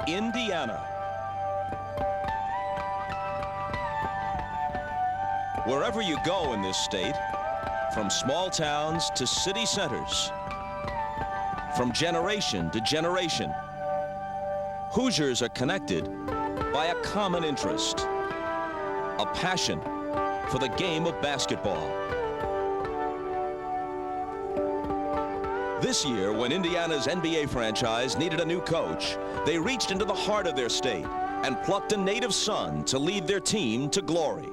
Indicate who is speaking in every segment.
Speaker 1: Indiana. Wherever you go in this state, from small towns to city centers, from generation to generation, Hoosiers are connected by a common interest, a passion for the game of basketball. This year, when Indiana's NBA franchise needed a new coach, they reached into the heart of their state and plucked a native son to lead their team to glory.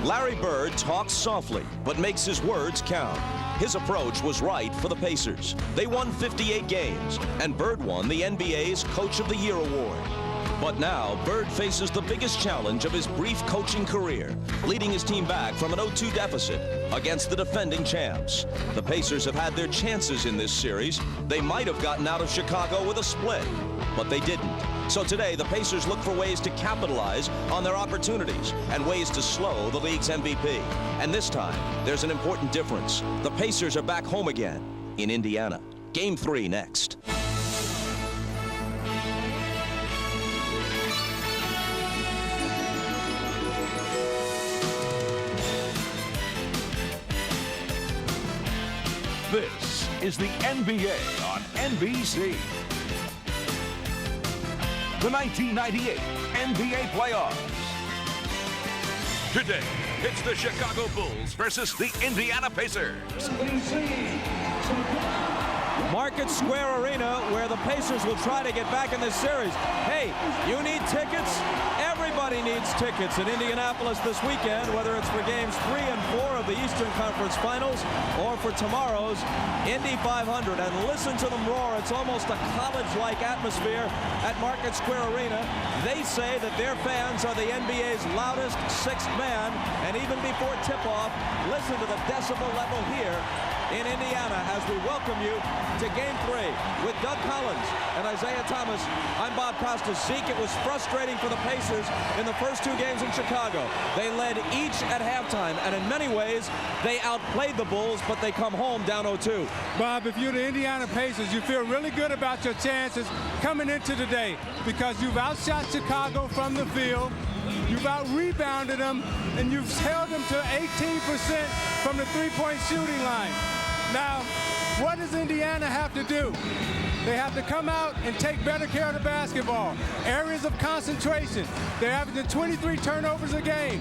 Speaker 1: Larry Bird talks softly, but makes his words count. His approach was right for the Pacers. They won 58 games, and Bird won the NBA's Coach of the Year award. But now, Bird faces the biggest challenge of his brief coaching career, leading his team back from an 0-2 deficit against the defending champs. The Pacers have had their chances in this series. They might have gotten out of Chicago with a split, but they didn't. So today, the Pacers look for ways to capitalize on their opportunities and ways to slow the league's MVP. And this time, there's an important difference. The Pacers are back home again in Indiana. Game 3 next.
Speaker 2: This is the NBA on NBC. The 1998 NBA playoffs. Today, it's the Chicago Bulls versus the Indiana Pacers.
Speaker 3: Market Square Arena, where the Pacers will try to get back in this series. Hey, you need tickets? Everybody needs tickets in Indianapolis this weekend, whether it's for games 3 and 4 of the Eastern Conference Finals or for tomorrow's Indy 500. And listen to them roar. It's almost a college-like atmosphere at Market Square Arena. They say that their fans are the NBA's loudest sixth man. And even before tip-off, listen to the decibel level here in Indiana as we welcome you to Game 3 with Doug Collins and Isaiah Thomas. I'm Bob Costas. Zeke, it was frustrating for the Pacers in the first 2 games in Chicago. They led each at halftime, and in many ways, they outplayed the Bulls, but they come home down 0-2.
Speaker 4: Bob, if you're the Indiana Pacers, you feel really good about your chances coming into today because you've outshot Chicago from the field, you've out-rebounded them, and you've held them to 18% from the three-point shooting line. Now, what does Indiana have to do? They have to come out and take better care of the basketball. Areas of concentration. They're averaging 23 turnovers a game.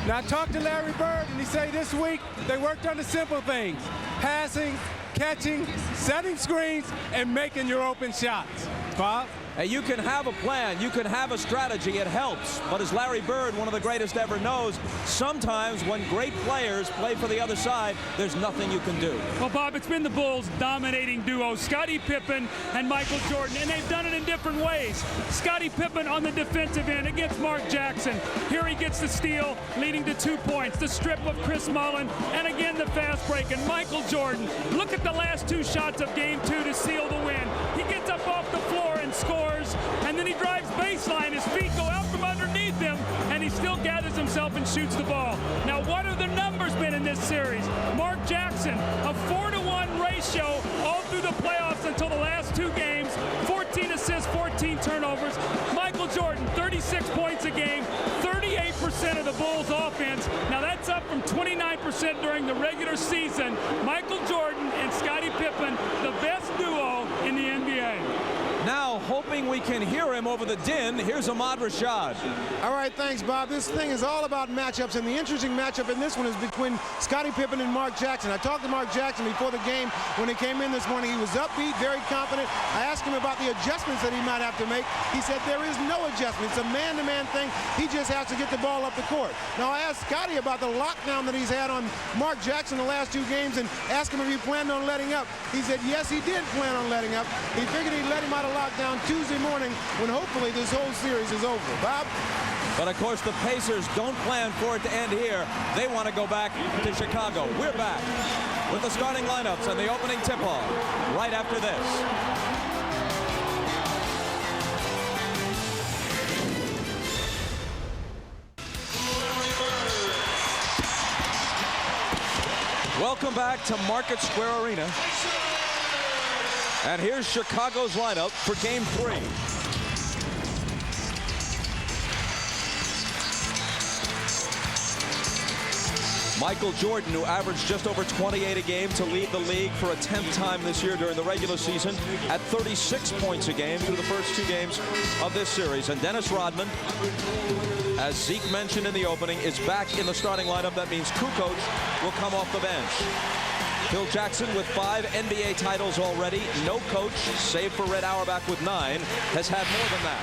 Speaker 4: Now, I talked to Larry Bird, and he said this week they worked on the simple things: passing, catching, setting screens, and making your open shots. Bob?
Speaker 3: Hey, you can have a plan, you can have a strategy, it helps. But as Larry Bird, one of the greatest ever, knows, sometimes when great players play for the other side, there's nothing you can do.
Speaker 5: Well, Bob, it's been the Bulls' dominating duo, Scottie Pippen and Michael Jordan, and they've done it in different ways. Scottie Pippen on the defensive end against Mark Jackson. Here he gets the steal, leading to 2 points. The strip of Chris Mullin, and again the fast break. And Michael Jordan, look at the last 2 shots of Game 2 to seal the win. He gets up off the floor and scores, and then he drives baseline. His feet go out from underneath him, and he still gathers himself and shoots the ball. Now, what have the numbers been in this series? Mark Jackson, a 4-to-1 ratio all through the playoffs until the last 2 games, 14 assists, 14 turnovers. Michael Jordan, 36 points a game, 38% of the Bulls' offense. Now, that's up from 29% during the regular season. Michael Jordan and Scottie Pippen, the best duo in the NBA.
Speaker 3: Now, hoping we can hear him over the din, here's Ahmad Rashad.
Speaker 6: All right, thanks, Bob. This thing is all about matchups, and the interesting matchup in this one is between Scottie Pippen and Mark Jackson. I talked to Mark Jackson before the game when he came in this morning. He was upbeat, very confident. I asked him about the adjustments that he might have to make. He said there is no adjustment. It's a man-to-man thing. He just has to get the ball up the court. Now, I asked Scottie about the lockdown that he's had on Mark Jackson the last 2 games and asked him if he planned on letting up. He said, yes, he did plan on letting up. He figured he'd let him out of lockdown Tuesday morning when hopefully this whole series is over. Bob?
Speaker 3: But of course the Pacers don't plan for it to end here. They want to go back to Chicago. We're back with the starting lineups and the opening tip-off right after this. Welcome back to Market Square Arena. And here's Chicago's lineup for game 3. Michael Jordan, who averaged just over 28 a game to lead the league for a 10th time this year during the regular season, at 36 points a game through the first 2 games of this series. And Dennis Rodman, as Zeke mentioned in the opening, is back in the starting lineup. That means Kukoc will come off the bench. Phil Jackson, with 5 NBA titles already, no coach, save for Red Auerbach with 9, has had more than that.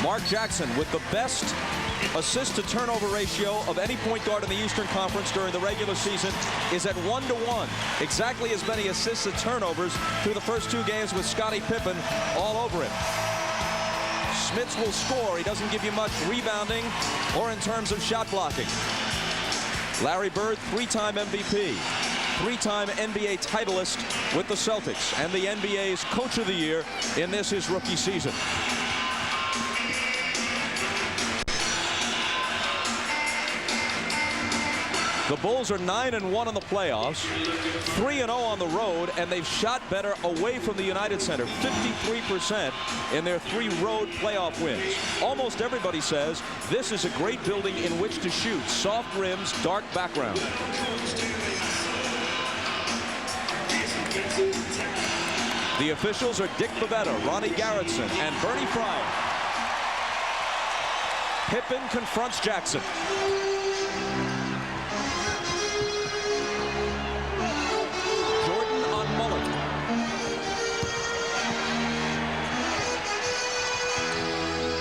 Speaker 3: Mark Jackson, with the best assist-to-turnover ratio of any point guard in the Eastern Conference during the regular season, is at 1-to-1. Exactly as many assists and turnovers through the first 2 games with Scottie Pippen all over him. Smits will score. He doesn't give you much rebounding or in terms of shot blocking. Larry Bird, 3-time MVP, 3-time NBA titleist with the Celtics, and the NBA's Coach of the Year in this, his rookie season. The Bulls are 9-1 in the playoffs, 3-0 on the road, and they've shot better away from the United Center, 53% in their 3 road playoff wins. Almost everybody says this is a great building in which to shoot. Soft rims, dark background. The officials are Dick Bavetta, Ronnie Garrettson, and Bernie Fryer. Pippen confronts Jackson.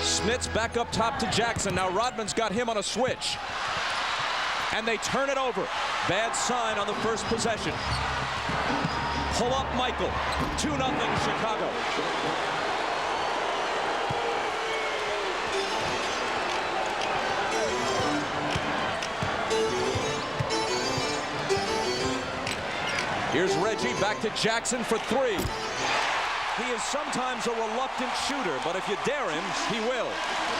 Speaker 3: Smits back up top to Jackson. Now Rodman's got him on a switch. And they turn it over. Bad sign on the first possession. Pull up Michael. 2-0 Chicago. Here's Reggie back to Jackson for 3. He is sometimes a reluctant shooter, but if you dare him, he will.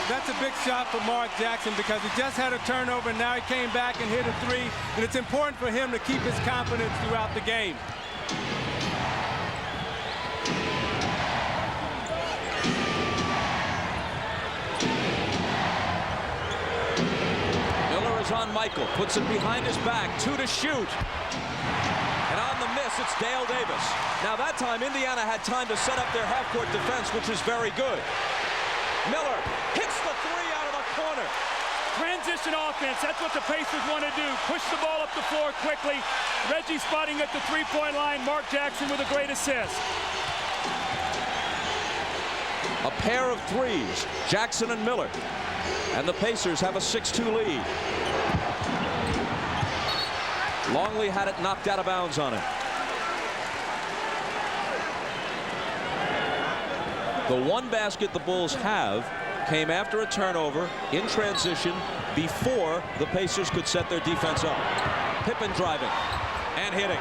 Speaker 4: That's a big shot for Mark Jackson because he just had a turnover, and now he came back and hit a 3. And it's important for him to keep his confidence throughout the game.
Speaker 3: Miller is on Michael, puts it behind his back, 2 to shoot. And on the miss, it's Dale Davis. Now that time, Indiana had time to set up their half-court defense, which is very good. Miller hits the 3 out of the corner.
Speaker 5: Transition offense, that's what the Pacers want to do. Push the ball up the floor quickly. Reggie spotting at the 3-point line. Mark Jackson with a great assist.
Speaker 3: A pair of 3s, Jackson and Miller. And the Pacers have a 6-2 lead. Longley had it knocked out of bounds on him. The one basket the Bulls have came after a turnover in transition before the Pacers could set their defense up. Pippen driving and hitting.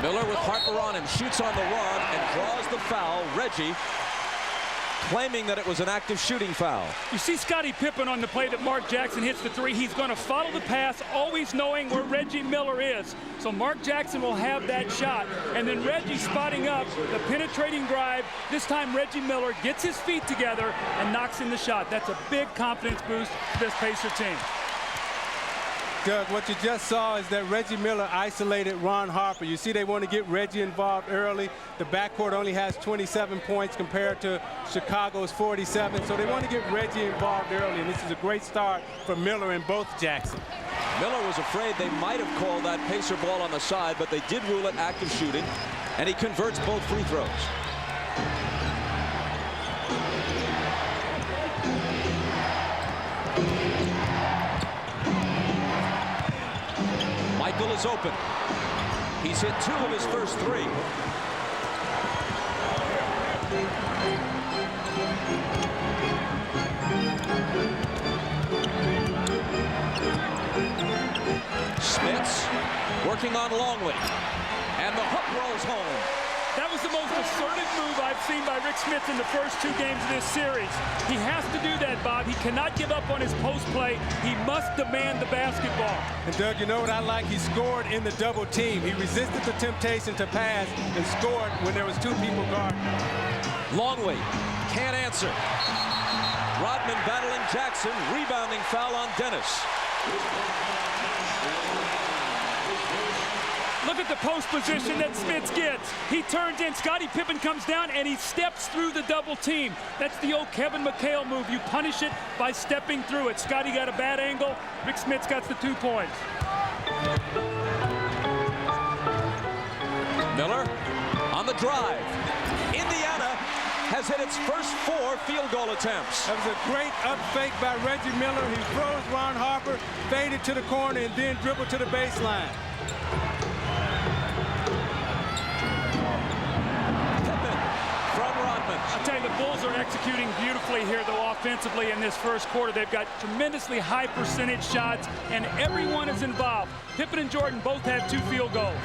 Speaker 3: Miller with Harper on him, shoots on the run and draws the foul. Reggie claiming that it was an active shooting foul.
Speaker 5: You see Scottie Pippen on the play that Mark Jackson hits the 3. He's going to follow the pass, always knowing where Reggie Miller is. So Mark Jackson will have that shot. And then Reggie spotting up the penetrating drive. This time Reggie Miller gets his feet together and knocks in the shot. That's a big confidence boost to this Pacer team.
Speaker 4: Doug, what you just saw is that Reggie Miller isolated Ron Harper. You see they want to get Reggie involved early. The backcourt only has 27 points compared to Chicago's 47. So they want to get Reggie involved early, and this is a great start for Miller and both Jackson.
Speaker 3: Miller was afraid they might have called that Pacer ball on the side, but they did rule it active shooting, and he converts both free throws. Michael is open. He's hit 2 of his first 3. working on Longley. And the hook rolls home.
Speaker 5: That was the most assertive move I've seen by Rick Smith in the first 2 games of this series. He has to do that, Bob. He cannot give up on his post play. He must demand the basketball.
Speaker 4: And Doug, you know what I like? He scored in the double team. He resisted the temptation to pass and scored when there was 2 people guarding.
Speaker 3: Longley can't answer. Rodman battling Jackson, rebounding foul on Dennis.
Speaker 5: Look at the post position that Smith gets. He turns in, Scottie Pippen comes down, and he steps through the double team. That's the old Kevin McHale move. You punish it by stepping through it. Scottie got a bad angle. Rick Smith's got the 2 points.
Speaker 3: Miller on the drive. Indiana has hit its first 4 field goal attempts.
Speaker 4: That was a great up fake by Reggie Miller. He throws Ron Harper, faded to the corner, and then dribbled to the baseline.
Speaker 5: I'll tell you, the Bulls are executing beautifully here, though, offensively in this first quarter. They've got tremendously high percentage shots, and everyone is involved. Pippen and Jordan both have 2 field goals.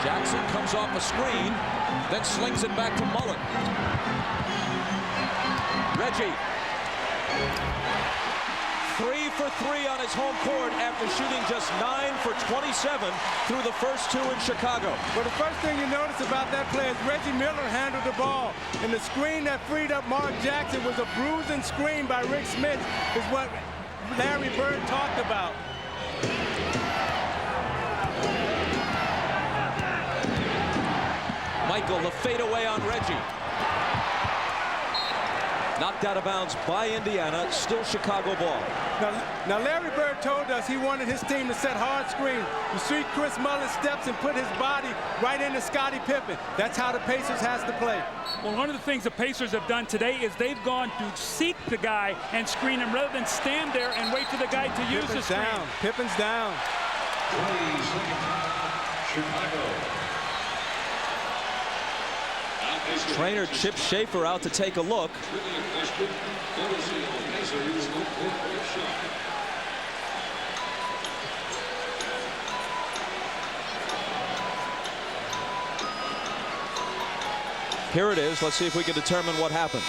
Speaker 3: Jackson comes off a screen, then slings it back to Mullen. Reggie. 3 for 3 on his home court after shooting just 9 for 27 through the first 2 in Chicago.
Speaker 4: Well, the first thing you notice about that play is Reggie Miller handled the ball. And the screen that freed up Mark Jackson was a bruising screen by Rick Smith, is what Larry Bird talked about.
Speaker 3: Michael, the fadeaway on Reggie. Knocked out of bounds by Indiana, still Chicago ball.
Speaker 4: Now Larry Bird told us he wanted his team to set hard screens. You see Chris Mullin steps and put his body right into Scottie Pippen. That's how the Pacers has to play.
Speaker 5: Well, one of the things the Pacers have done today is they've gone to seek the guy and screen him rather than stand there and wait for the guy to use the screen.
Speaker 4: Down. Pippen's down.
Speaker 2: Chicago.
Speaker 3: Trainer Chip Schaefer out to take a look. Here it is. Let's see if we can determine what happened.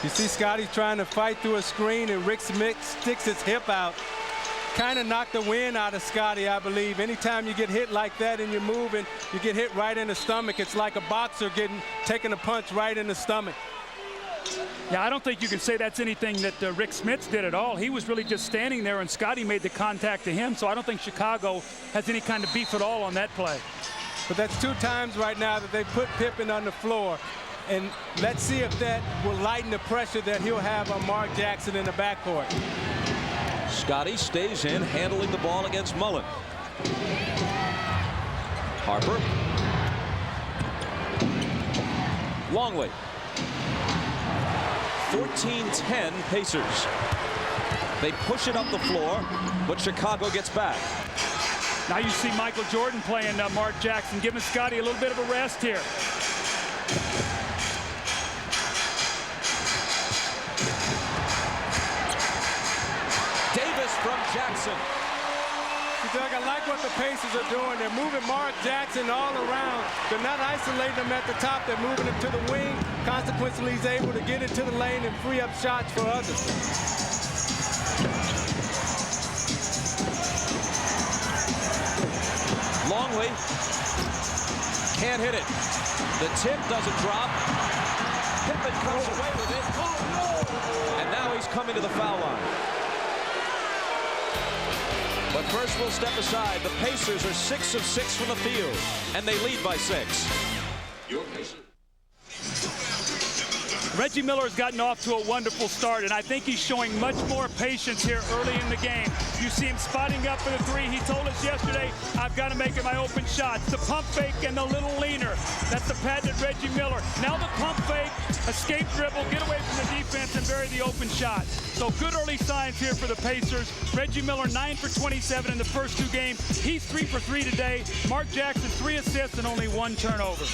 Speaker 4: You see Scottie trying to fight through a screen, and Rick Smith sticks his hip out. Kind of knocked the wind out of Scottie, I believe. Anytime you get hit like that and you're moving, you get hit right in the stomach. It's like a boxer taking a punch right in the stomach.
Speaker 5: Yeah, I don't think you can say that's anything that Rick Smith did at all. He was really just standing there, and Scottie made the contact to him, so I don't think Chicago has any kind of beef at all on that play.
Speaker 4: But that's 2 times right now that they put Pippen on the floor. And let's see if that will lighten the pressure that he'll have on Mark Jackson in the backcourt.
Speaker 3: Scottie stays in, handling the ball against Mullen. Harper. Longley. 14-10 Pacers. They push it up the floor, but Chicago gets back.
Speaker 5: Now you see Michael Jordan playing Mark Jackson, giving Scottie a little bit of a rest here.
Speaker 3: From Jackson.
Speaker 4: Doug, I like what the Pacers are doing. They're moving Mark Jackson all around. They're not isolating him at the top. They're moving him to the wing. Consequently, he's able to get into the lane and free up shots for others.
Speaker 3: Longley can't hit it. The tip doesn't drop. Pippen comes away with it. And now he's coming to the foul line. But first we'll step aside. The Pacers are 6 of 6 from the field, and they lead by 6.
Speaker 5: Reggie Miller has gotten off to a wonderful start, and I think he's showing much more patience here early in the game. You see him spotting up for the 3. He told us yesterday, I've got to make it my open shots. The pump fake and the little leaner. That's the patented Reggie Miller. Now the pump fake, escape dribble, get away from the defense, and bury the open shot. So good early signs here for the Pacers. Reggie Miller 9 for 27 in the first 2 games. He's 3 for 3 today. Mark Jackson 3 assists and only 1 turnover.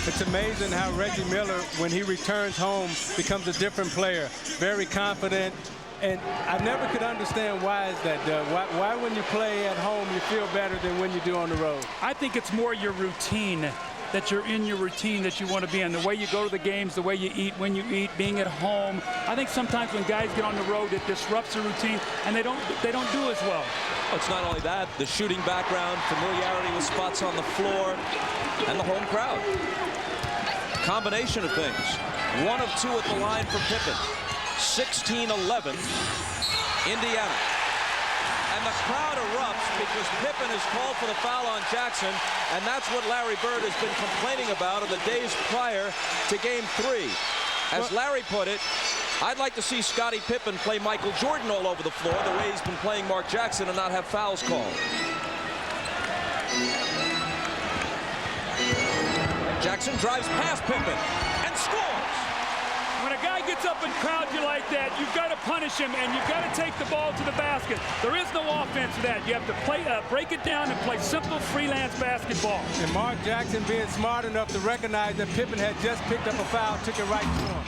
Speaker 4: It's amazing how Reggie Miller, when he returns home, becomes a different player. Very confident. And I never could understand why is that, Doug? Why when you play at home you feel better than when you do on the road?
Speaker 5: I think it's more your routine, that you're in your routine that you want to be in. The way you go to the games, the way you eat, when you eat, being at home. I think sometimes when guys get on the road, it disrupts the routine, and they don't do as well.
Speaker 1: It's not only that, the shooting background, familiarity with spots on the floor, and the home crowd. Combination of things. 1 of 2 at the line for Pippen. 16-11, Indiana. And the crowd erupts because Pippen has called for the foul on Jackson, and that's what Larry Bird has been complaining about in the days prior to Game 3. As Larry put it, I'd like to see Scottie Pippen play Michael Jordan all over the floor the way he's been playing Mark Jackson and not have fouls called. Jackson drives past Pippen and scores.
Speaker 5: When a guy gets up and crowds you like that, you've got to punish him, and you've got to take the ball to the basket. There is no offense to that. You have to play, break it down and play simple freelance basketball.
Speaker 4: And Mark Jackson being smart enough to recognize that Pippen had just picked up a foul, took it right to him.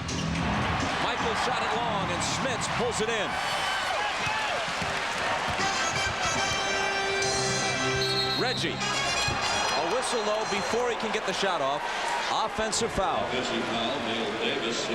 Speaker 1: Michael shot it long, and Smits pulls it in. Reggie. A whistle, though, before he can get the shot off. Offensive foul.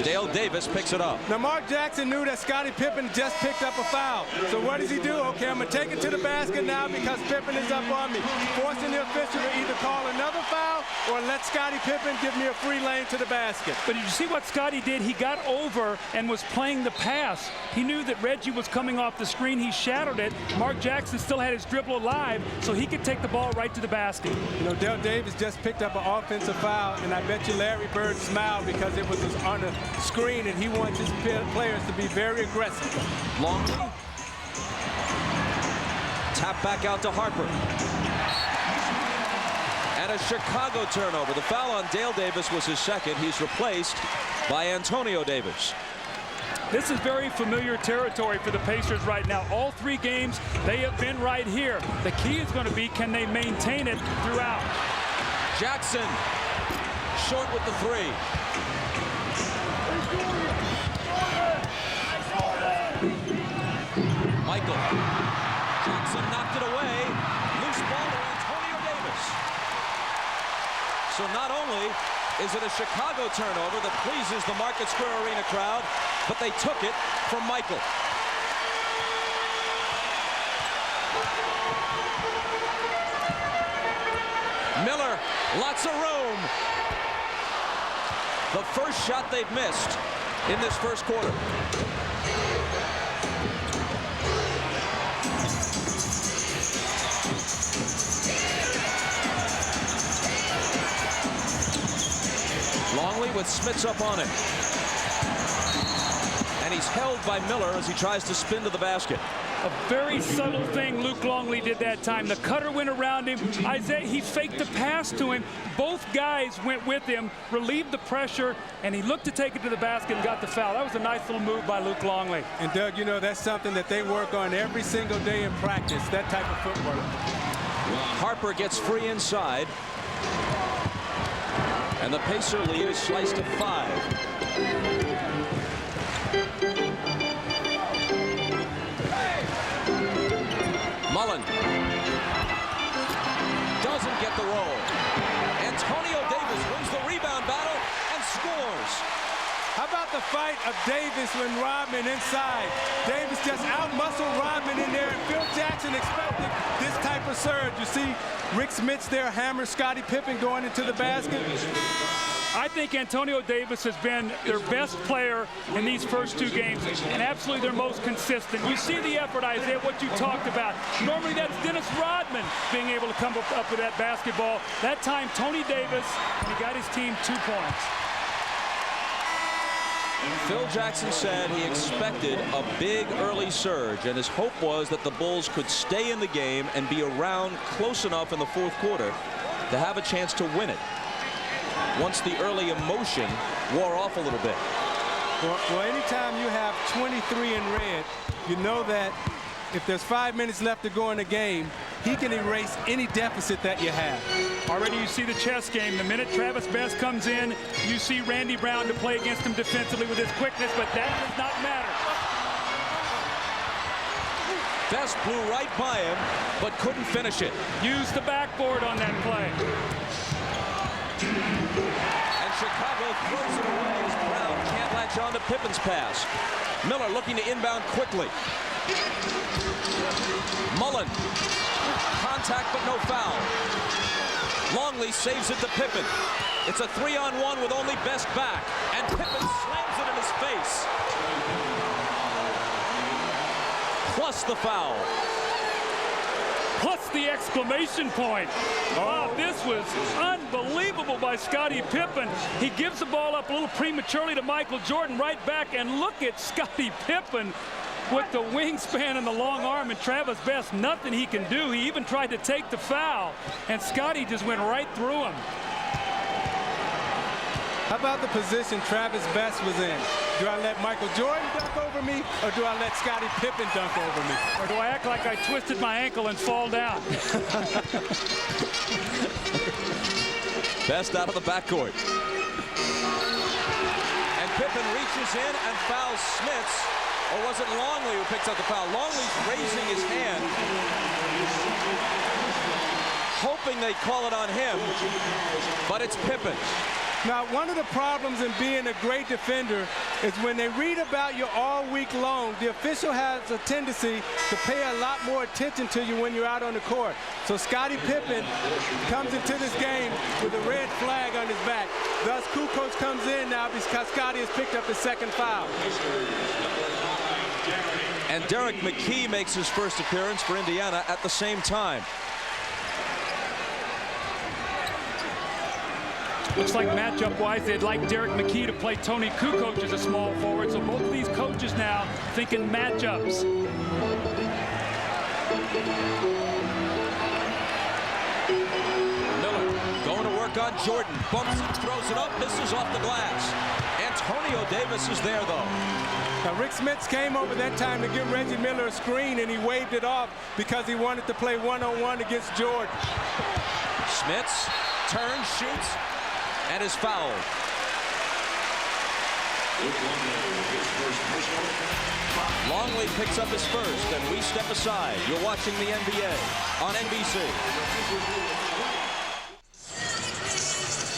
Speaker 1: Dale Davis picks it up.
Speaker 4: Now, Mark Jackson knew that Scottie Pippen just picked up a foul. So what does he do? Okay, I'm going to take it to the basket now because Pippen is up on me. Forcing the official to either call another foul or let Scottie Pippen give me a free lane to the basket.
Speaker 5: But did you see what Scottie did? He got over and was playing the pass. He knew that Reggie was coming off the screen. He shadowed it. Mark Jackson still had his dribble alive, so he could take the ball right to the basket.
Speaker 4: You know, Dale Davis just picked up an offensive foul, and I bet you Larry Bird smiled because it was on the screen, and he wants his players to be very aggressive.
Speaker 1: Long tap back out to Harper. And a Chicago turnover. The foul on Dale Davis was his second. He's replaced by Antonio Davis.
Speaker 5: This is very familiar territory for the Pacers right now. All 3 games, they have been right here. The key is going to be, can they maintain it throughout?
Speaker 1: Jackson, short with the 3. Michael. Jackson knocked it away. Loose ball to Antonio Davis. So not only is it a Chicago turnover that pleases the Market Square Arena crowd, but they took it from Michael. Miller, lots of room. The first shot they've missed in this first quarter. Longley with Smits up on him. And he's held by Miller as he tries to spin to the basket.
Speaker 5: A very subtle thing Luke Longley did that time. The cutter went around him. Isaiah, he faked the pass to him. Both guys went with him, relieved the pressure, and he looked to take it to the basket and got the foul. That was a nice little move by Luke Longley.
Speaker 4: And Doug, you know, that's something that they work on every single day in practice, that type of footwork.
Speaker 1: Harper gets free inside. And the Pacer lead is sliced to 5. Mullen doesn't get the roll. Antonio Davis wins the rebound battle and scores.
Speaker 4: How about the fight of Davis when Rodman inside? Davis just out-muscled Rodman in there, and Phil Jackson expected this type of surge. You see Rick Smits there hammer Scottie Pippen going into the basket.
Speaker 5: I think Antonio Davis has been their best player in these first 2 games and absolutely their most consistent. You see the effort, Isaiah, what you talked about. Normally that's Dennis Rodman being able to come up with that basketball. That time, Tony Davis, and he got his team 2 points.
Speaker 1: Phil Jackson said he expected a big early surge, and his hope was that the Bulls could stay in the game and be around close enough in the 4th quarter to have a chance to win it once the early emotion wore off a little bit.
Speaker 4: Well, anytime you have 23 in red, you know that if there's 5 minutes left to go in the game, he can erase any deficit that you have.
Speaker 5: Already you see the chess game. The minute Travis Best comes in, you see Randy Brown to play against him defensively with his quickness, but that does not matter.
Speaker 1: Best blew right by him, but couldn't finish it.
Speaker 5: Use the backboard on that play.
Speaker 1: And Chicago throws it away as Brown can't latch on to Pippen's pass. Miller looking to inbound quickly. Mullen. Contact but no foul. Longley saves it to Pippen. It's a 3-on-1 with only Best back. And Pippen slams it in his face. Plus the foul.
Speaker 5: Plus the exclamation point. Oh, this was unbelievable by Scottie Pippen. He gives the ball up a little prematurely to Michael Jordan, right back, and look at Scottie Pippen with the wingspan and the long arm, and Travis Best, nothing he can do. He even tried to take the foul, and Scottie just went right through him.
Speaker 4: How about the position Travis Best was in? Do I let Michael Jordan dunk over me, or do I let Scottie Pippen dunk over me?
Speaker 5: Or do I act like I twisted my ankle and fall down?
Speaker 1: Best out of the backcourt. And Pippen reaches in and fouls Smits. Or was it Longley who picks up the foul? Longley's raising his hand, hoping they call it on him, but it's Pippen.
Speaker 4: Now, one of the problems in being a great defender is when they read about you all week long, the official has a tendency to pay a lot more attention to you when you're out on the court. So Scottie Pippen comes into this game with a red flag on his back. Thus, Kukoc comes in now because Scottie has picked up his second foul.
Speaker 1: And Derek McKee makes his first appearance for Indiana at the same time.
Speaker 5: Looks like matchup-wise, they'd like Derek McKee to play Tony Kukoc as a small forward. So both of these coaches now thinking matchups.
Speaker 1: Miller going to work on Jordan. Bumps it, throws it up, misses off the glass. Antonio Davis is there, though.
Speaker 4: Now, Rick Smits came over that time to give Reggie Miller a screen, and he waved it off because he wanted to play one-on-one against Jordan.
Speaker 1: Smits turns, shoots, and is fouled. Longley picks up his first, and we step aside. You're watching the NBA on NBC.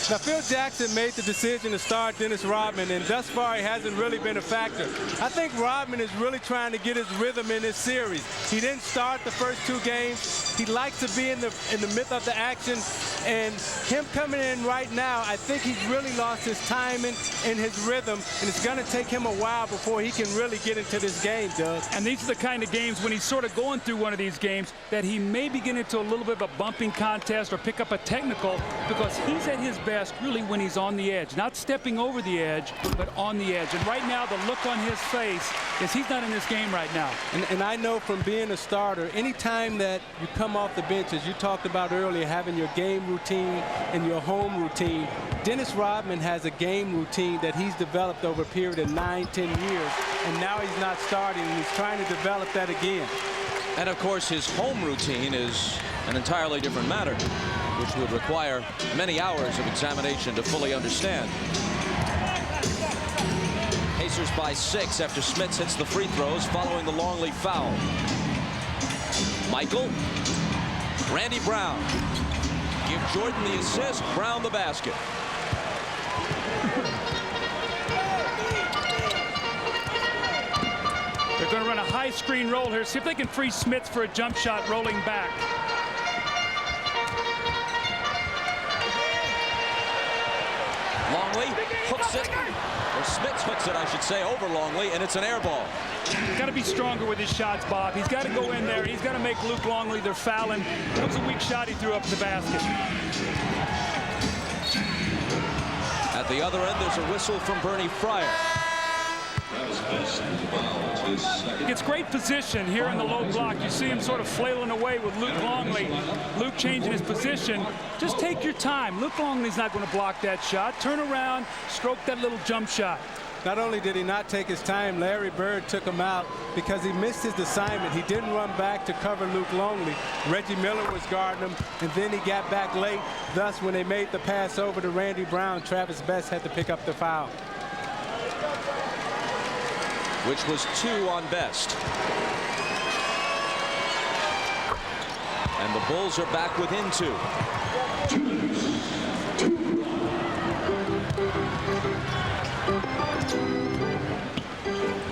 Speaker 4: Now, Phil Jackson made the decision to start Dennis Rodman, and thus far he hasn't really been a factor. I think Rodman is really trying to get his rhythm in this series. He didn't start the first two games. He likes to be in the midst of the action, and him coming in right now, I think he's really lost his timing and his rhythm, and it's going to take him a while before he can really get into this game, Doug.
Speaker 5: And these are the kind of games when he's sort of going through one of these games that he may be getting into a little bit of a bumping contest or pick up a technical, because he's at his best really when he's on the edge, not stepping over the edge, but on the edge. And right now, the look on his face is he's not in this game right now.
Speaker 4: And I know from being a starter, anytime that you come off the bench, as you talked about earlier, having your game routine and your home routine, Dennis Rodman has a game routine that he's developed over a period of 9-10 years, and now he's not starting, and he's trying to develop that again.
Speaker 1: And of course, his home routine is an entirely different matter, which would require many hours of examination to fully understand. Pacers by 6 after Smits hits the free throws following the Longley foul. Michael. Randy Brown. Give Jordan the assist, Brown the basket.
Speaker 5: They're going to run a high screen roll here. See if they can free Smits for a jump shot rolling back.
Speaker 1: Longley hooks it, or Smits hooks it, I should say, over Longley, and it's an air ball.
Speaker 5: Got to be stronger with his shots, Bob. He's got to go in there. He's got to make Luke Longley. They're fouling. That was a weak shot he threw up the basket.
Speaker 1: At the other end, there's a whistle from Bernie Fryer.
Speaker 5: He gets great position here in the low block. You see him sort of flailing away with Luke Longley. Luke changing his position. Just take your time. Luke Longley's not going to block that shot. Turn around, stroke that little jump shot.
Speaker 4: not only did he not take his time, Larry Bird took him out because he missed his assignment. He didn't run back to cover Luke Longley. Reggie Miller was guarding him, and then he got back late. Thus, when they made the pass over to Randy Brown, Travis Best had to pick up the foul.
Speaker 1: Which was 2 on Best. And the Bulls are back within 2.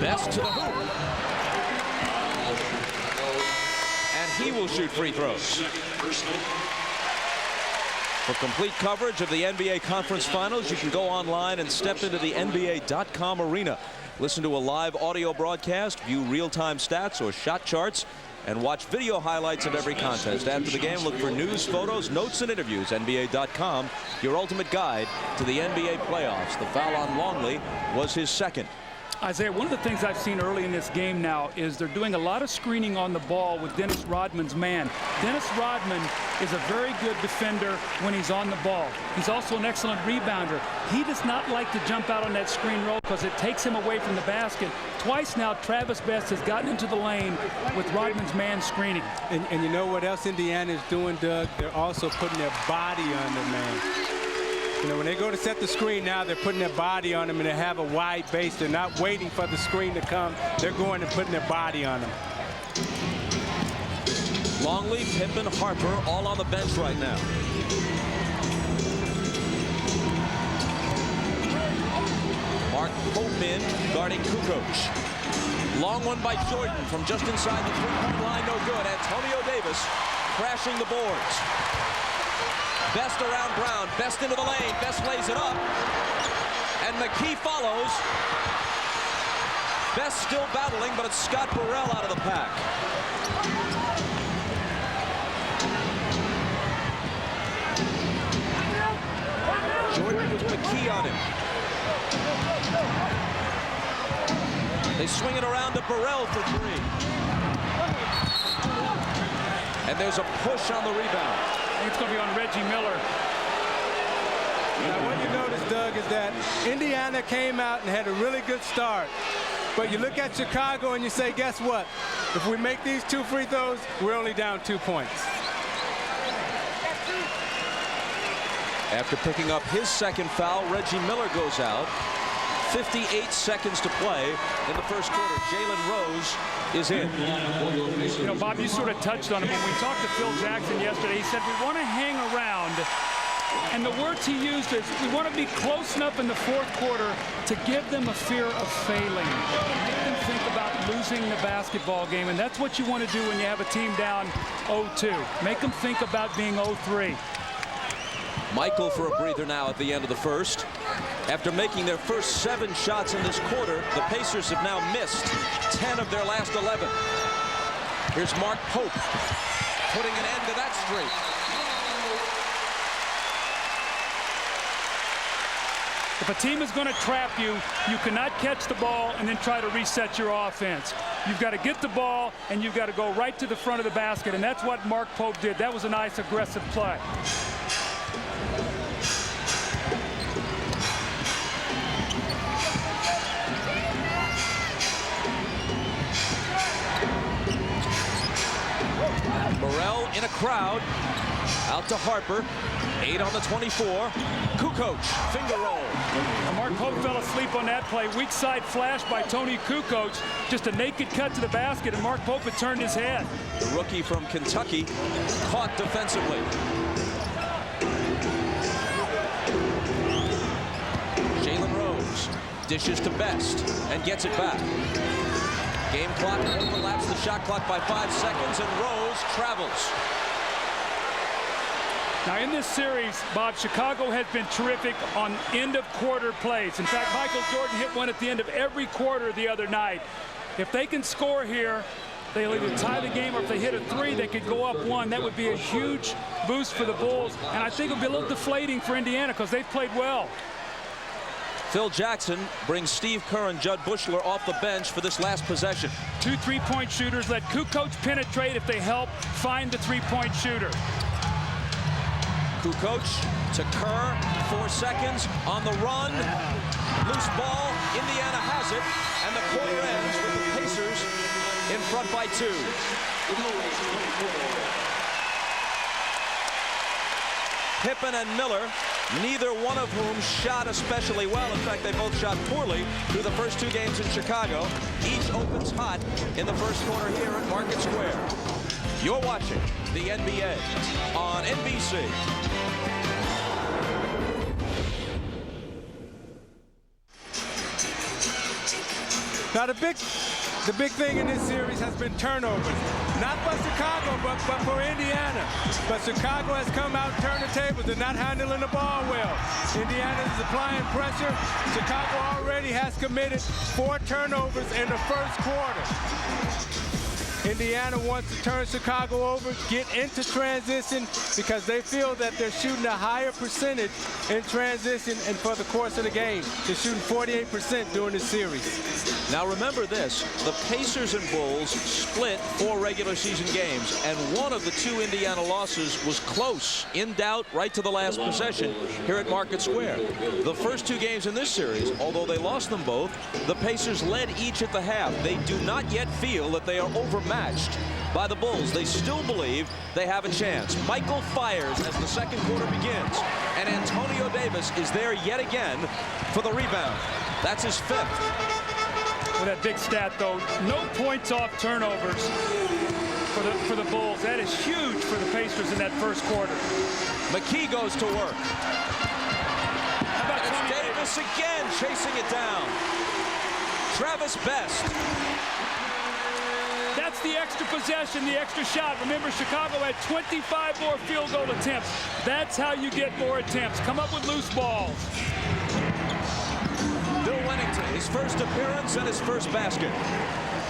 Speaker 1: Best to the hoop. And he will shoot free throws. For complete coverage of the NBA Conference Finals, you can go online and step into the NBA.com arena. Listen to a live audio broadcast, view real-time stats or shot charts, and watch video highlights of every contest. After the game, look for news, photos, notes, and interviews. NBA.com, your ultimate guide to the NBA playoffs. The foul on Longley was his second.
Speaker 5: Isaiah, one of the things I've seen early in this game now is they're doing a lot of screening on the ball with Dennis Rodman's man. Dennis Rodman is a very good defender when he's on the ball. He's also an excellent rebounder. He does not like to jump out on that screen roll because it takes him away from the basket. Twice now, Travis Best has gotten into the lane with Rodman's man screening.
Speaker 4: And you know what else Indiana is doing, Doug? They're also putting their body on the man. You know, when they go to set the screen now, they're putting their body on them, and they have a wide base. They're not waiting for the screen to come. They're going and putting their body on them.
Speaker 1: Longley, Pippen, Harper, all on the bench right now. Mark Pope in, guarding Kukoc. Long one by Jordan from just inside the three-point line, no good. Antonio Davis crashing the boards. Best around Brown, Best into the lane, Best lays it up, and McKee follows. Best still battling, but it's Scott Burrell out of the pack. Jordan with McKee on him. They swing it around to Burrell for 3. And there's a push on the rebound.
Speaker 5: It's going to be on Reggie Miller.
Speaker 4: Now, what you notice, Doug, is that Indiana came out and had a really good start. But you look at Chicago and you say, guess what? If we make these 2 free throws, we're only down 2 points.
Speaker 1: After picking up his second foul, Reggie Miller goes out. 58 seconds to play in the first quarter. Jalen Rose is in.
Speaker 5: You know, Bob, you sort of touched on it. When we talked to Phil Jackson yesterday, he said we want to hang around. And the words he used is we want to be close enough in the fourth quarter to give them a fear of failing. Make them think about losing the basketball game. And that's what you want to do when you have a team down 0-2. Make them think about being 0-3.
Speaker 1: Michael for a breather now at the end of the first. After making their first 7 shots in this quarter, the Pacers have now missed 10 of their last 11. Here's Mark Pope putting an end to that streak.
Speaker 5: If a team is going to trap you, you cannot catch the ball and then try to reset your offense. You've got to get the ball, and you've got to go right to the front of the basket, and that's what Mark Pope did. That was a nice aggressive play.
Speaker 1: Burrell in a crowd. Out to Harper. 8 on the 24. Kukoc, finger roll.
Speaker 5: And Mark Pope fell asleep on that play. Weak side flash by Tony Kukoc. Just a naked cut to the basket, and Mark Pope had turned his head.
Speaker 1: The rookie from Kentucky caught defensively. Jalen Rose dishes to Best and gets it back. Game clock overlaps the shot clock by 5 seconds, and Rose travels.
Speaker 5: Now in this series, Bob, Chicago has been terrific on end of quarter plays. In fact, Michael Jordan hit one at the end of every quarter the other night. If they can score here, they'll either tie the game, or if they hit a 3, they could go up 1. That would be a huge boost for the Bulls, and I think it would be a little deflating for Indiana because they've played well.
Speaker 1: Phil Jackson brings Steve Kerr and Judd Bushler off the bench for this last possession.
Speaker 5: 2 3-point shooters. Let Kukoc penetrate if they help find the 3-point shooter.
Speaker 1: Kukoc
Speaker 3: to Kerr, 4 seconds on the run. Loose ball, Indiana has it, and the quarter ends with the Pacers in front by 2. Pippen and Miller, neither one of whom shot especially well. In fact, they both shot poorly through the first 2 games in Chicago. Each opens hot in the first quarter here at Market Square. You're watching the NBA on NBC.
Speaker 4: Now the big thing in this series has been turnovers. Not for Chicago, but for Indiana. But Chicago has come out and turned the tables. They're not handling the ball well. Indiana is applying pressure. Chicago already has committed 4 turnovers in the first quarter. Indiana wants to turn Chicago over, get into transition, because they feel that they're shooting a higher percentage in transition and for the course of the game. They're shooting 48% during this series.
Speaker 3: Now remember this, the Pacers and Bulls split 4 regular season games, and one of the 2 Indiana losses was close, in doubt, right to the last possession here at Market Square. The first 2 games in this series, although they lost them both, the Pacers led each at the half. They do not yet feel that they are overmatched by the Bulls. They still believe they have a chance. Michael fires as the second quarter begins, and Antonio Davis is there yet again for the rebound. That's his 5th.
Speaker 5: With that big stat, though, no points off turnovers for the Bulls. That is huge for the Pacers in that first quarter.
Speaker 3: McKee goes to work.
Speaker 5: How about
Speaker 3: and it's Davis again chasing it down. Travis Best.
Speaker 5: That's the extra possession, the extra shot. Remember, Chicago had 25 more field goal attempts. That's how you get more attempts. Come up with loose balls.
Speaker 3: Bill Wennington, his first appearance and his first basket.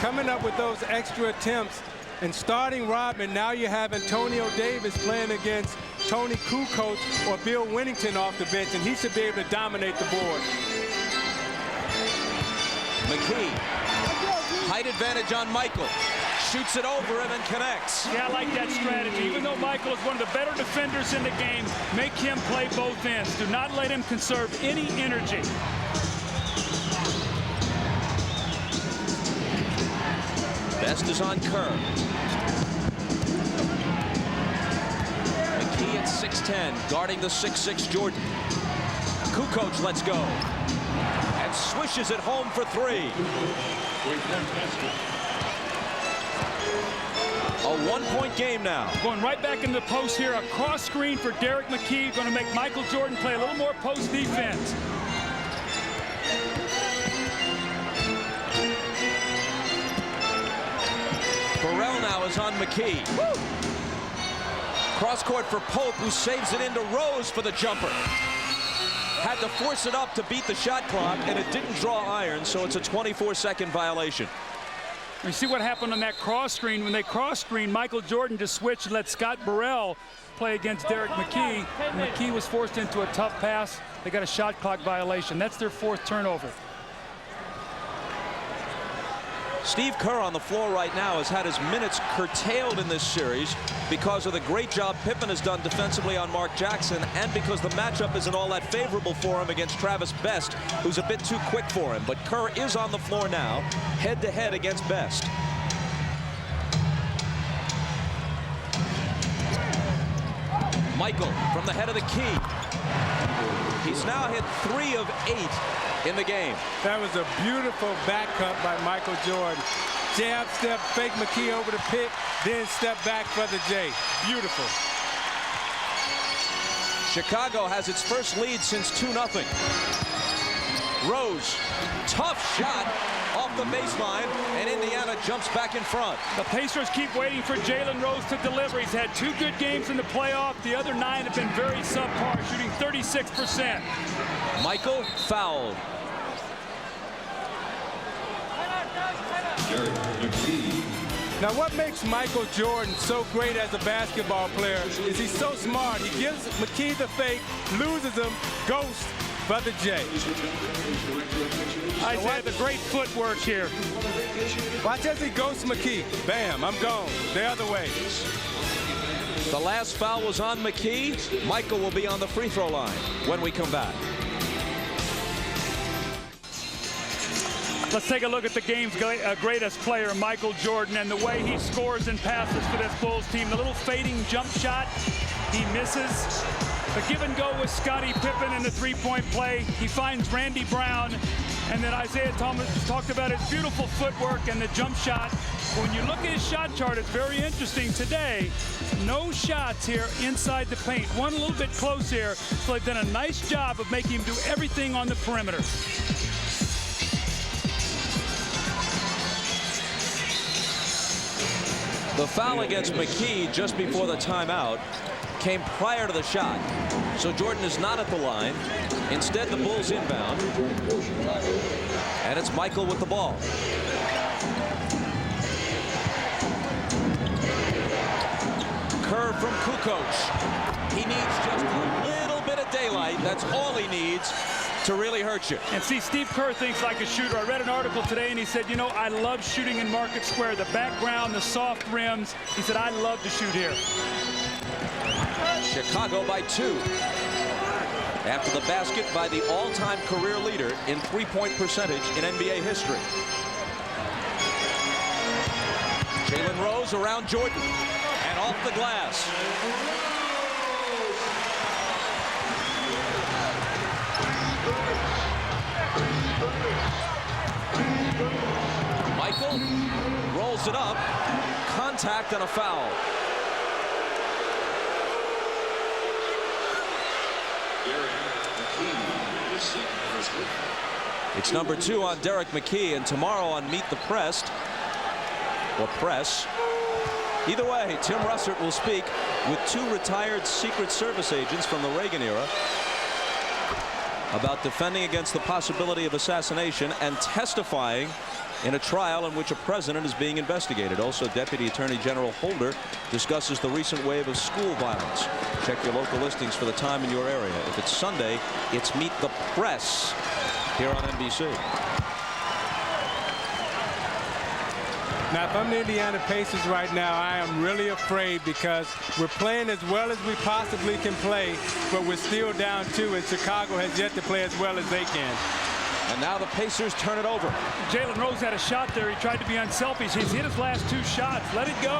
Speaker 4: Coming up with those extra attempts and starting Rodman, now you have Antonio Davis playing against Tony Kukoc or Bill Wennington off the bench, and he should be able to dominate the board.
Speaker 3: McKee, height advantage on Michael. Shoots it over him and connects.
Speaker 5: Yeah, I like that strategy. Even though Michael is one of the better defenders in the game, make him play both ends. Do not let him conserve any energy.
Speaker 3: Best is on Kerr. McKee at 6'10", guarding the 6'6" Jordan. Kukoc lets go and swishes it home for 3. A 1-point game now.
Speaker 5: Going right back in the post here. A cross screen for Derek McKee. Going to make Michael Jordan play a little more post defense.
Speaker 3: Burrell now is on McKee. Woo! Cross court for Pope, who saves it into Rose for the jumper. Had to force it up to beat the shot clock, and it didn't draw iron, so it's a 24-second violation.
Speaker 5: You see what happened on that cross screen. When they cross screen, Michael Jordan just switched and let Scott Burrell play against Derek McKee. And McKee was forced into a tough pass. They got a shot clock violation. That's their 4th turnover.
Speaker 3: Steve Kerr on the floor right now has had his minutes curtailed in this series because of the great job Pippen has done defensively on Mark Jackson, and because the matchup isn't all that favorable for him against Travis Best, who's a bit too quick for him. But Kerr is on the floor now, head-to-head against Best. Michael from the head of the key. He's now hit 3 of 8 in the game.
Speaker 4: That was a beautiful back cut by Michael Jordan. Jab step, fake McKee over the pick, then step back for the J. Beautiful.
Speaker 3: Chicago has its first lead since 2-0. Rose, tough shot off the baseline, and Indiana jumps back in front.
Speaker 5: The Pacers keep waiting for Jalen Rose to deliver. He's had 2 good games in the playoff. The other 9 have been very subpar, shooting 36%.
Speaker 3: Michael fouled.
Speaker 4: Now, what makes Michael Jordan so great as a basketball player is he's so smart. He gives McKee the fake, loses him, ghosts for the J.
Speaker 5: Isaiah, the great footwork here.
Speaker 4: Watch as he ghosts McKee. Bam, I'm gone. The other way.
Speaker 3: The last foul was on McKee. Michael will be on the free throw line when we come back.
Speaker 5: Let's take a look at the game's greatest player, Michael Jordan, and the way he scores and passes for this Bulls team. The little fading jump shot, he misses. The give and go with Scottie Pippen in the three-point play. He finds Randy Brown, and then Isaiah Thomas talked about his beautiful footwork and the jump shot. When you look at his shot chart, it's very interesting. Today, no shots here inside the paint. One a little bit close here, so they've done a nice job of making him do everything on the perimeter.
Speaker 3: The foul against McKee just before the timeout came prior to the shot. So Jordan is not at the line. Instead, the Bulls inbound. And it's Michael with the ball. Curve from Kukoc. He needs just a little bit of daylight. That's all he needs to really hurt you.
Speaker 5: And see, Steve Kerr thinks like a shooter. I read an article today, and he said, you know, I love shooting in Market Square. The background, the soft rims. He said, I love to shoot here.
Speaker 3: Chicago by 2. After the basket by the all-time career leader in three-point percentage in NBA history. Jalen Rose around Jordan and off the glass. Michael rolls it up. Contact and a foul. It's number 2 on Derek McKee, and tomorrow on Meet the Pressed, or Press. Either way, Tim Russert will speak with 2 retired Secret Service agents from the Reagan era about defending against the possibility of assassination and testifying in a trial in which a president is being investigated. Also, Deputy Attorney General Holder discusses the recent wave of school violence. Check your local listings for the time in your area. If it's Sunday, it's Meet the Press here on NBC.
Speaker 4: Now, if I'm the Indiana Pacers right now, I am really afraid because we're playing as well as we possibly can play, but we're still down 2, and Chicago has yet to play as well as they can.
Speaker 3: And now the Pacers turn it over.
Speaker 5: Jalen Rose had a shot there. He tried to be unselfish. He's hit his last 2 shots. Let it go.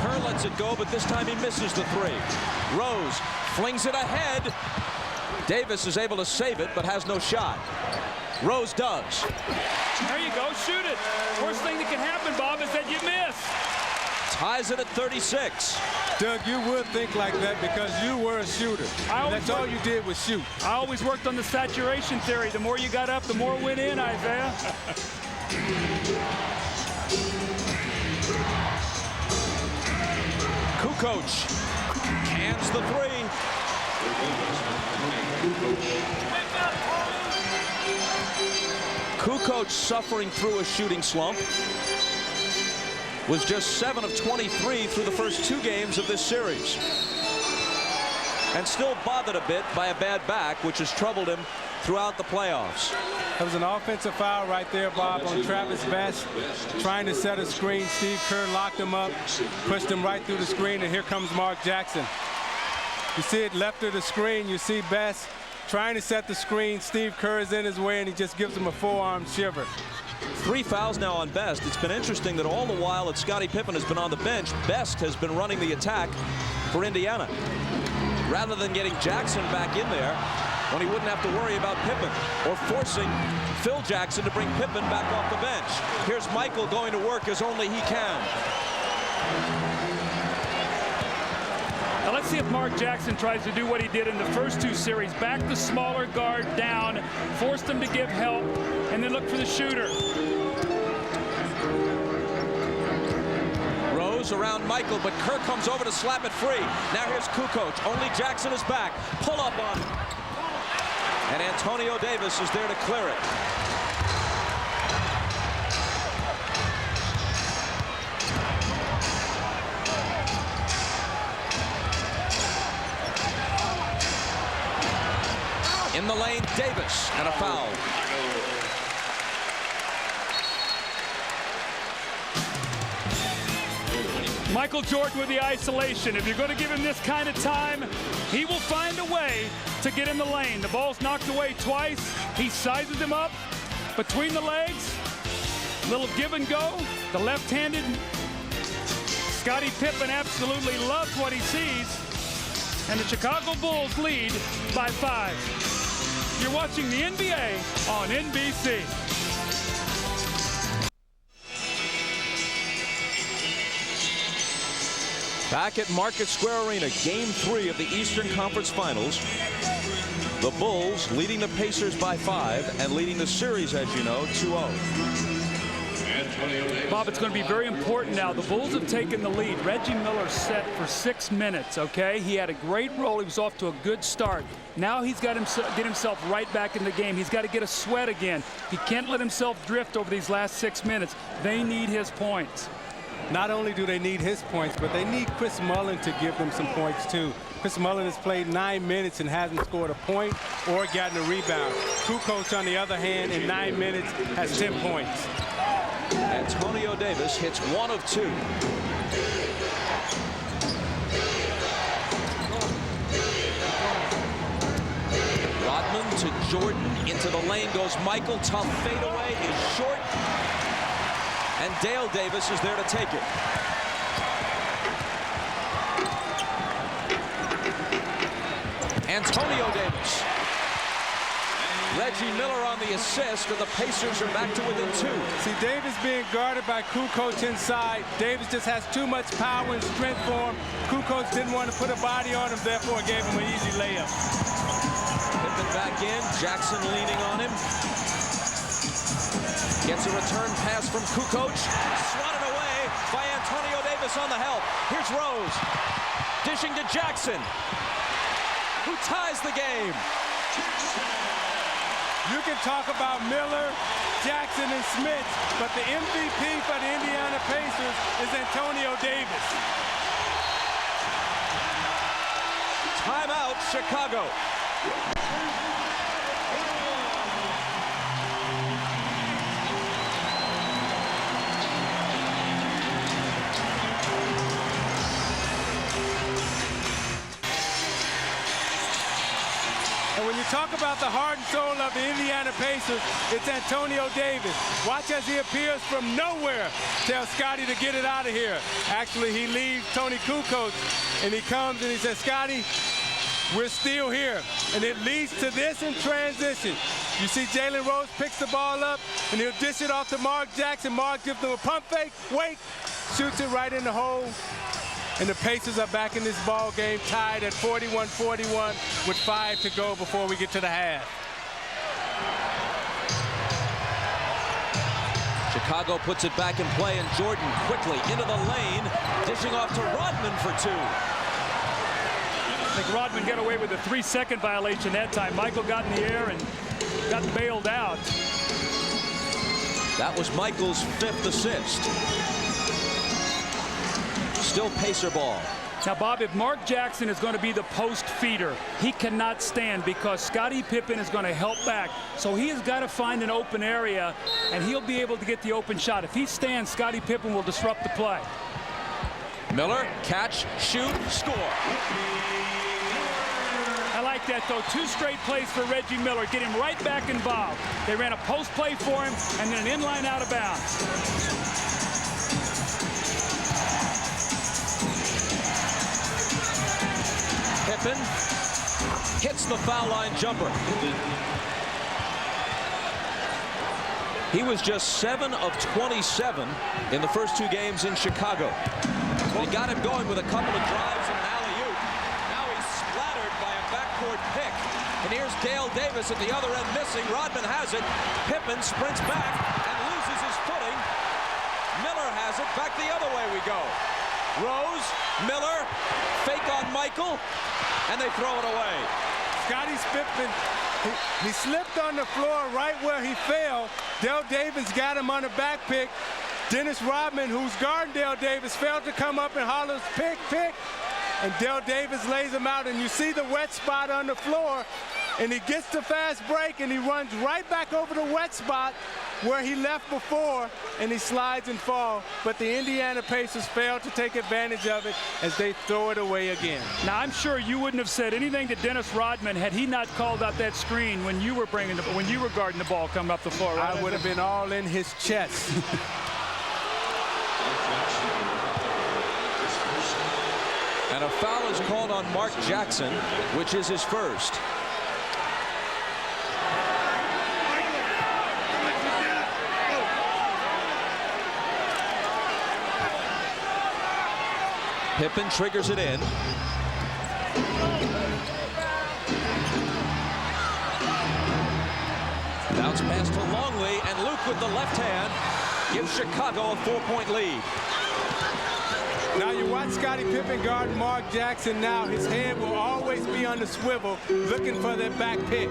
Speaker 3: Kerr lets it go, but this time he misses the 3. Rose flings it ahead. Davis is able to save it, but has no shot. Rose does.
Speaker 5: There you go. Shoot it. Worst thing that can happen, Bob, is that you miss.
Speaker 3: Ties it at 36.
Speaker 4: Doug, you would think like that because you were a shooter. That's all you did was shoot.
Speaker 5: I always worked on the saturation theory. The more you got up, the more went in, Isaiah.
Speaker 3: Kukoc hands the 3. Kukoc suffering through a shooting slump. Was just 7 of 23 through the first 2 games of this series. And still bothered a bit by a bad back, which has troubled him throughout the playoffs.
Speaker 4: That was an offensive foul right there, Bob, on Travis Best, trying to set a screen. Steve Kerr locked him up, pushed him right through the screen, and here comes Mark Jackson. You see it left of the screen. You see Best trying to set the screen. Steve Kerr is in his way, and he just gives him a forearm shiver.
Speaker 3: 3 fouls now on Best. It's been interesting that all the while that Scottie Pippen has been on the bench, Best has been running the attack for Indiana. Rather than getting Jackson back in there when he wouldn't have to worry about Pippen, or forcing Phil Jackson to bring Pippen back off the bench. Here's Michael going to work as only he can.
Speaker 5: Now let's see if Mark Jackson tries to do what he did in the first 2 series. Back the smaller guard down, forced him to give help, and then look for the shooter.
Speaker 3: Rose around Michael, but Kerr comes over to slap it free. Now here's Kukoc. Only Jackson is back. Pull up on him. And Antonio Davis is there to clear it. In the lane, Davis, and a foul.
Speaker 5: Michael Jordan with the isolation. If you're going to give him this kind of time, he will find a way to get in the lane. The ball's knocked away twice. He sizes him up between the legs. Little give and go. The left-handed Scottie Pippen absolutely loves what he sees. And the Chicago Bulls lead by 5. You're watching the NBA on NBC.
Speaker 1: Back at Market Square Arena, Game 3 of the Eastern Conference Finals. The Bulls leading the Pacers by 5 and leading the series, as you know, 2-0.
Speaker 5: Bob, it's going to be very important now. The Bulls have taken the lead. Reggie Miller set for 6 minutes, okay? He had a great role. He was off to a good start. Now he's got to get himself right back in the game. He's got to get a sweat again. He can't let himself drift over these last 6 minutes. They need his points.
Speaker 4: Not only do they need his points, but they need Chris Mullin to give them some points, too. Chris Mullin has played 9 minutes and hasn't scored a point or gotten a rebound. Kukoc, on the other hand, in 9 minutes has 10 points.
Speaker 1: Antonio Davis hits 1 of 2. Rodman to Jordan. Into the lane goes Michael. Tough fadeaway is short. And Dale Davis is there to take it. Antonio Davis. Reggie Miller on the assist, and the Pacers are back to within 2.
Speaker 4: See, Davis being guarded by Kukoc inside. Davis just has too much power and strength for him. Kukoc didn't want to put a body on him, therefore gave him an easy layup.
Speaker 1: Pippen back in. Jackson leaning on him. Gets a return pass from Kukoc. Swatted away by Antonio Davis on the help. Here's Rose. Dishing to Jackson, who ties the game.
Speaker 4: You can talk about Miller, Jackson, and Smith, but the MVP for the Indiana Pacers is Antonio Davis.
Speaker 1: Timeout, Chicago.
Speaker 4: And when you talk about the heart and soul of the Indiana Pacers, it's Antonio Davis. Watch as he appears from nowhere. Tell Scottie to get it out of here. Actually, he leaves Tony Kukoc, and he comes and he says, Scottie, we're still here. And it leads to this in transition. You see Jalen Rose picks the ball up, and he'll dish it off to Mark Jackson. Mark gives him a pump fake, wait, shoots it right in the hole. And the Pacers are back in this ball game, tied at 41-41 with 5 to go before we get to the half.
Speaker 1: Chicago puts it back in play, and Jordan quickly into the lane, dishing off to Rodman for 2.
Speaker 5: I think Rodman got away with a 3-second violation that time. Michael got in the air and got bailed out.
Speaker 1: That was Michael's 5th assist. Still Pacer ball.
Speaker 5: Now, Bob, if Mark Jackson is going to be the post feeder, he cannot stand because Scottie Pippen is going to help back. So he has got to find an open area, and he'll be able to get the open shot. If he stands, Scottie Pippen will disrupt the play.
Speaker 1: Miller, catch, shoot, score.
Speaker 5: I like that, though. 2 straight plays for Reggie Miller. Get him right back involved. They ran a post play for him, and then an inline out of bounds.
Speaker 1: Pippen hits the foul line jumper. He was just 7 of 27 in the first 2 games in Chicago. They got him going with a couple of drives and an alley-oop. Now he's splattered by a backcourt pick. And here's Dale Davis at the other end missing. Rodman has it. Pippen sprints back and loses his footing. Miller has it. Back the other way we go. Rose, Miller, fake on Michael, and they throw it away.
Speaker 4: Scottie Pippen, he slipped on the floor right where he fell. Dale Davis got him on the back pick. Dennis Rodman, who's guarding Dale Davis, failed to come up and hollers, pick, pick. And Dale Davis lays him out, and you see the wet spot on the floor, and he gets the fast break, and he runs right back over the wet spot where he left before, and he slides and falls. But the Indiana Pacers failed to take advantage of it as they throw it away again.
Speaker 5: Now, I'm sure you wouldn't have said anything to Dennis Rodman had he not called out that screen when you were guarding the ball coming up the floor. Right?
Speaker 4: I would have been all in his chest.
Speaker 3: And a foul is called on Mark Jackson, which is his first. Pippen triggers it in. Bounce pass to Longley, and Luke with the left hand gives Chicago a 4-point lead.
Speaker 4: Now you watch Scottie Pippen guard Mark Jackson now. His head will always be on the swivel, looking for that back pick.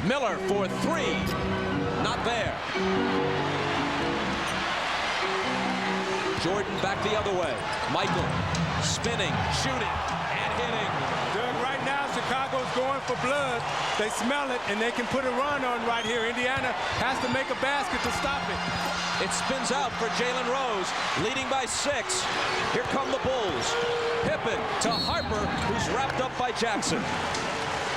Speaker 3: Miller for three. Not there. Jordan back the other way. Michael spinning, shooting, and hitting.
Speaker 4: Doug, right now Chicago's going for blood. They smell it, and they can put a run on right here. Indiana has to make a basket to stop it.
Speaker 3: It spins out for Jalen Rose, leading by 6. Here come the Bulls. Pippen to Harper, who's wrapped up by Jackson.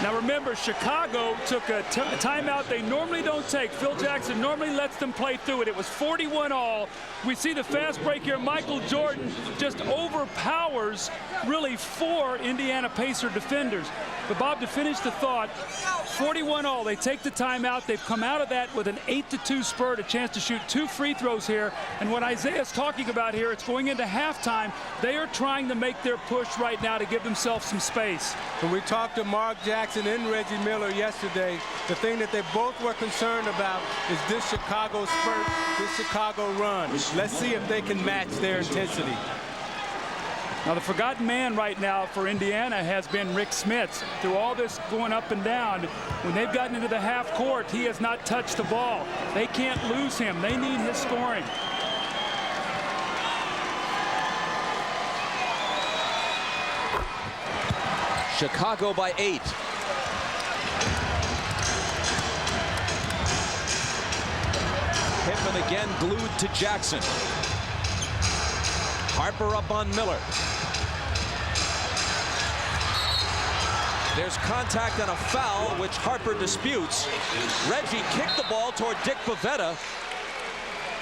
Speaker 5: Now remember, Chicago took a timeout they normally don't take. Phil Jackson normally lets them play through it. It was 41-all. We see the fast break here. Michael Jordan just overpowers really 4 Indiana Pacer defenders. But Bob, to finish the thought, 41-all. They take the timeout. They've come out of that with an 8-2 spurt, a chance to shoot 2 free throws here. And what Isaiah's talking about here, it's going into halftime. They are trying to make their push right now to give themselves some space.
Speaker 4: When we talked to Mark Jackson and Reggie Miller yesterday, the thing that they both were concerned about is this Chicago spurt, this Chicago run. Let's see if they can match their intensity.
Speaker 5: Now, the forgotten man right now for Indiana has been Rick Smits. Through all this going up and down, when they've gotten into the half court, he has not touched the ball. They can't lose him. They need his scoring.
Speaker 3: Chicago by 8. Pippen again glued to Jackson. Harper up on Miller. There's contact and a foul, which Harper disputes. Reggie kicked the ball toward Dick Pavetta.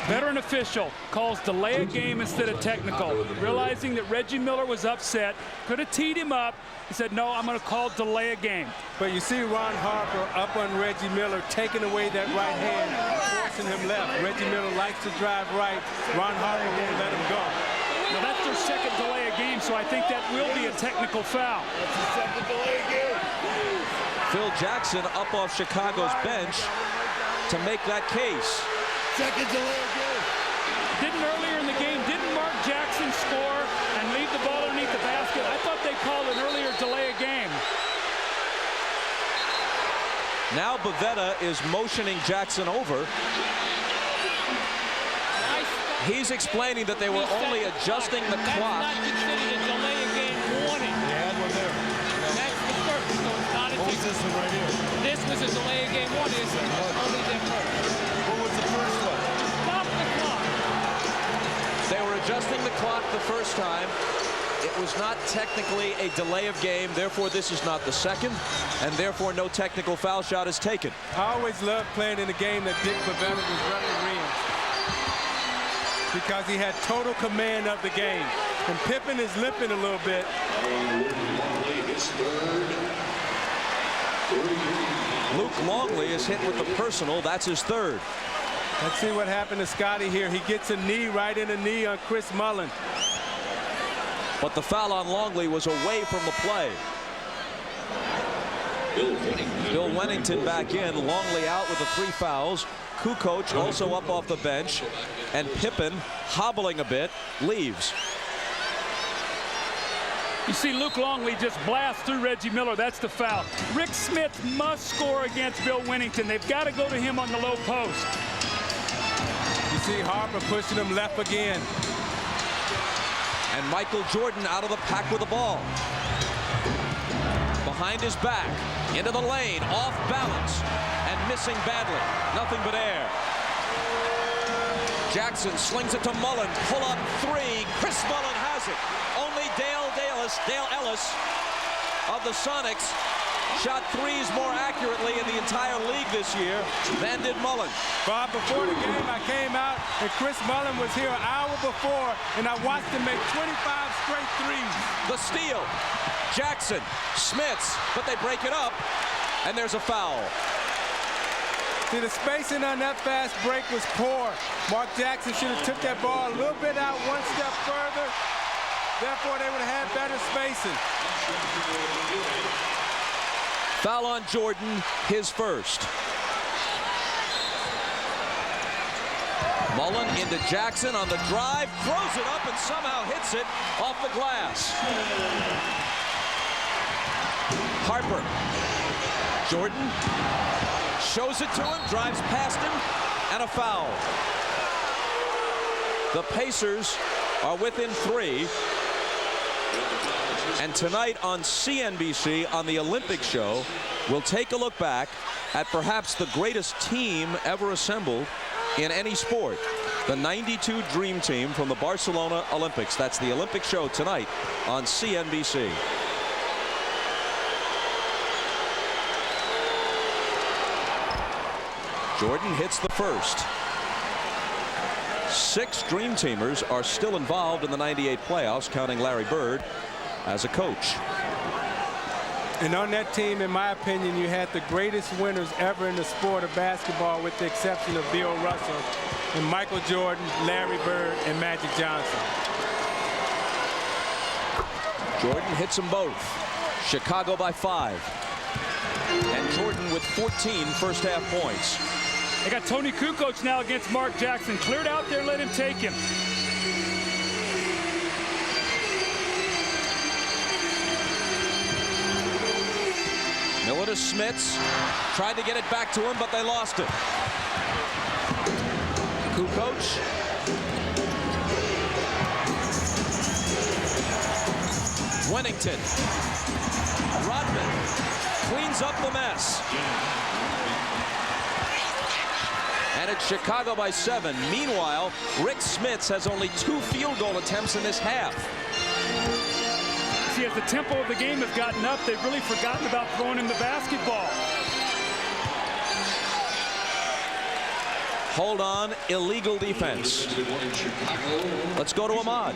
Speaker 5: Veteran official calls delay a game instead of technical. Realizing that Reggie Miller was upset, could have teed him up. He said, no, I'm going to call delay a game.
Speaker 4: But you see Ron Harper up on Reggie Miller, taking away that right hand, forcing him left. Reggie Miller likes to drive right. Ron Harper won't let him go.
Speaker 5: Now that's their second delay a game, so I think that will be a technical foul.
Speaker 7: That's the second delay game.
Speaker 3: Phil Jackson up off Chicago's bench to make that case.
Speaker 7: Second delay game.
Speaker 5: Didn't earlier in the game, didn't Mark Jackson score and leave the ball underneath the basket? I thought they called an earlier delay a game.
Speaker 3: Now Pavetta is motioning Jackson over. He's explaining that they were only adjusting the clock.
Speaker 8: That's not considered a delay of game warning.
Speaker 7: They had one there.
Speaker 8: That's the first, so it's not a
Speaker 7: What was this one right here?
Speaker 8: This was a delay of game warning. It's only their first.
Speaker 7: What was the first one?
Speaker 8: Stop the clock.
Speaker 3: They were adjusting the clock the first time. It was not technically a delay of game, therefore this is not the second, and therefore no technical foul shot is taken.
Speaker 4: I always loved playing in a game that Dick Pavetta was refereeing, because he had total command of the game. And Pippen is limping a little bit.
Speaker 3: Luke Longley is hit with the personal. That's his third.
Speaker 4: Let's see what happened to Scottie here. He gets a knee right in the knee on Chris Mullen.
Speaker 3: But the foul on Longley was away from the play. Bill Wennington back in. Longley out with the 3 fouls. Kukoc also up off the bench. And Pippen, hobbling a bit, leaves.
Speaker 5: You see Luke Longley just blast through Reggie Miller. That's the foul. Rick Smith must score against Bill Wennington. They've got to go to him on the low post.
Speaker 4: You see Harper pushing him left again.
Speaker 3: And Michael Jordan out of the pack with the ball. Behind his back, into the lane, off balance. And missing badly. Nothing but air. Jackson slings it to Mullen. Pull up three. Chris Mullen has it. Only Dale Ellis of the Sonics shot threes more accurately in the entire league this year than did Mullen.
Speaker 4: Bob, before the game, I came out and Chris Mullen was here an hour before, and I watched him make 25 straight threes.
Speaker 3: The steal. Jackson, Smits, but they break it up, and there's a foul.
Speaker 4: See, the spacing on that fast break was poor. Mark Jackson should have took that ball a little bit out one step further. Therefore, they would have had better spacing.
Speaker 3: Foul on Jordan, his first. Mullen into Jackson on the drive, throws it up and somehow hits it off the glass. Harper. Jordan shows it to him, drives past him, and a foul. The Pacers are within 3. And tonight on CNBC, on the Olympic show, we'll take a look back at perhaps the greatest team ever assembled in any sport. The 92 Dream Team from the Barcelona Olympics. That's the Olympic show tonight on CNBC. Jordan hits the first. 6 Dream Teamers are still involved in the 98 playoffs, counting Larry Bird as a coach.
Speaker 4: And on that team, in my opinion, you had the greatest winners ever in the sport of basketball, with the exception of Bill Russell and Michael Jordan, Larry Bird, and Magic Johnson.
Speaker 3: Jordan hits them both. Chicago by 5. And Jordan with 14 first half points.
Speaker 5: They got Tony Kukoc now against Mark Jackson. Cleared out there, let him take him.
Speaker 3: Miller to Smits. Tried to get it back to him, but they lost it. Kukoc. Wennington. Rodman cleans up the mess. And it's Chicago by 7. Meanwhile, Rick Smits has only 2 field goal attempts in this half.
Speaker 5: See, as the tempo of the game has gotten up, they've really forgotten about throwing in the basketball.
Speaker 3: Hold on, illegal defense. Let's go to Ahmad.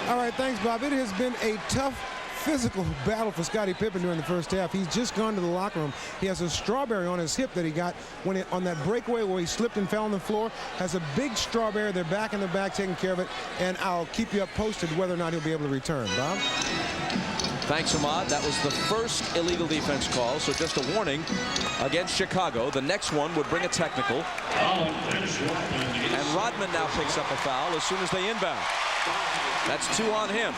Speaker 6: All right, thanks, Bob. It has been a tough physical battle for Scottie Pippen during the first half. He's just gone to the locker room. He has a strawberry on his hip that he got when on that breakaway where he slipped and fell on the floor. Has a big strawberry. They're back in the back taking care of it, and I'll keep you up posted whether or not he'll be able to return. Bob?
Speaker 3: Thanks, Ahmad. That was the first illegal defense call, so just a warning against Chicago. The next one would bring a technical. And Rodman now picks up a foul as soon as they inbound. That's 2 on him.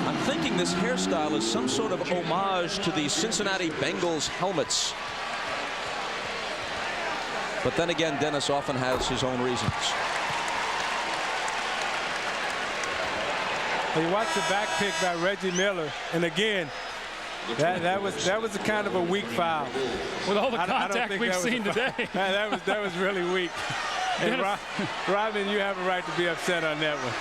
Speaker 3: I'm thinking this hairstyle is some sort of homage to the Cincinnati Bengals helmets. But then again, Dennis often has his own reasons.
Speaker 4: You watch the back pick by Reggie Miller, and again, that was a kind of a weak foul.
Speaker 5: With all the contact we've seen today.
Speaker 4: that was really weak. And Rodman, you have a right to be upset on that one.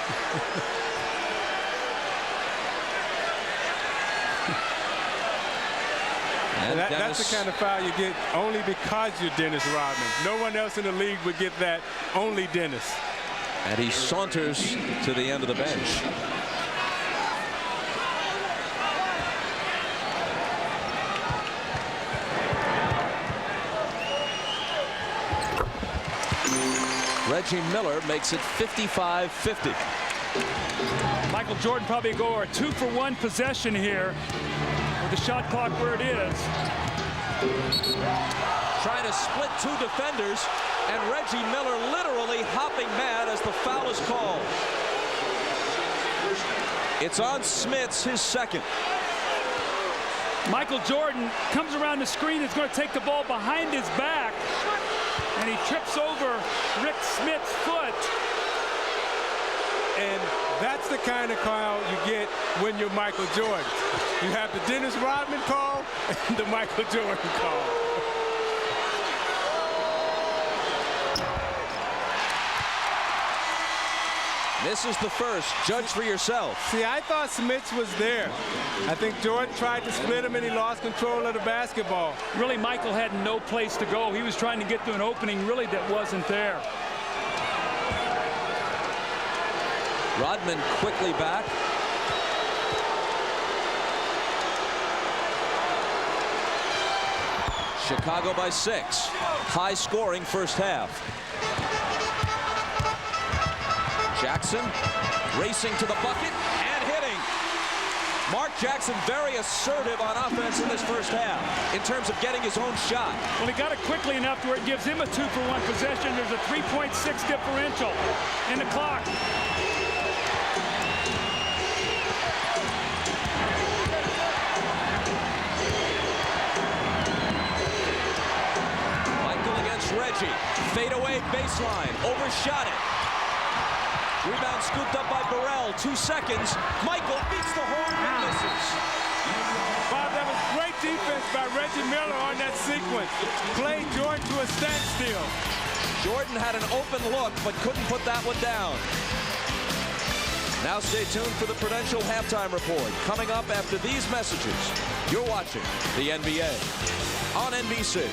Speaker 4: That's the kind of foul you get only because you're Dennis Rodman. No one else in the league would get that, only Dennis.
Speaker 3: And he saunters to the end of the bench. Reggie Miller makes it 55-50.
Speaker 5: Michael Jordan probably go a 2-for-1 possession here with the shot clock where it is.
Speaker 3: Trying to split 2 defenders, and Reggie Miller literally hopping mad as the foul is called. It's on Smits, his second.
Speaker 5: Michael Jordan comes around the screen, is going to take the ball behind his back, and he trips over Rick Smits' foot.
Speaker 4: And that's the kind kind of call you get when you're Michael Jordan. You have the Dennis Rodman call and the Michael Jordan call.
Speaker 3: This is the first. Judge for yourself.
Speaker 4: See, I thought Smits was there. I think Jordan tried to split him and he lost control of the basketball.
Speaker 5: Really, Michael had no place to go. He was trying to get to an opening, really, that wasn't there.
Speaker 3: Rodman quickly back. Chicago by 6. High scoring first half. Jackson racing to the bucket and hitting. Mark Jackson very assertive on offense in this first half in terms of getting his own shot.
Speaker 5: Well, he got it quickly enough to where it gives him a 2-for-1 possession. There's a 3.6 differential in the clock.
Speaker 3: Michael against Reggie. Fadeaway baseline. Overshot it. Rebound scooped up by Burrell. 2 seconds. Michael beats the horn and misses.
Speaker 4: Bob, that was great defense by Reggie Miller on that sequence. Played Jordan to a standstill.
Speaker 3: Jordan had an open look, but couldn't put that one down. Now stay tuned for the Prudential Halftime Report. Coming up after these messages, you're watching the NBA on NBC.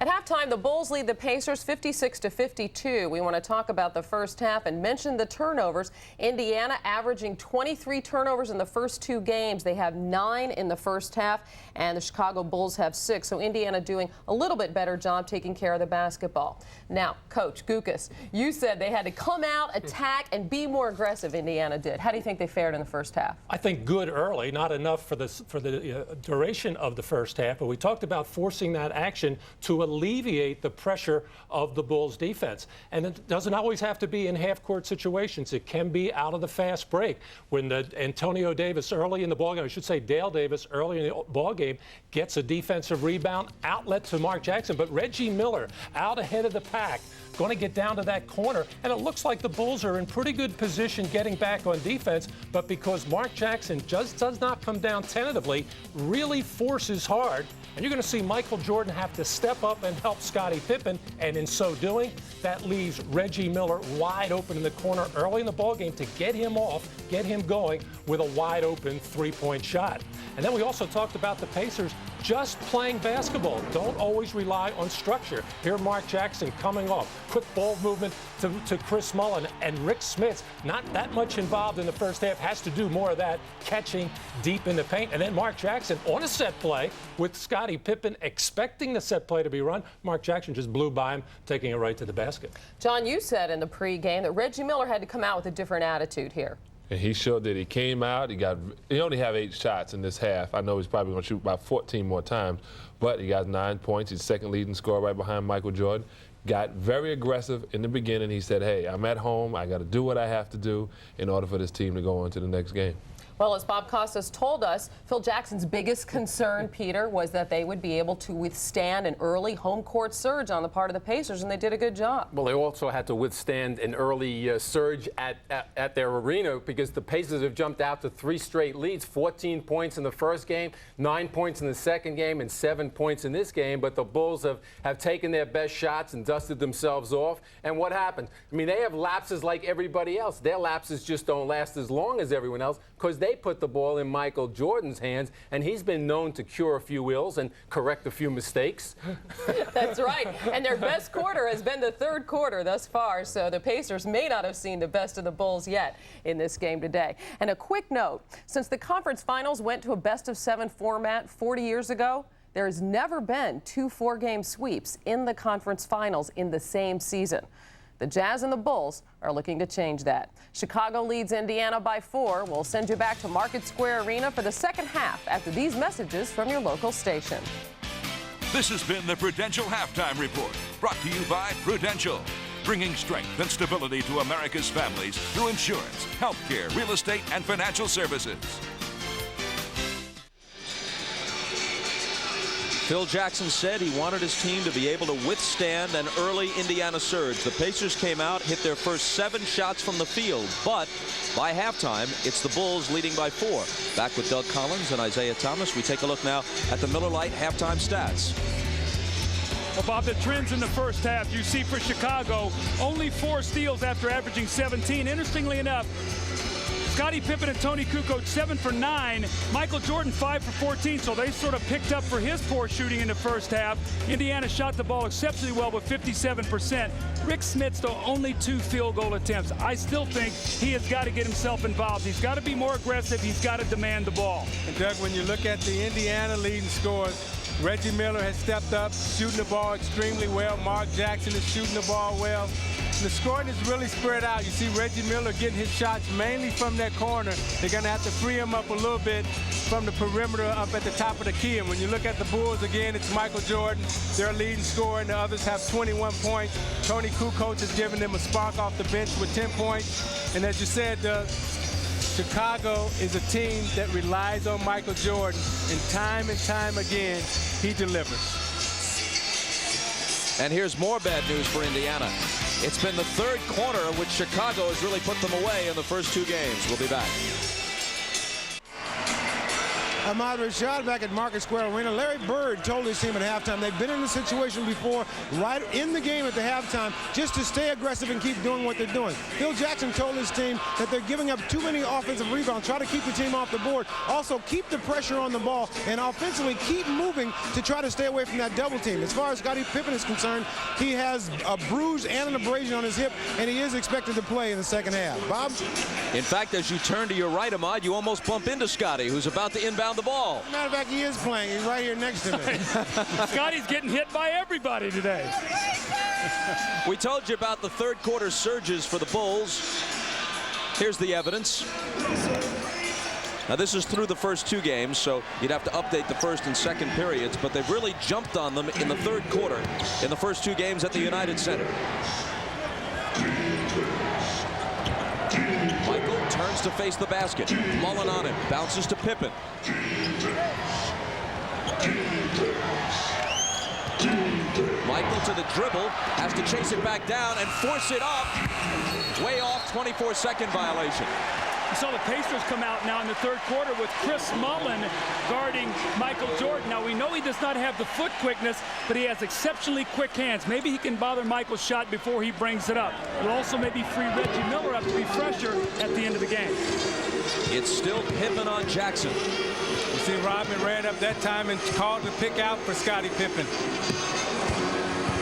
Speaker 9: At halftime, the Bulls lead the Pacers 56-52. We want to talk about the first half and mention the turnovers. Indiana averaging 23 turnovers in the first 2 games. They have 9 in the first half, and the Chicago Bulls have 6. So Indiana doing a little bit better job taking care of the basketball. Now, Coach Gukas, you said they had to come out, attack, and be more aggressive. Indiana did. How do you think they fared in the first half?
Speaker 10: I think good early, not enough for the duration of the first half. But we talked about forcing that action to alleviate the pressure of the Bulls defense. And it doesn't always have to be in half-court situations. It can be out of the fast break. When Antonio Davis early in the ballgame, I should say Dale Davis early in the ballgame, gets a defensive rebound, outlet to Mark Jackson. But Reggie Miller out ahead of the pack, going to get down to that corner. And it looks like the Bulls are in pretty good position getting back on defense. But because Mark Jackson just does not come down tentatively, really forces hard, and you're going to see Michael Jordan have to step up and help Scottie Pippen, and in so doing, that leaves Reggie Miller wide open in the corner early in the ballgame to get him off, get him going with a wide open 3-point shot. And then we also talked about the Pacers just playing basketball. Don't always rely on structure. Here Mark Jackson coming off. Quick ball movement to Chris Mullin, and Rick Smits, not that much involved in the first half, has to do more of that, catching deep in the paint. And then Mark Jackson on a set play with Scottie Pippen expecting the set play to be run. Mark Jackson just blew by him, taking it right to the basket.
Speaker 9: John, you said in the pregame that Reggie Miller had to come out with a different attitude here.
Speaker 11: And he showed that he came out. He only have 8 shots in this half. I know he's probably going to shoot about 14 more times, but he got 9 points. He's second leading scorer right behind Michael Jordan. Got very aggressive in the beginning. He said, hey, I'm at home. I got to do what I have to do in order for this team to go on to the next game.
Speaker 9: Well, as Bob Costas told us, Phil Jackson's biggest concern, Peter, was that they would be able to withstand an early home court surge on the part of the Pacers, and they did a good job.
Speaker 12: Well, they also had to withstand an early surge at their arena, because the Pacers have jumped out to 3 straight leads, 14 points in the first game, 9 points in the second game, and 7 points in this game. But the Bulls have taken their best shots and dusted themselves off. And what happened? I mean, they have lapses like everybody else. Their lapses just don't last as long as everyone else, because they put the ball in Michael Jordan's hands, and he's been known to cure a few ills and correct a few mistakes.
Speaker 9: That's right. And their best quarter has been the third quarter thus far, so the Pacers may not have seen the best of the Bulls yet in this game today. And a quick note, since the conference finals went to a best-of-7 format 40 years ago, there has never been 2 4-game sweeps in the conference finals in the same season. The Jazz and the Bulls are looking to change that. Chicago leads Indiana by 4. We'll send you back to Market Square Arena for the second half after these messages from your local station.
Speaker 2: This has been the Prudential Halftime Report, brought to you by Prudential, bringing strength and stability to America's families through insurance, healthcare, real estate, and financial services.
Speaker 1: Phil Jackson said he wanted his team to be able to withstand an early Indiana surge. The Pacers came out, hit their first 7 shots from the field, but by halftime, it's the Bulls leading by 4. Back with Doug Collins and Isaiah Thomas. We take a look now at the Miller Lite halftime stats.
Speaker 5: Well, Bob, the trends in the first half you see for Chicago, only 4 steals after averaging 17. Interestingly enough, Scottie Pippen and Tony Kukoc 7 for 9. Michael Jordan 5 for 14, so they sort of picked up for his poor shooting in the first half. Indiana shot the ball exceptionally well with 57%. Rick Smits, though, only 2 field goal attempts. I still think he has got to get himself involved. He's got to be more aggressive. He's got to demand the ball.
Speaker 4: And Doug, when you look at the Indiana leading scorers, Reggie Miller has stepped up, shooting the ball extremely well. Mark Jackson is shooting the ball well. And the scoring is really spread out. You see Reggie Miller getting his shots mainly from that corner. They're going to have to free him up a little bit from the perimeter up at the top of the key. And when you look at the Bulls, again, it's Michael Jordan, their leading scorer, and the others have 21 points. Tony Kukoc has given them a spark off the bench with 10 points. And as you said, Chicago is a team that relies on Michael Jordan, and time again, he delivers.
Speaker 1: And here's more bad news for Indiana. It's been the 3rd quarter in which Chicago has really put them away in the first 2 games. We'll be back.
Speaker 6: Ahmad Rashad back at Market Square Arena. Larry Bird told his team at halftime they've been in this situation before, right in the game at the halftime, just to stay aggressive and keep doing what they're doing. Phil Jackson told his team that they're giving up too many offensive rebounds. Try to keep the team off the board. Also, keep the pressure on the ball and offensively keep moving to try to stay away from that double team. As far as Scottie Pippen is concerned, he has a bruise and an abrasion on his hip, and he is expected to play in the second half. Bob?
Speaker 1: In fact, as you turn to your right, Ahmad, you almost bump into Scottie, who's about to inbound the ball.
Speaker 6: Matter of fact, he is playing. He's right here next to me.
Speaker 5: Scotty's getting hit by everybody today.
Speaker 1: We told you about the 3rd quarter surges for the Bulls. Here's the evidence. Now, this is through the first 2 games, so you'd have to update the first and second periods, but they've really jumped on them in the 3rd quarter in the first 2 games at the United Center. Michael turns to face the basket. Mullen on him. Bounces to Pippen. Michael to the dribble. Has to chase it back down and force it up. Way off. 24-second violation.
Speaker 5: You saw the Pacers come out now in the 3rd quarter with Chris Mullen guarding Michael Jordan. Now, we know he does not have the foot quickness, but he has exceptionally quick hands. Maybe he can bother Michael's shot before he brings it up. It'll also maybe free Reggie Miller up to be fresher at the end of the game.
Speaker 1: It's still Pippen on Jackson.
Speaker 4: You see Rodman ran up that time and called the pick out for Scottie Pippen.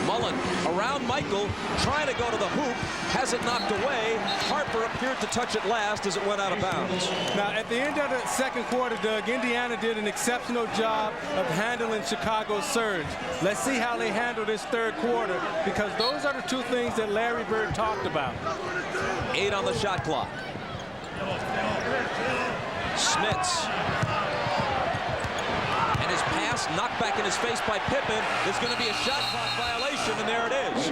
Speaker 1: Mullen around Michael, trying to go to the hoop, has it knocked away. Harper appeared to touch it last as it went out of bounds.
Speaker 4: Now, at the end of the 2nd quarter, Doug, Indiana did an exceptional job of handling Chicago's surge. Let's see how they handle this 3rd quarter, because those are the 2 things that Larry Bird talked about.
Speaker 1: 8 on the shot clock. Smits. And his pass knocked back in his face by Pippen. There's going to be a shot clock violation, and there it is.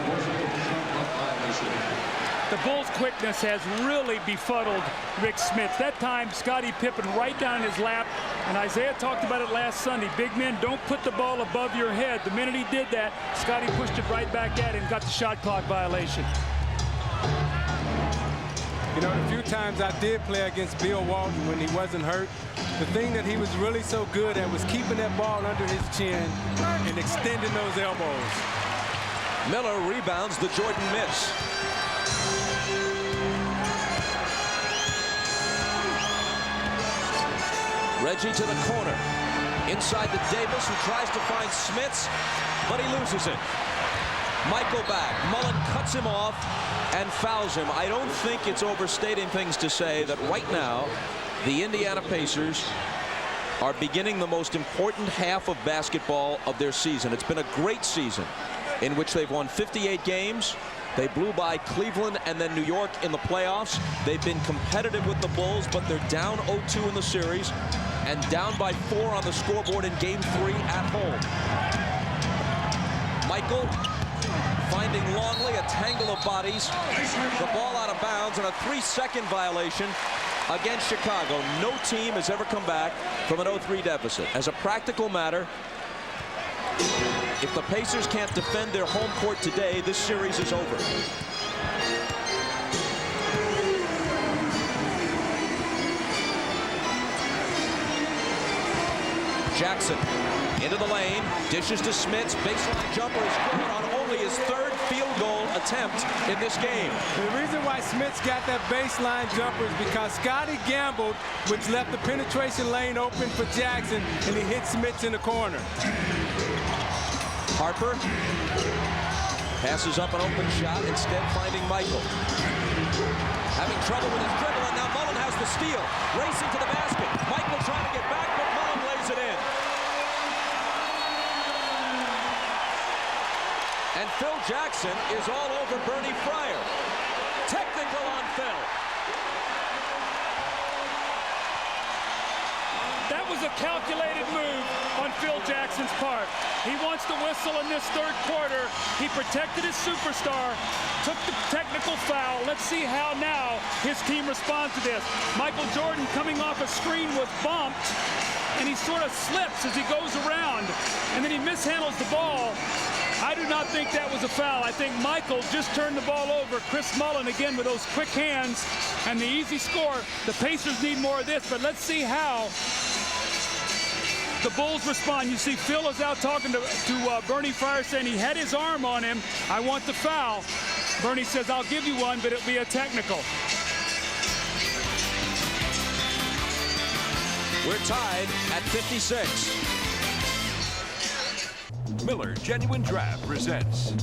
Speaker 5: The Bulls' quickness has really befuddled Rick Smits. That time, Scottie Pippen right down in his lap, and Isaiah talked about it last Sunday. Big men don't put the ball above your head. The minute he did that, Scottie pushed it right back at him and got the shot clock violation.
Speaker 4: You know, the few times I did play against Bill Walton when he wasn't hurt, the thing that he was really so good at was keeping that ball under his chin and extending those elbows.
Speaker 1: Miller rebounds the Jordan miss. Reggie to the corner. Inside to Davis, who tries to find Smits, but he loses it. Michael back. Mullen cuts him off and fouls him. I don't think it's overstating things to say that right now the Indiana Pacers are beginning the most important half of basketball of their season. It's been a great season in which they've won 58 games. They blew by Cleveland and then New York in the playoffs. They've been competitive with the Bulls, but they're down 0-2 in the series and down by 4 on the scoreboard in Game 3 at home. Michael finding Longley, a tangle of bodies, the ball out of bounds, and a 3-second violation against Chicago. No team has ever come back from an 0-3 deficit. As a practical matter, If the Pacers can't defend their home court today, this series is over. Jackson into the lane, dishes to Smits, baseline jumper is scored on only his third field goal attempt in this game.
Speaker 4: The reason why Smits got that baseline jumper is because Scottie gambled, which left the penetration lane open for Jackson, and he hit Smits in the corner.
Speaker 1: Harper passes up an open shot, instead finding Michael. Having trouble with his dribble, and now Mullen has the steal. Racing to the basket. Michael trying to get back, but Mullen lays it in. And Phil Jackson is all over Bernie Fryer. Technical on Phil.
Speaker 5: That was a calculated move on Phil Jackson's part. He wants to whistle in this third quarter. He protected his superstar, took the technical foul. Let's see how now his team responds to this. Michael Jordan, coming off a screen, was bumped, and he sort of slips as he goes around, and then he mishandles the ball. I do not think that was a foul. I think Michael just turned the ball over. Chris Mullen again with those quick hands and the easy score. The Pacers need more of this, but let's see how the Bulls respond. You see Phil is out talking to Bernie Fryer, saying he had his arm on him. I want the foul. Bernie says, I'll give you one, but it'll be a technical.
Speaker 1: We're tied at 56.
Speaker 2: Miller Genuine Draft presents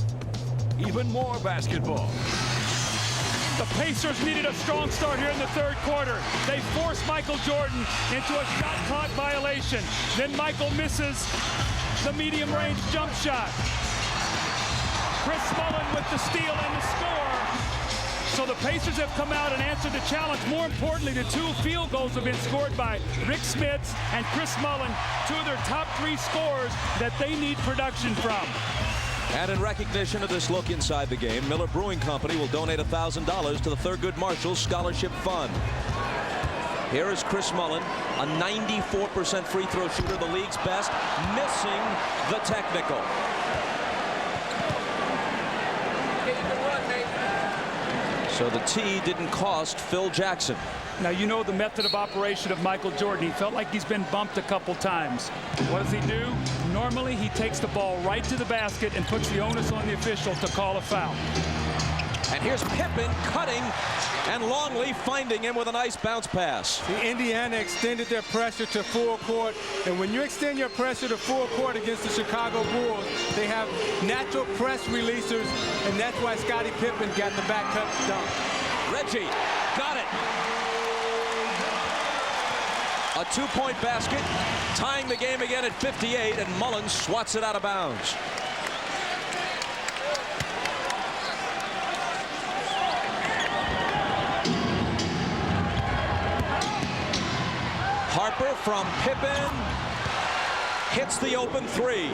Speaker 2: even more basketball.
Speaker 5: The Pacers needed a strong start here in the third quarter. They forced Michael Jordan into a shot clock violation. Then Michael misses the medium-range jump shot. Chris Mullen with the steal and the score. So the Pacers have come out and answered the challenge. More importantly, the two field goals have been scored by Rick Smits and Chris Mullen, two of their top three scorers that they need production from.
Speaker 1: And in recognition of this look inside the game, Miller Brewing Company will donate $1,000 to the Thurgood Marshall Scholarship Fund. Here is Chris Mullen, a 94% free throw shooter, the league's best, missing the technical. So the tee didn't cost Phil Jackson.
Speaker 5: Now, you know the method of operation of Michael Jordan. He felt like he's been bumped a couple times. What does he do? Normally, he takes the ball right to the basket and puts the onus on the official to call a foul.
Speaker 1: And here's Pippen cutting, and Longley finding him with a nice bounce pass.
Speaker 4: The Indiana extended their pressure to full court, and when you extend your pressure to full court against the Chicago Bulls, they have natural press releasers, and that's why Scottie Pippen got the back cut dunk.
Speaker 1: Reggie got it. A two-point basket, tying the game again at 58, and Mullen swats it out of bounds. Harper from Pippen hits the open three.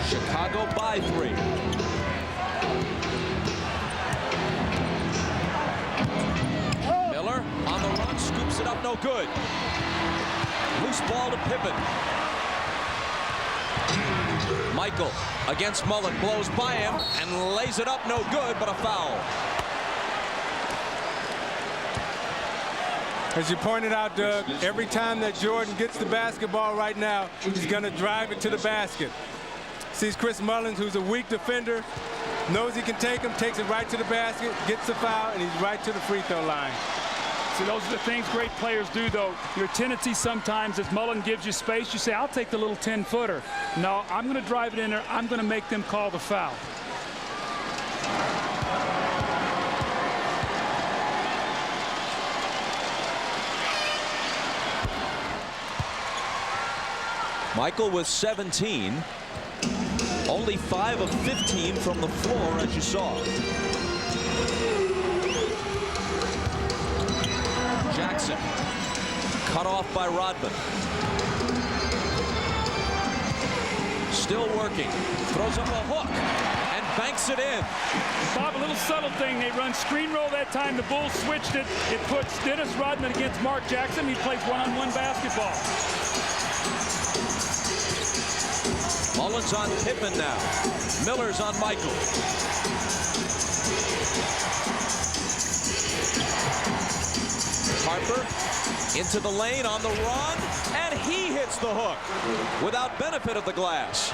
Speaker 1: Chicago by three. Miller on the run, scoops it up, no good. Loose ball to Pippen. Michael against Mullen, blows by him and lays it up, no good, but a foul.
Speaker 4: As you pointed out, Doug, every time that Jordan gets the basketball right now, he's going to drive it to the basket. Sees Chris Mullins, who's a weak defender, knows he can take him, takes it right to the basket, gets the foul, and he's right to the free throw line.
Speaker 5: So those are the things great players do, though. Your tendency sometimes, as Mullen gives you space, you say, I'll take the little 10-footer. No, I'm going to drive it in there. I'm going to make them call the foul.
Speaker 1: Michael with 17. Only 5 of 15 from the floor, as you saw. Jackson cut off by Rodman.
Speaker 3: Still working. Throws up a hook and banks it in.
Speaker 5: Bob, a little subtle thing. They run screen roll that time. The Bulls switched it. It puts Dennis Rodman against Mark Jackson. He plays one-on-one basketball.
Speaker 3: Mullins on Pippen now. Miller's on Michael. Harper into the lane on the run, and he hits the hook without benefit of the glass.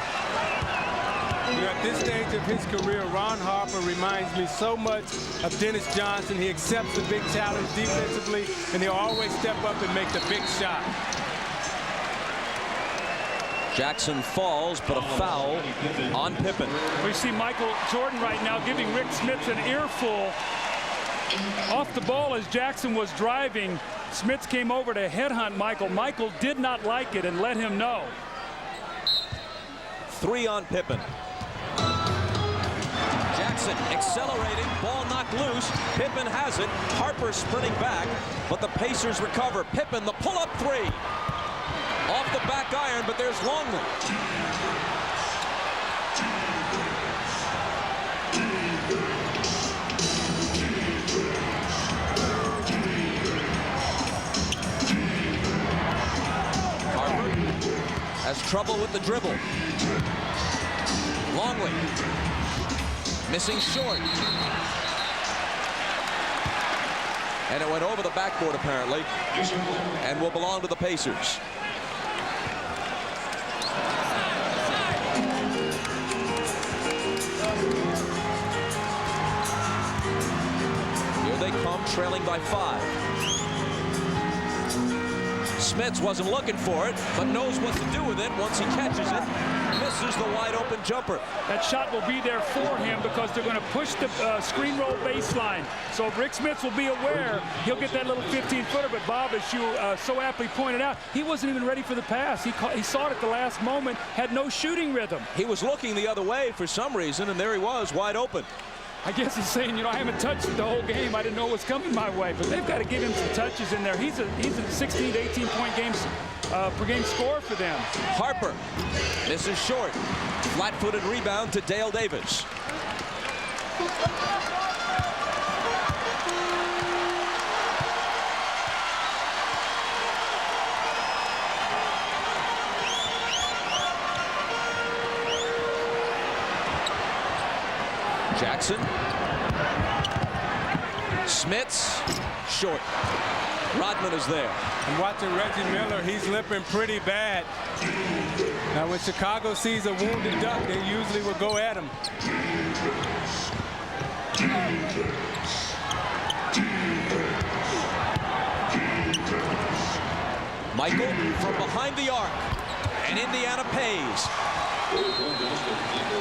Speaker 4: You know, at this stage of his career, Ron Harper reminds me so much of Dennis Johnson. He accepts the big challenge defensively, and he'll always step up and make the big shot.
Speaker 3: Jackson falls, but a foul on Pippen.
Speaker 5: We see Michael Jordan right now giving Rick Smits an earful off the ball as Jackson was driving. Smits came over to headhunt Michael. Michael did not like it and let him know.
Speaker 3: 3 on Pippen. Jackson accelerating, ball knocked loose. Pippen has it. Harper sprinting back, but the Pacers recover. Pippen, the pull-up 3. Off the back iron, but there's Longley. Harper has trouble with the dribble. Longley missing short. And it went over the backboard apparently, and will belong to the Pacers. They come trailing by 5. Smits wasn't looking for it, but knows what to do with it once he catches it. Misses the wide open jumper.
Speaker 5: That shot will be there for him because they're going to push the screen roll baseline. So Rick Smits will be aware he'll get that little 15-footer. But Bob, as you so aptly pointed out, he wasn't even ready for the pass. He saw it at the last moment, had no shooting rhythm.
Speaker 3: He was looking the other way for some reason, and there he was, wide open.
Speaker 5: I guess he's saying, you know, I haven't touched it the whole game. I didn't know what's coming my way. But they've got to give him some touches in there. He's a 16 to 18 point per game scorer for them.
Speaker 3: Harper, this is short. Flat-footed rebound to Dale Davis. Jackson. Smits, short. Rodman is there.
Speaker 4: I'm watching Reggie Miller. He's limping pretty bad. Now, when Chicago sees a wounded duck, they usually will go at him.
Speaker 3: Michael from behind the arc, and Indiana pays.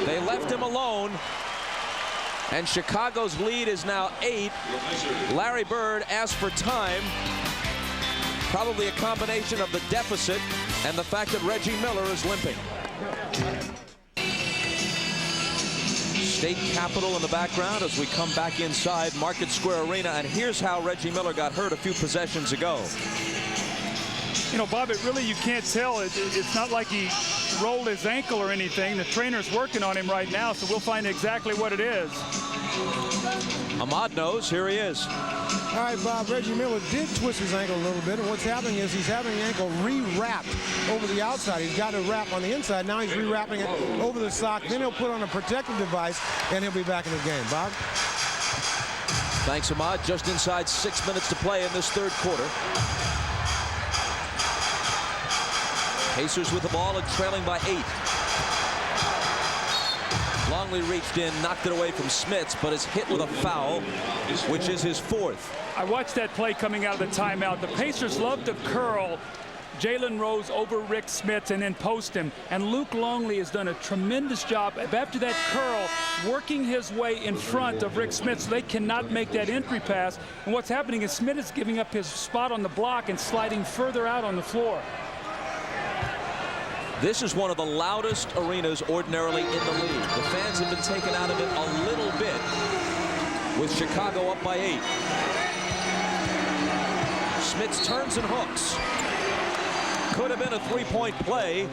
Speaker 3: They left him alone, and Chicago's lead is now 8. Larry Bird asked for time. Probably a combination of the deficit and the fact that Reggie Miller is limping. State Capitol in the background as we come back inside Market Square Arena, and here's how Reggie Miller got hurt a few possessions ago.
Speaker 5: You know, Bob, it really, you can't tell. It's not like he rolled his ankle or anything. The trainer's working on him right now, so we'll find exactly what it is.
Speaker 3: Ahmad knows. Here he is.
Speaker 6: All right, Bob, Reggie Miller did twist his ankle a little bit, and what's happening is he's having the ankle re-wrapped over the outside. He's got a wrap on the inside. Now he's re-wrapping it over the sock. Then he'll put on a protective device, and he'll be back in the game. Bob?
Speaker 3: Thanks, Ahmad. Just inside 6 minutes to play in this third quarter. Pacers with the ball and trailing by 8. Longley reached in, knocked it away from Smits, but is hit with a foul, which is his 4th.
Speaker 5: I watched that play coming out of the timeout. The Pacers love to curl Jalen Rose over Rick Smits and then post him. And Luke Longley has done a tremendous job after that curl, working his way in front of Rick Smits so they cannot make that entry pass. And what's happening is Smits is giving up his spot on the block and sliding further out on the floor.
Speaker 3: This is one of the loudest arenas ordinarily in the league. The fans have been taken out of it a little bit with Chicago up by 8. Smits turns and hooks. Could have been a 3-point play.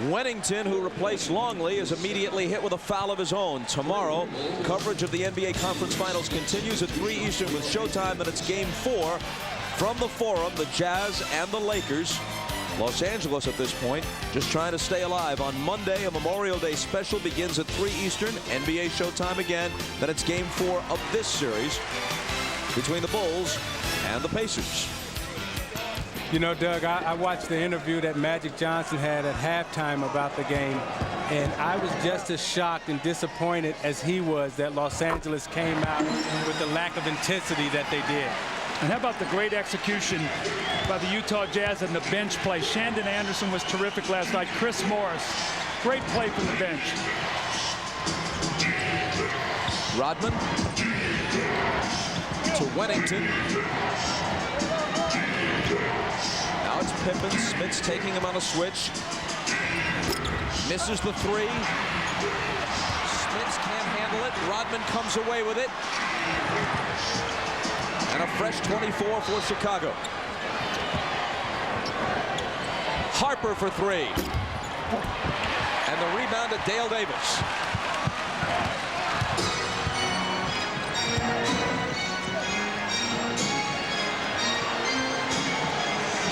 Speaker 1: Wennington, who replaced Longley, is immediately hit with a foul of his own. Tomorrow, coverage of the NBA Conference Finals continues at 3 Eastern with Showtime, and it's Game 4 from the Forum, the Jazz and the Lakers. Los Angeles at this point just trying to stay alive. On Monday, a Memorial Day special begins at 3 Eastern. NBA Showtime again. Then it's Game 4 of this series between the Bulls and the Pacers.
Speaker 4: You know, Doug, I watched the interview that Magic Johnson had at halftime about the game, and I was just as shocked and disappointed as he was that Los Angeles came out with the lack of intensity that they did.
Speaker 5: And how about the great execution by the Utah Jazz and the bench play? Shandon Anderson was terrific last night. Chris Morris, great play from the bench.
Speaker 1: Rodman to Wennington. Now it's Pippen. Smith's taking him on a switch. Misses the three. Smith can't handle it. Rodman comes away with it. And a fresh 24 for Chicago. Harper for three. And the rebound to Dale Davis.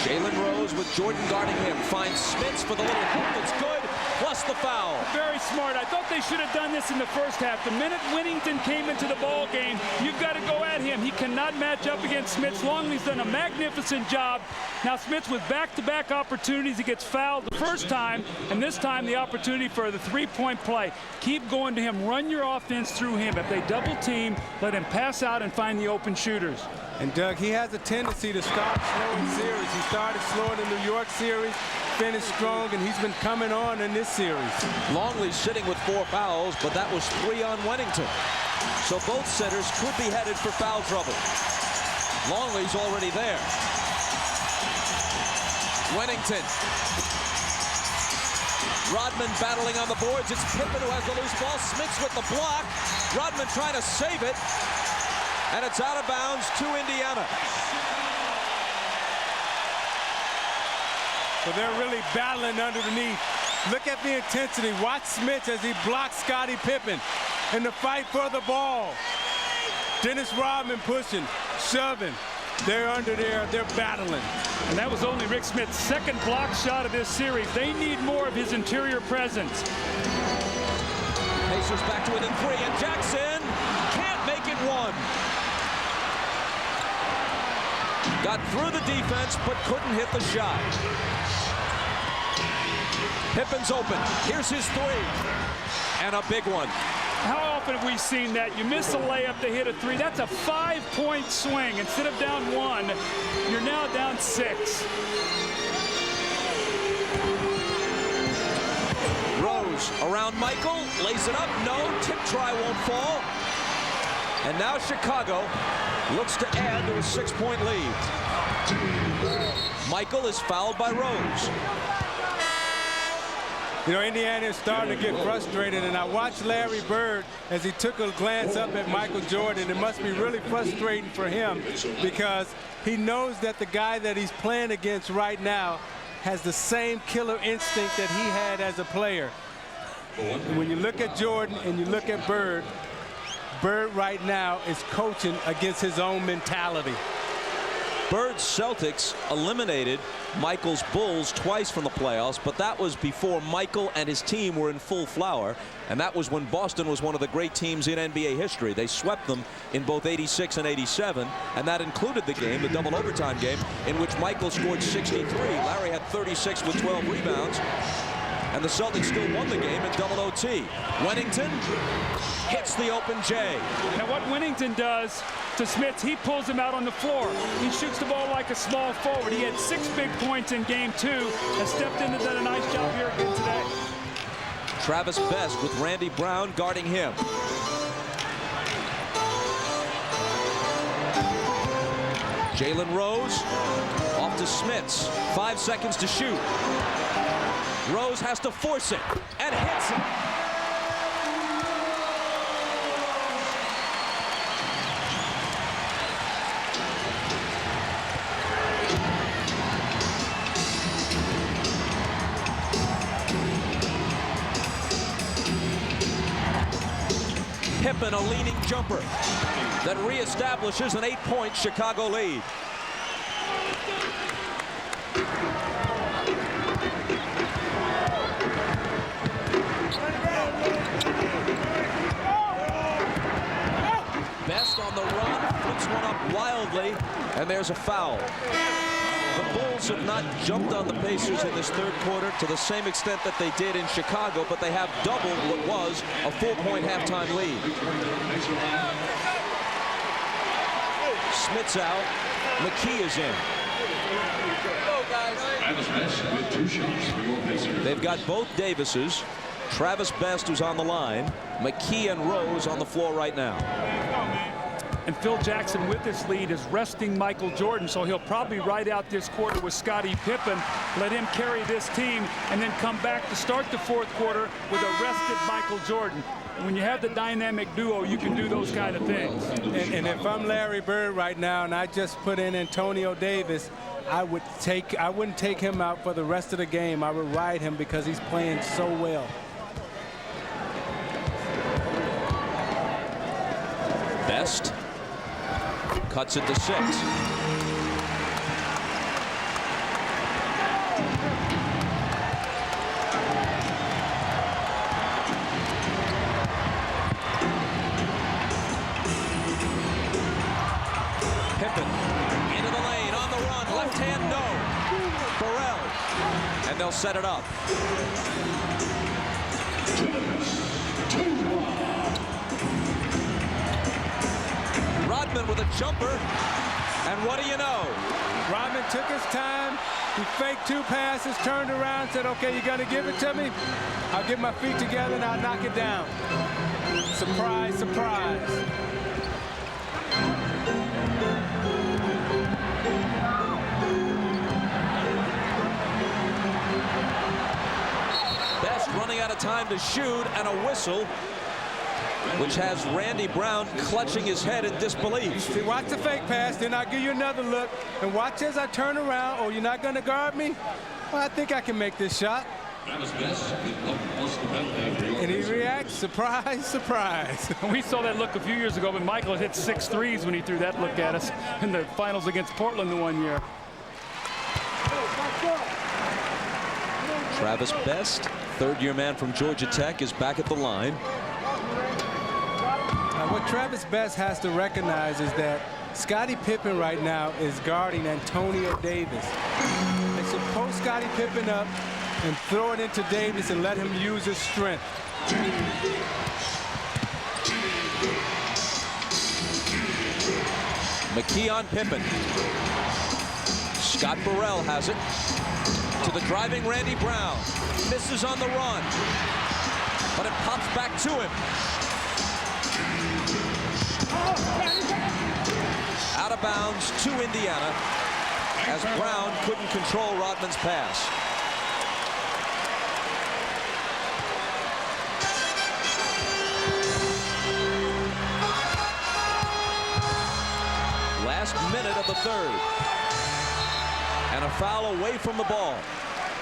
Speaker 1: Jalen Rose with Jordan guarding him. Finds Smits for the little hook. It's good. Plus the foul.
Speaker 5: Very smart. I thought they should have done this in the first half. The minute Wennington came into the ball game, you've got to go at him. He cannot match up against Smits. Longley's done a magnificent job. Now Smits with back-to-back opportunities. He gets fouled the first time, and this time the opportunity for the three-point play. Keep going to him. Run your offense through him. If they double team, let him pass out and find the open shooters.
Speaker 4: And Doug, he has a tendency to start slow in series. He started slow in the New York series, finished strong, and he's been coming on in this series.
Speaker 1: Longley's sitting with 4 fouls, but that was 3 on Wennington. So both setters could be headed for foul trouble. Longley's already there. Wennington. Rodman battling on the boards. It's Pippen who has the loose ball. Smits with the block. Rodman trying to save it. And it's out of bounds to Indiana.
Speaker 4: So they're really battling underneath. Look at the intensity. Watch Smith as he blocks Scottie Pippen in the fight for the ball. Dennis Rodman pushing, shoving. They're under there. They're battling.
Speaker 5: And that was only Rick Smith's second block shot of this series. They need more of his interior presence.
Speaker 1: Pacers back to within 3, and Jackson can't make it 1. Got through the defense, but couldn't hit the shot. Pippen's open. Here's his 3. And a big one.
Speaker 5: How often have we seen that? You miss a layup to hit a 3. That's a 5-point swing. Instead of down 1, you're now down 6.
Speaker 1: Rose around Michael. Lays it up. No. Tip try won't fall. And now Chicago looks to add to a 6-point lead. Michael is fouled by Rose.
Speaker 4: You know, Indiana is starting to get frustrated, and I watched Larry Bird as he took a glance up at Michael Jordan. It must be really frustrating for him because he knows that the guy that he's playing against right now has the same killer instinct that he had as a player. And when you look at Jordan and you look at Bird, Bird right now is coaching against his own mentality.
Speaker 1: Bird's Celtics eliminated Michael's Bulls twice from the playoffs, but that was before Michael and his team were in full flower, and that was when Boston was one of the great teams in NBA history. They swept them in both '86 and '87, and that included the game, the double overtime game, in which Michael scored 63. Larry had 36 with 12 rebounds. And the Celtics still won the game in double OT. Wennington hits the open J.
Speaker 5: Now what Wennington does to Smith, he pulls him out on the floor. He shoots the ball like a small forward. He had 6 big points in game 2 and stepped in and done a nice job here again today.
Speaker 1: Travis Best with Randy Brown guarding him. Jalen Rose off to Smits. 5 seconds to shoot. Rose has to force it and hits it. Pippen, a leaning jumper that reestablishes an 8-point Chicago lead. Best on the run, flips one up wildly, and there's a foul. The Bulls have not jumped on the Pacers in this third quarter to the same extent that they did in Chicago, but they have doubled what was a 4-point halftime lead. Smith's out. McKee is in. They've got both Davises. Travis Best, who's on the line. McKee and Rose on the floor right now.
Speaker 5: And Phil Jackson, with this lead, is resting Michael Jordan, so he'll probably ride out this quarter with Scottie Pippen, let him carry this team, and then come back to start the fourth quarter with a rested Michael Jordan. And when you have the dynamic duo, you can do those kind of things.
Speaker 4: And if I'm Larry Bird right now and I just put in Antonio Davis, I wouldn't take him out for the rest of the game. I would ride him because he's playing so well.
Speaker 1: Best cuts it to 6. Pippen into the lane, on the run, left hand, no. Burrell, and they'll set it up. Rodman with a jumper, and what do you know?
Speaker 4: Rodman took his time. He faked 2 passes, turned around, said, okay, you're going to give it to me? I'll get my feet together and I'll knock it down. Surprise, surprise.
Speaker 1: Best running out of time to shoot, and a whistle, which has Randy Brown clutching his head in disbelief.
Speaker 4: See, watch the fake pass, then I'll give you another look, and watch as I turn around. Oh, you're not going to guard me? Well, I think I can make this shot. And he reacts, surprise, surprise.
Speaker 5: We saw that look a few years ago, but Michael hit 6 threes when he threw that look at us in the finals against Portland the one year.
Speaker 1: Travis Best, third-year man from Georgia Tech, is back at the line.
Speaker 4: Now, what Travis Best has to recognize is that Scottie Pippen right now is guarding Antonio Davis. They should post Scottie Pippen up and throw it into Davis and let him use his strength.
Speaker 1: McKee on Pippen. Scott Burrell has it. To the driving Randy Brown. Misses on the run. But it pops back to him. Out of bounds to Indiana as Brown couldn't control Rodman's pass. Last minute of the third. And a foul away from the ball.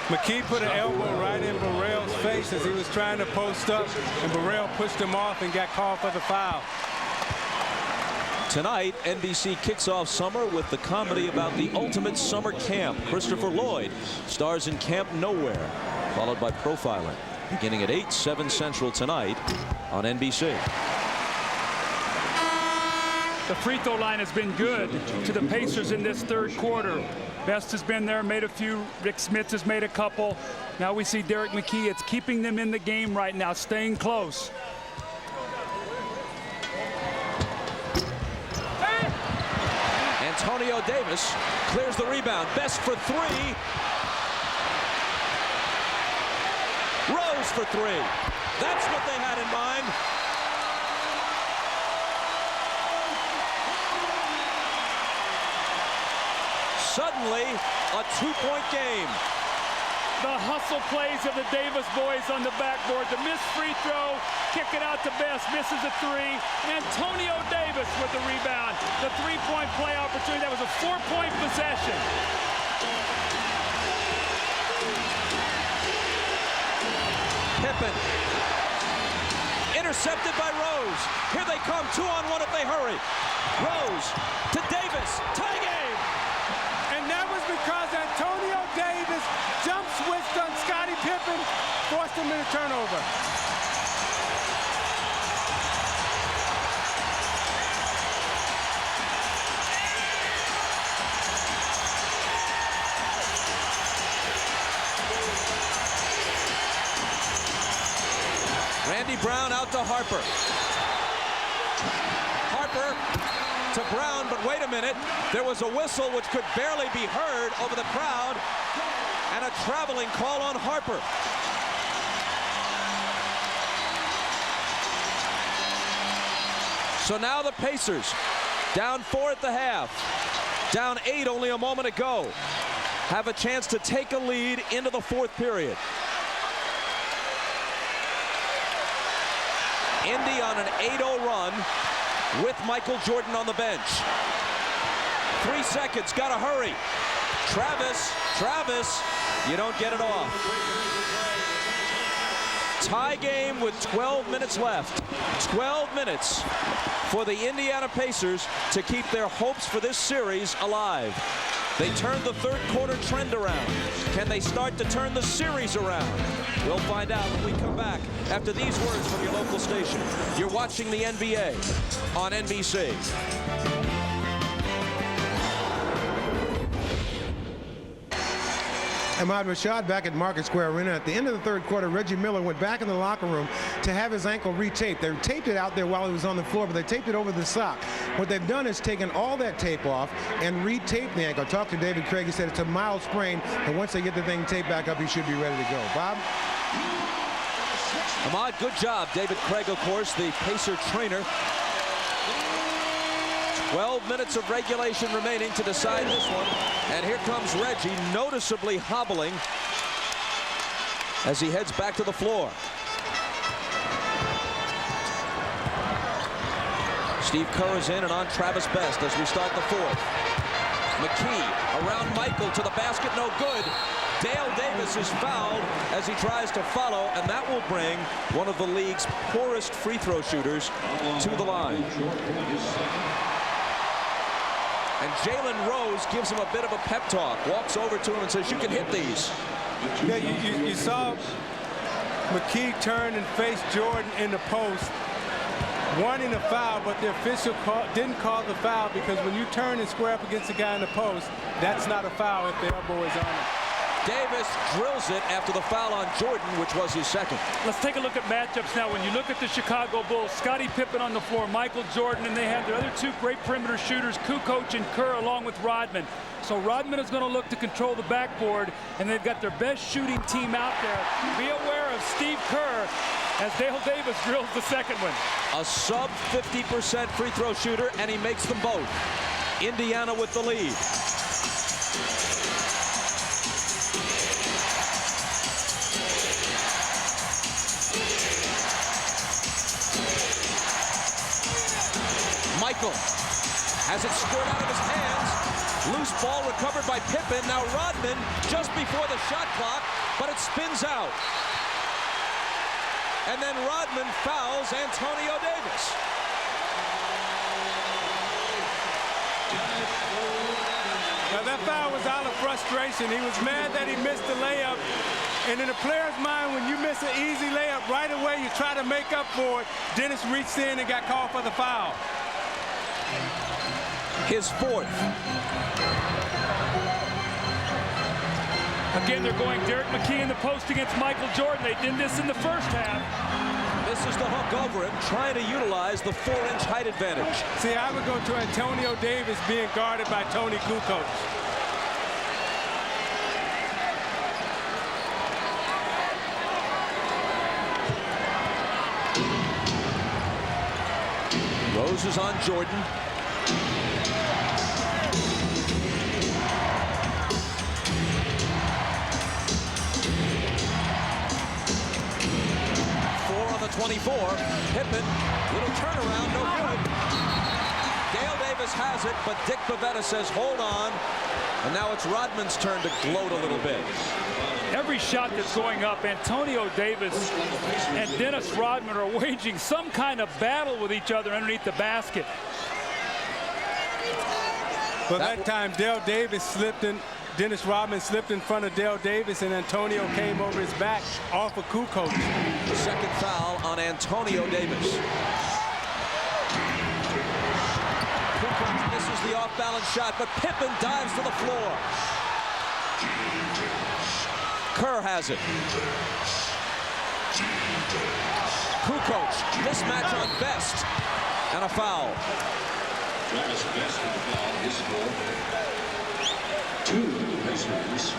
Speaker 4: McKee put an elbow right in Burrell's face as he was trying to post up, and Burrell pushed him off and got called for the foul.
Speaker 1: Tonight, NBC kicks off summer with the comedy about the ultimate summer camp. Christopher Lloyd stars in Camp Nowhere, followed by Profiling, beginning at 8, 7 Central tonight on NBC.
Speaker 5: The free throw line has been good to the Pacers in this third quarter. Best has been there, made a few. Rick Smith has made a couple. Now we see Derek McKee. It's keeping them in the game right now, staying close.
Speaker 1: Antonio Davis clears the rebound. Best for 3. Rose for 3. That's what they had in mind. Suddenly, a 2-point game.
Speaker 5: The hustle plays of the Davis boys on the backboard. The missed free throw, kick it out to Best, misses a 3. Antonio Davis with the rebound. The 3-point play opportunity. That was a 4-point possession.
Speaker 1: Pippen.
Speaker 3: Intercepted by Rose. Here they come, 2-on-1 if they hurry. Rose to Davis, tie game.
Speaker 4: And that was because Antonio Davis jump switched on Scottie Pippen, forced him into turnover.
Speaker 3: Randy Brown out to Harper. Harper to Brown, but wait a minute. There was a whistle which could barely be heard over the crowd, and a traveling call on Harper. So now the Pacers, down 4 at the half, down 8 only a moment ago, have a chance to take a lead into the 4th period. Indy on an 8-0 run with Michael Jordan on the bench. 3 seconds, gotta hurry. Travis, you don't get it off. Tie game with 12 minutes left. 12 minutes for the Indiana Pacers to keep their hopes for this series alive. They turned the 3rd quarter trend around. Can they start to turn the series around? We'll find out when we come back after these words from your local station. You're watching the NBA on NBC.
Speaker 6: Ahmad Rashad back at Market Square Arena. At the end of the 3rd quarter, Reggie Miller went back in the locker room to have his ankle retaped. They taped it out there while he was on the floor, but they taped it over the sock. What they've done is taken all that tape off and retaped the ankle. I talked to David Craig. He said it's a mild sprain, and once they get the thing taped back up, he should be ready to go. Bob?
Speaker 3: Ahmad, good job. David Craig, of course, the Pacer trainer. 12 minutes of regulation remaining to decide this one. And here comes Reggie, noticeably hobbling as he heads back to the floor. Steve Kerr is in and on Travis Best as we start the 4th. McKee around Michael to the basket, no good. Dale Davis is fouled as he tries to follow, and that will bring one of the league's poorest free throw shooters to the line. And Jalen Rose gives him a bit of a pep talk, walks over to him and says, you can hit these.
Speaker 4: Yeah, you saw McKee turn and face Jordan in the post, wanting a foul, but the official didn't call the foul because when you turn and square up against the guy in the post, that's not a foul if the elbow is on him.
Speaker 3: Davis drills it after the foul on Jordan, which was his 2nd.
Speaker 5: Let's take a look at matchups now. When you look at the Chicago Bulls, Scottie Pippen on the floor, Michael Jordan, and they have their other 2 great perimeter shooters, Kukoc and Kerr, along with Rodman. So Rodman is going to look to control the backboard, and they've got their best shooting team out there. Be aware of Steve Kerr as Dale Davis drills the 2nd one.
Speaker 3: A sub 50% free throw shooter, and he makes them both. Indiana with the lead. Michael has it squirt out of his hands. Loose ball recovered by Pippen. Now Rodman just before the shot clock, but it spins out. And then Rodman fouls Antonio Davis.
Speaker 4: Now that foul was out of frustration. He was mad that he missed the layup. And in a player's mind, when you miss an easy layup, right away you try to make up for it. Dennis reached in and got called for the foul.
Speaker 3: His 4th.
Speaker 5: Again, they're going Derek McKee in the post against Michael Jordan. They did this in the 1st half.
Speaker 3: Misses the hook over him, trying to utilize the 4-inch height advantage.
Speaker 4: See, I would go to Antonio Davis being guarded by Tony Kukoc.
Speaker 3: Rose is on Jordan. On the 24, Pippen, little turnaround, no good. Dale Davis Davis has it, but Dick Bavetta says, hold on. And now it's Rodman's turn to gloat a little bit.
Speaker 5: Every shot that's going up, Antonio Davis and Dennis Rodman are waging some kind of battle with each other underneath the basket.
Speaker 4: But that time, Dennis Rodman slipped in front of Dale Davis, and Antonio came over his back off of Kukoc.
Speaker 3: The second foul on Antonio Davis. Kukoc misses the off-balance shot, but Pippen dives to the floor. Kerr has it. Kukoc, mismatch on Best, and a foul.
Speaker 13: Travis Best with the foul, his score. 2 Pacers.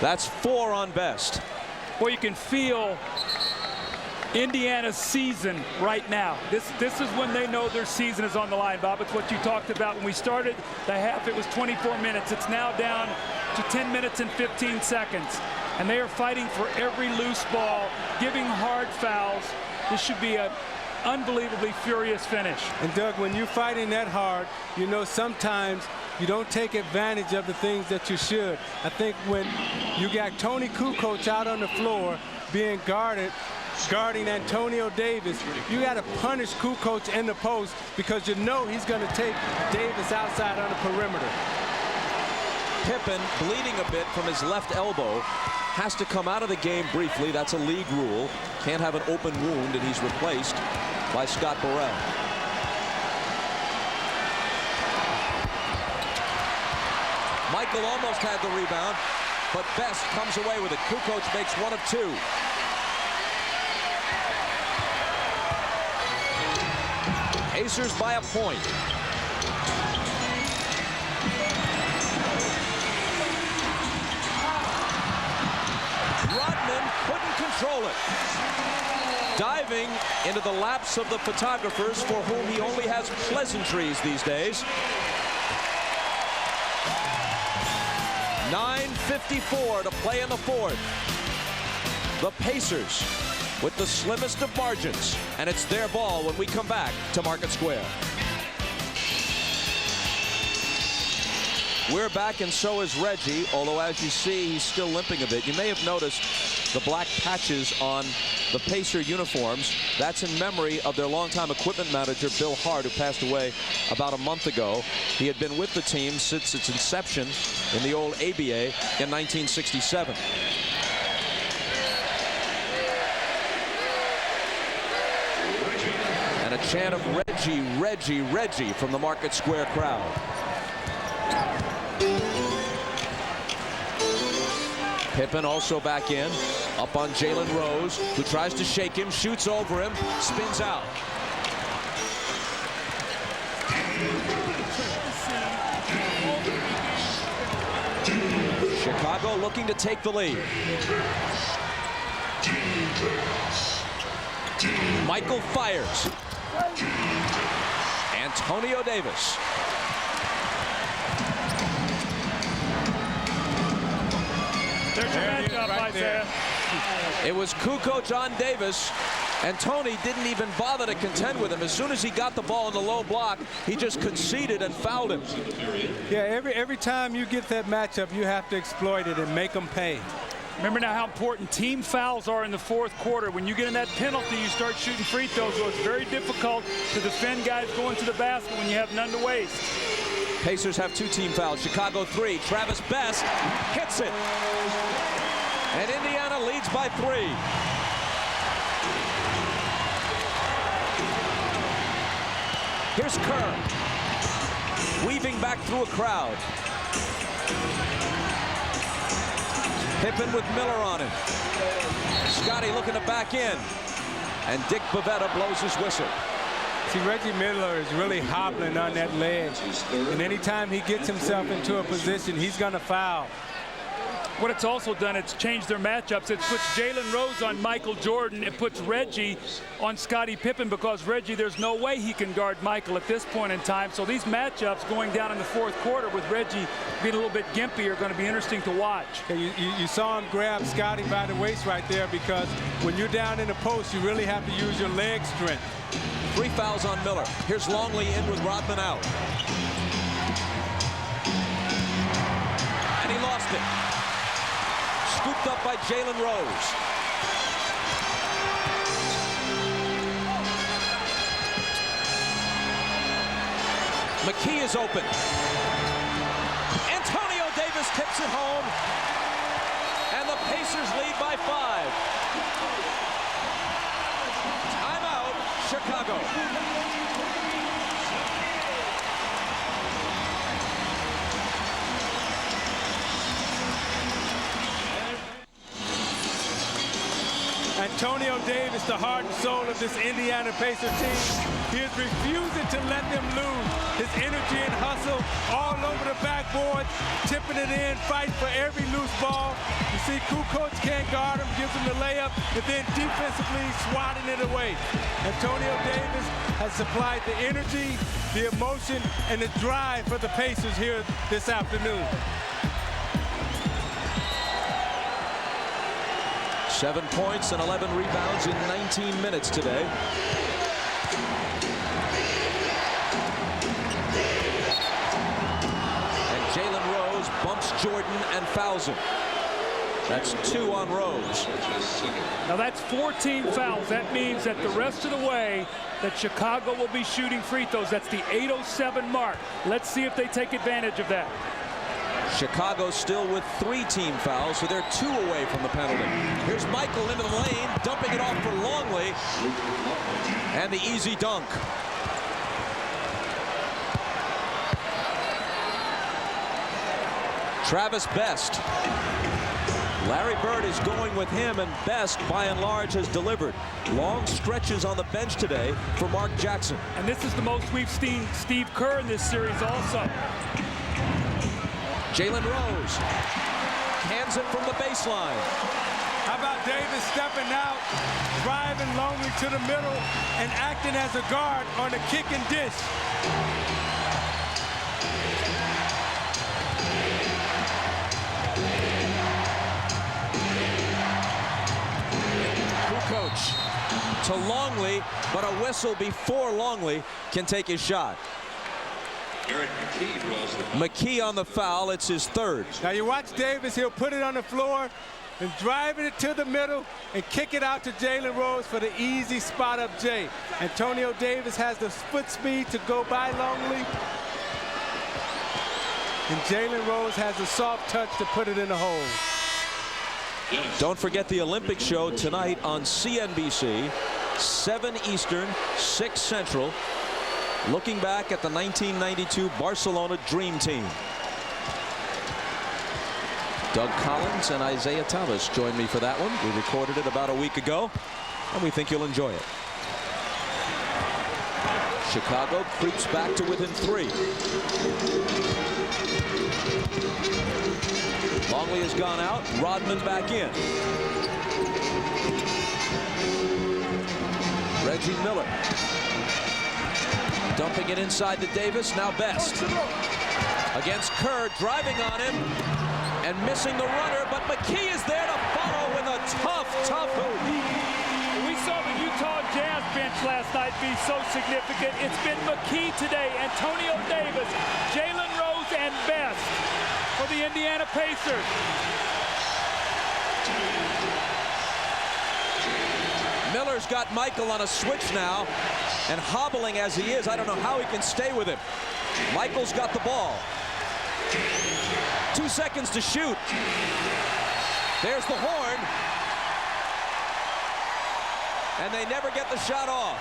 Speaker 3: That's 4 on Best.
Speaker 5: Well, you can feel Indiana's season right now. This is when they know their season is on the line, Bob. It's what you talked about when we started the half. It was 24 minutes. It's now down to 10 minutes and 15 seconds. And they are fighting for every loose ball, giving hard fouls. This should be an unbelievably furious finish.
Speaker 4: And Doug, when you're fighting that hard, you know sometimes you don't take advantage of the things that you should. I think when you got Tony Kukoc out on the floor being guarding Antonio Davis, you got to punish Kukoc in the post because you know he's going to take Davis outside on the perimeter.
Speaker 3: Pippen, bleeding a bit from his left elbow, has to come out of the game briefly. That's a league rule. Can't have an open wound, and he's replaced by Scott Burrell. Michael almost had the rebound, but Best comes away with it. Kukoc makes 1 of 2. Pacers by a point. Rodman couldn't control it. Diving into the laps of the photographers for whom he only has pleasantries these days. 9:54 to play in the fourth. The Pacers with the slimmest of margins, and it's their ball when we come back to Market Square. We're back, and so is Reggie, although as you see, he's still limping a bit. You may have noticed the black patches on the Pacer uniforms. That's in memory of their longtime equipment manager, Bill Hart, who passed away about a month ago. He had been with the team since its inception in the old ABA in 1967. And a chant of Reggie, Reggie, Reggie from the Market Square crowd. Pippen also back in, up on Jalen Rose, who tries to shake him, shoots over him, spins out. Chicago looking to take the lead. Michael fires. Antonio Davis.
Speaker 5: There's your matchup, Isaiah.
Speaker 3: It was Kukoc on Davis, and Tony didn't even bother to contend with him. As soon as he got the ball in the low block, he just conceded and fouled him.
Speaker 4: Yeah, every time you get that matchup, you have to exploit it and make them pay.
Speaker 5: Remember now how important team fouls are in the fourth quarter. When you get in that penalty, you start shooting free throws, so it's very difficult to defend guys going to the basket when you have none to waste.
Speaker 3: Pacers have 2 team fouls. Chicago 3. Travis Best hits it. And Indiana leads by 3. Here's Kerr. Weaving back through a crowd. Pippen with Miller on him. Scottie looking to back in. And Dick Bavetta blows his whistle.
Speaker 4: See, Reggie Miller is really hobbling on that ledge. And anytime he gets himself into a position, he's going to foul.
Speaker 5: What it's also done, it's changed their matchups. It puts Jalen Rose on Michael Jordan. It puts Reggie on Scottie Pippen because Reggie, there's no way he can guard Michael at this point in time. So these matchups going down in the fourth quarter with Reggie being a little bit gimpy are going to be interesting to watch.
Speaker 4: Okay, you saw him grab Scottie by the waist right there because when you're down in the post, you really have to use your leg strength.
Speaker 3: 3 fouls on Miller. Here's Longley in with Rodman out. And he lost it. Scooped up by Jalen Rose. McKee is open. Antonio Davis tips it home. And the Pacers lead by 5. Timeout, Chicago.
Speaker 4: Antonio Davis, the heart and soul of this Indiana Pacers team. He is refusing to let them lose. His energy and hustle all over the backboard, tipping it in, fighting for every loose ball. You see Kukoc can't guard him, gives him the layup, and then defensively swatting it away. Antonio Davis has supplied the energy, the emotion, and the drive for the Pacers here this afternoon.
Speaker 3: 7 points and 11 rebounds in 19 minutes today. And Jalen Rose bumps Jordan and fouls him. That's 2 on Rose.
Speaker 5: Now that's 14 fouls. That means that the rest of the way that Chicago will be shooting free throws. That's the 8:07 mark. Let's see if they take advantage of that.
Speaker 3: Chicago still with 3 team fouls, so they're 2 away from the penalty. Here's Michael into the lane, dumping it off for Longley. And the easy dunk. Travis Best. Larry Bird is going with him, and Best, by and large, has delivered. Long stretches on the bench today for Mark Jackson.
Speaker 5: And this is the most we've seen Steve Kerr in this series also.
Speaker 3: Jalen Rose hands it from the baseline.
Speaker 4: How about Davis stepping out, driving Longley to the middle, and acting as a guard on the kick and dish.
Speaker 3: Kukoc to Longley, but a whistle before Longley can take his shot. McKee on the foul. It's his 3rd.
Speaker 4: Now you watch Davis. He'll put it on the floor and drive it to the middle and kick it out to Jalen Rose for the easy spot up Jay. Antonio Davis has the foot speed to go by Longley. And Jalen Rose has a soft touch to put it in the hole.
Speaker 3: Don't forget the Olympic show tonight on CNBC, 7 Eastern, 6 Central. Looking back at the 1992 Barcelona Dream Team. Doug Collins and Isaiah Thomas joined me for that one. We recorded it about a week ago, and we think you'll enjoy it. Chicago creeps back to within 3. Longley has gone out. Rodman back in. Reggie Miller. Dumping it inside to Davis. Now Best. Against Kerr, driving on him and missing the runner, but McKee is there to follow with a tough hoop.
Speaker 5: We saw the Utah Jazz bench last night be so significant. It's been McKee today, Antonio Davis, Jalen Rose, and Best for the Indiana Pacers.
Speaker 3: Miller's got Michael on a switch now, and hobbling as he is, I don't know how he can stay with him. Michael's got the ball. 2 seconds to shoot. There's the horn. And they never get the shot off.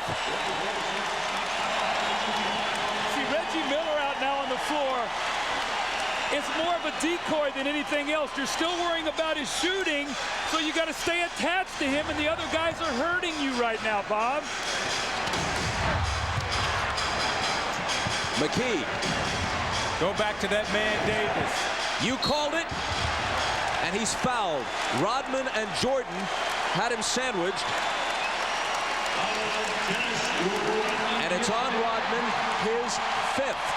Speaker 5: See Reggie Miller out now on the floor. It's more of a decoy than anything else. You're still worrying about his shooting, so you got to stay attached to him, and the other guys are hurting you right now, Bob.
Speaker 3: McKee.
Speaker 4: Go back to that man, Davis.
Speaker 3: You called it, and he's fouled. Rodman and Jordan had him sandwiched. And it's on Rodman, his 5th.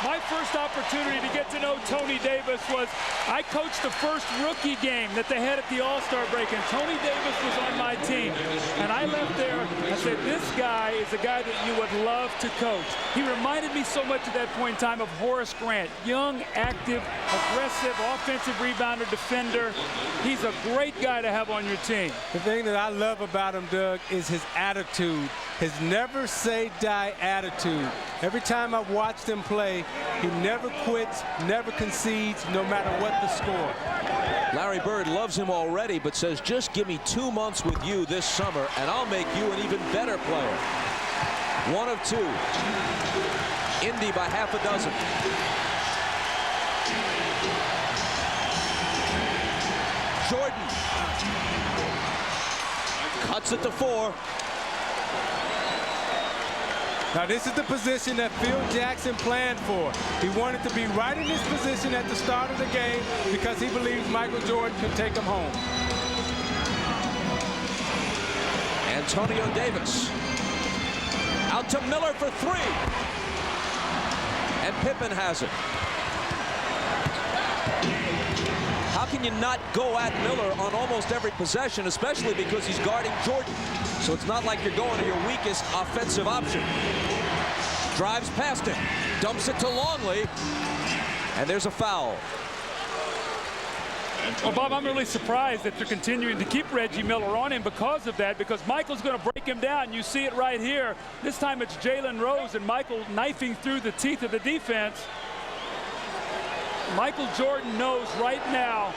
Speaker 5: My first opportunity to get to know Tony Davis was I coached the first rookie game that they had at the All-Star break, and Tony Davis was on my team. And I left there and said, this guy is a guy that you would love to coach. He reminded me so much at that point in time of Horace Grant. Young, active, aggressive, offensive rebounder, defender. He's a great guy to have on your team.
Speaker 4: The thing that I love about him, Doug, is his attitude. His never say die attitude. Every time I've watched him play, he never quits, never concedes, no matter what the score.
Speaker 1: Larry Bird loves him already, but says, just give me 2 months with you this summer, and I'll make you an even better player. 1 of 2. Indy by half a dozen. Jordan cuts it to 4.
Speaker 4: Now this is the position that Phil Jackson planned for. He wanted to be right in this position at the start of the game because he believes Michael Jordan could take him home.
Speaker 1: Antonio Davis out to Miller for 3. And Pippen has it. How can you not go at Miller on almost every possession, especially because he's guarding Jordan? So it's not like you're going to your weakest offensive option. Drives past him, dumps it to Longley, and there's a foul.
Speaker 5: Well, Bob, I'm really surprised that they're continuing to keep Reggie Miller on him because of that, because Michael's going to break him down. You see it right here. This time it's Jalen Rose and Michael knifing through the teeth of the defense. Michael Jordan knows right now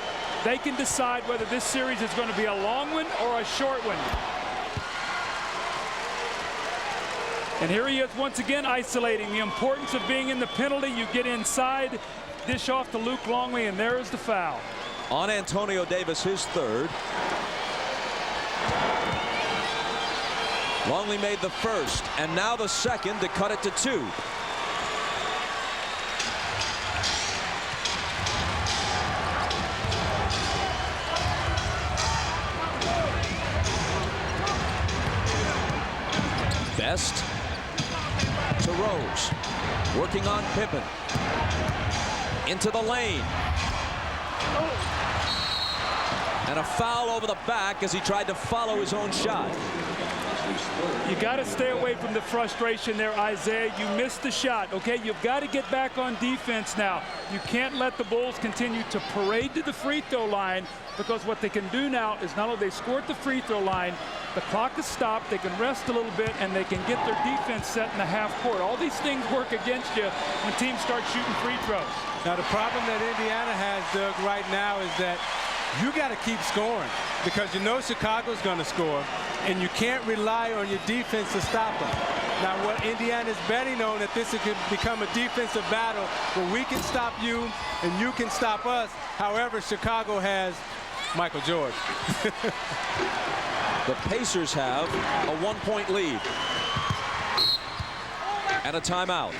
Speaker 5: they can decide whether this series is going to be a long one or a short one. And here he is once again isolating the importance of being in the penalty. You get inside, dish off to Luke Longley, and there is the foul.
Speaker 1: On Antonio Davis, his 3rd. Longley made the 1st, and now the 2nd to cut it to 2. Best to Rose, working on Pippen. Into the lane. And a foul over the back as he tried to follow his own shot.
Speaker 5: You got to stay away from the frustration there, Isaiah. You missed the shot, okay? You've got to get back on defense now. You can't let the Bulls continue to parade to the free throw line, because what they can do now is not only they scored the free throw line, the clock is stopped, they can rest a little bit, and they can get their defense set in the half court. All these things work against you when teams start shooting free throws.
Speaker 4: Now the problem that Indiana has, Doug, right now is that you got to keep scoring, because you know Chicago's going to score, and you can't rely on your defense to stop them. Now what Indiana's betting on, that this could become a defensive battle where we can stop you and you can stop us. However, Chicago has Michael Jordan.
Speaker 1: The Pacers have a 1-point lead. And a timeout.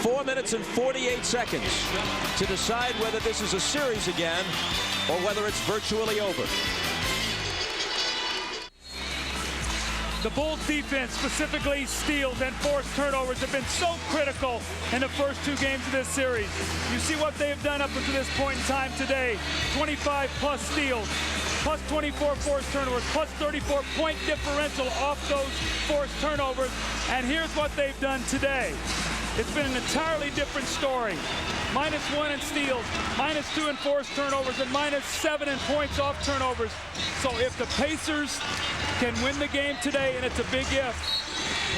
Speaker 1: 4 minutes and 48 seconds to decide whether this is a series again or whether it's virtually over.
Speaker 5: The Bulls defense, specifically steals and forced turnovers, have been so critical in the first 2 games of this series. You see what they have done up until this point in time today. 25 plus steals, plus 24 forced turnovers, plus 34 point differential off those forced turnovers. And here's what they've done today. It's been an entirely different story. -1 in steals, -2 in forced turnovers, and -7 in points off turnovers. So if the Pacers can win the game today, and it's a big if,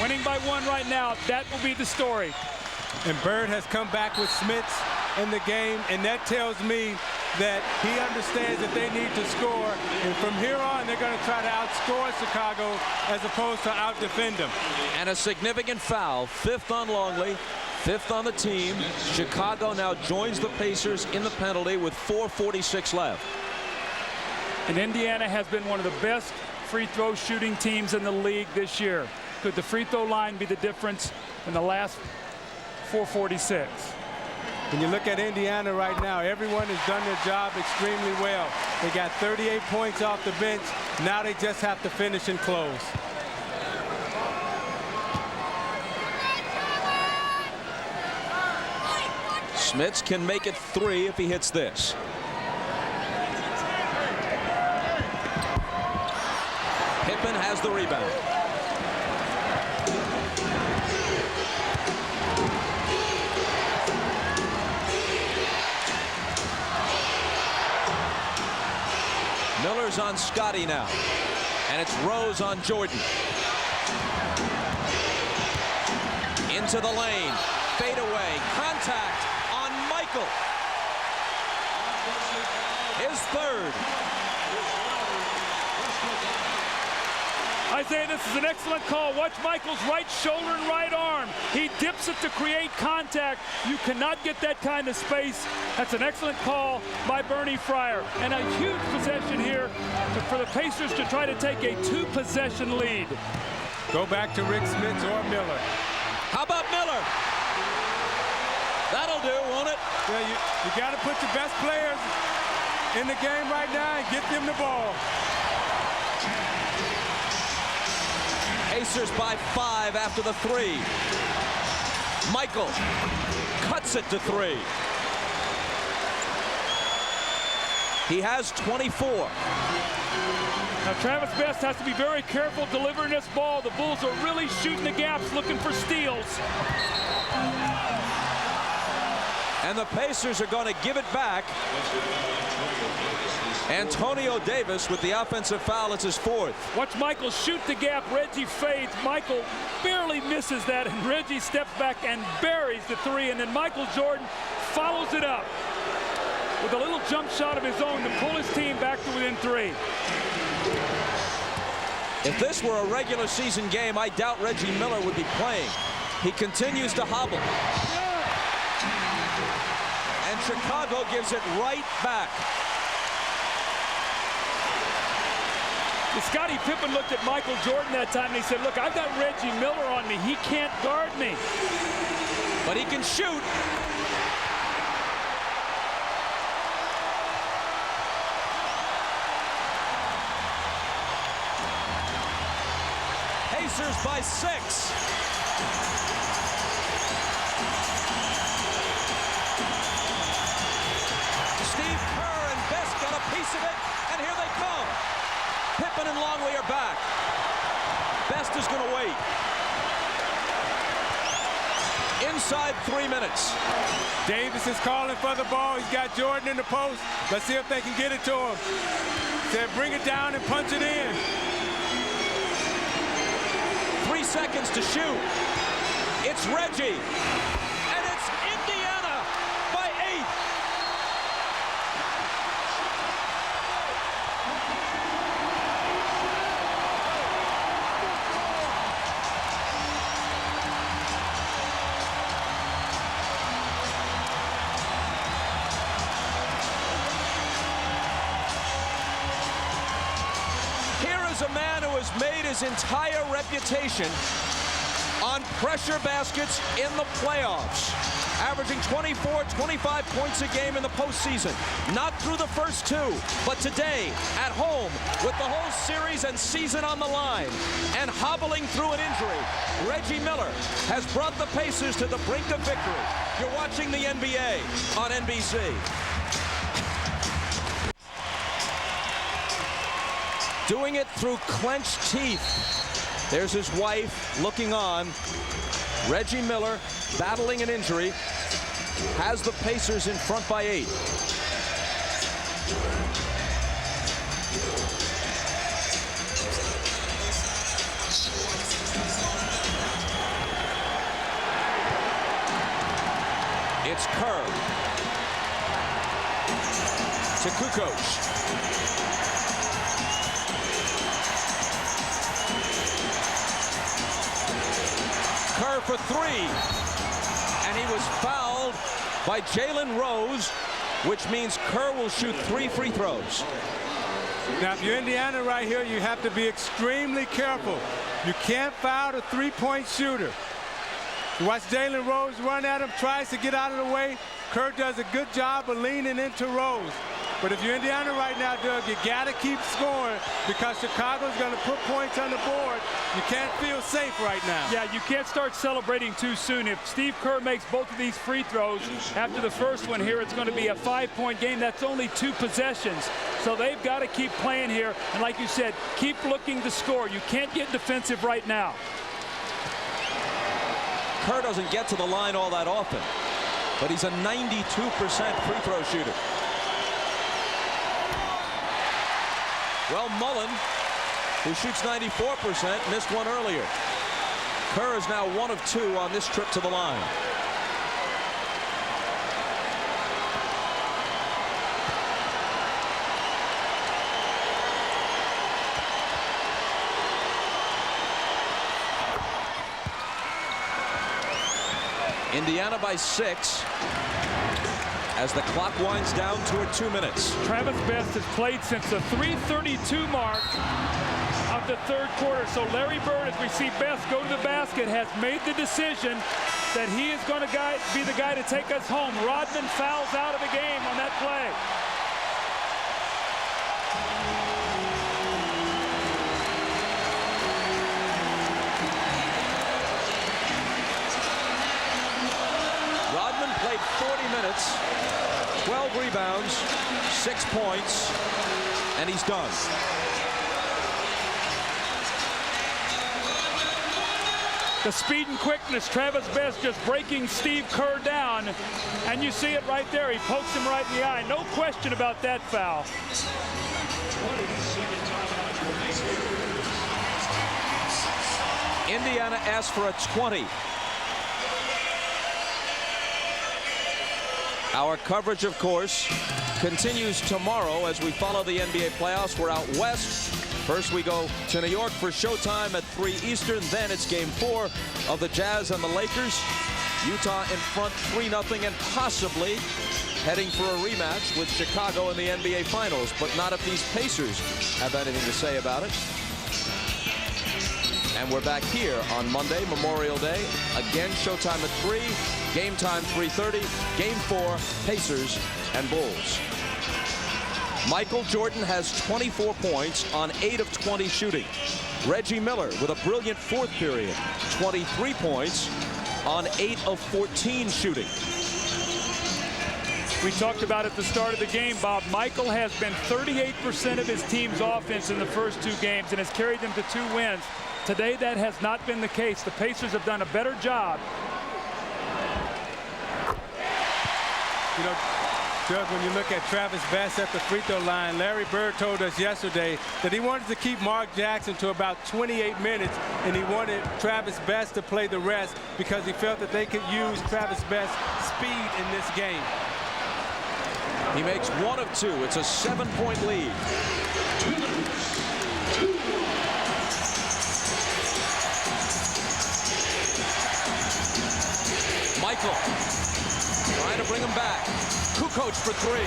Speaker 5: winning by 1 right now, that will be the story.
Speaker 4: And Bird has come back with Smits in the game, and that tells me that he understands that they need to score. And from here on, they're going to try to outscore Chicago as opposed to out-defend them.
Speaker 1: And a significant foul, 5th on Longley, 5th on the team. Chicago now joins the Pacers in the penalty with 4:46 left.
Speaker 5: And Indiana has been one of the best free throw shooting teams in the league this year. Could the free throw line be the difference in the last 4:46?
Speaker 4: When you look at Indiana right now, everyone has done their job extremely well. They got 38 points off the bench. Now they just have to finish and close.
Speaker 1: Smits can make it 3 if he hits this. Pippen has the rebound. Miller's on Scottie now, and it's Rose on Jordan. Into the lane, fade away, contact on Michael. His third.
Speaker 5: Isaiah, this is an excellent call. Watch Michael's right shoulder and right arm. He dips it to create contact. You cannot get that kind of space. That's an excellent call by Bernie Fryer. And a huge possession here for the Pacers to try to take a 2-possession lead.
Speaker 4: Go back to Rick Smits or Miller.
Speaker 1: How about Miller? That'll do, won't it?
Speaker 4: Yeah, you got to put your best players in the game right now and get them the ball.
Speaker 1: Pacers by 5 after the 3. Michael cuts it to 3. He has 24.
Speaker 5: Now Travis Best has to be very careful delivering this ball. The Bulls are really shooting the gaps, looking for steals.
Speaker 1: And the Pacers are going to give it back. Antonio Davis with the offensive foul. It's his 4th.
Speaker 5: Watch Michael shoot the gap. Reggie fades. Michael barely misses that, and Reggie steps back and buries the 3. And then Michael Jordan follows it up with a little jump shot of his own to pull his team back to within 3.
Speaker 1: If this were a regular season game, I doubt Reggie Miller would be playing. He continues to hobble. And Chicago gives it right back.
Speaker 5: Scottie Pippen looked at Michael Jordan that time and he said, look, I've got Reggie Miller on me. He can't guard me.
Speaker 1: But he can shoot. Pacers by 6. Steve Kerr and Best got a piece of it, and here they come. Pippen and Longley are back. Best is going to wait. Inside 3 minutes.
Speaker 4: Davis is calling for the ball. He's got Jordan in the post. Let's see if they can get it to him. Said bring it down and punch it in.
Speaker 1: 3 seconds to shoot. It's Reggie. And it's Indiana by 8. A man who has made his entire reputation on pressure baskets in the playoffs, averaging 24, 25 points a game in the postseason. Not through the first 2, but today at home with the whole series and season on the line and hobbling through an injury, Reggie Miller has brought the Pacers to the brink of victory. You're watching the NBA on NBC. Doing it through clenched teeth. There's his wife looking on. Reggie Miller battling an injury. Has the Pacers in front by 8. It's Kerr to Kukoc. Kerr for 3, and he was fouled by Jalen Rose, which means Kerr will shoot 3 free throws.
Speaker 4: Now, if you're Indiana right here, you have to be extremely careful. You can't foul the 3-point shooter. You watch Jalen Rose run at him, tries to get out of the way. Kerr does a good job of leaning into Rose. But if you're Indiana right now, Doug, you got to keep scoring because Chicago's going to put points on the board. You can't feel safe right now.
Speaker 5: Yeah, you can't start celebrating too soon. If Steve Kerr makes both of these free throws after the first one here, it's going to be a 5-point game. That's only 2 possessions. So they've got to keep playing here. And like you said, keep looking to score. You can't get defensive right now.
Speaker 3: Kerr doesn't get to the line all that often, but he's a 92% free throw shooter. Well, Mullen, who shoots 94%, missed one earlier. Kerr is now 1 of 2 on this trip to the line. Indiana by 6 as the clock winds down toward 2 minutes.
Speaker 5: Travis Best has played since the 3:32 mark of the third quarter. So Larry Bird, as we see Best go to the basket, has made the decision that he is going to be the guy to take us home. Rodman fouls out of the game on that play.
Speaker 3: Rodman played 40 minutes, 12 rebounds, 6 points, and he's done.
Speaker 5: The speed and quickness, Travis Best just breaking Steve Kerr down, and you see it right there. He pokes him right in the eye. No question about that foul.
Speaker 3: Indiana asked for a 20. Our coverage, of course, continues tomorrow as we follow the NBA playoffs. We're out west. First, we go to New York for showtime at 3 Eastern. Then it's Game 4 of the Jazz and the Lakers. Utah in front 3-0 and possibly heading for a rematch with Chicago in the NBA Finals. But not if these Pacers have anything to say about it. And we're back here on Monday, Memorial Day. Again, showtime at 3. Game time 3:30. Game 4, Pacers and Bulls. Michael Jordan has 24 points on 8 of 20 shooting. Reggie Miller with a brilliant fourth period, 23 points on 8 of 14 shooting.
Speaker 5: We talked about at the start of the game, Bob. Michael has been 38% of his team's offense in the first 2 games and has carried them to 2 wins. Today, that has not been the case. The Pacers have done a better job.
Speaker 4: You know, Doug, when you look at Travis Best at the free throw line, Larry Bird told us yesterday that he wanted to keep Mark Jackson to about 28 minutes, and he wanted Travis Best to play the rest because he felt that they could use Travis Best's speed in this game.
Speaker 3: He makes 1 of 2. It's a 7-point lead. Michael trying to bring him back. Kukoc for 3.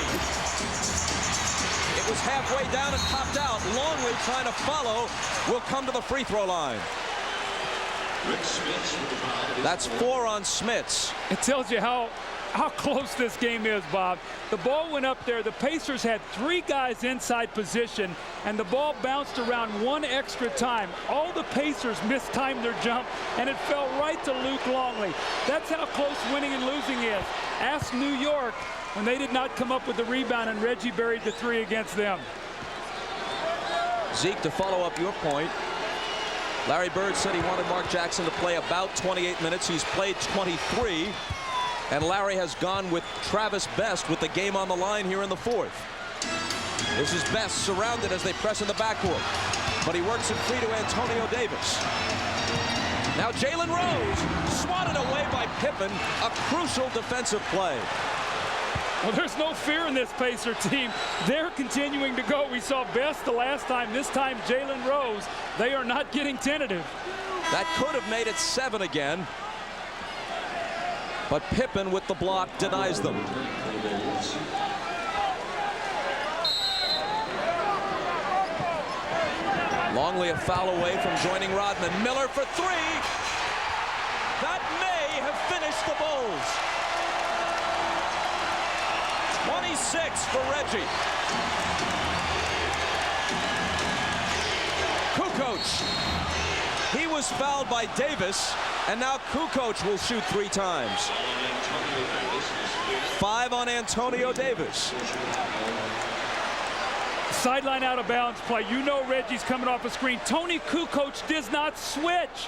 Speaker 3: It was halfway down and popped out. Longley trying to follow. Will come to the free throw line. That's 4 on Smits.
Speaker 5: It tells you how close this game is, Bob. The ball went up there. The Pacers had 3 guys inside position, and the ball bounced around 1 extra time. All the Pacers mistimed their jump, and it fell right to Luke Longley. That's how close winning and losing is. Ask New York when they did not come up with the rebound, and Reggie buried the 3 against them.
Speaker 3: Zeke, to follow up your point, Larry Bird said he wanted Mark Jackson to play about 28 minutes. He's played 23. And Larry has gone with Travis Best with the game on the line here in the 4th. This is Best surrounded as they press in the backcourt. But he works it free to Antonio Davis. Now Jalen Rose swatted away by Pippen. A crucial defensive play.
Speaker 5: Well, there's no fear in this Pacer team. They're continuing to go. We saw Best the last time. This time Jalen Rose. They are not getting tentative.
Speaker 3: That could have made it 7 again. But Pippen with the block denies them. Longley a foul away from joining Rodman. Miller for 3. That may have finished the Bulls. 26 for Reggie. Kukoc. He was fouled by Davis, and now Kukoc will shoot 3 times. 5 on Antonio Davis.
Speaker 5: Sideline out of bounds play. You know Reggie's coming off a screen. Tony Kukoc does not switch.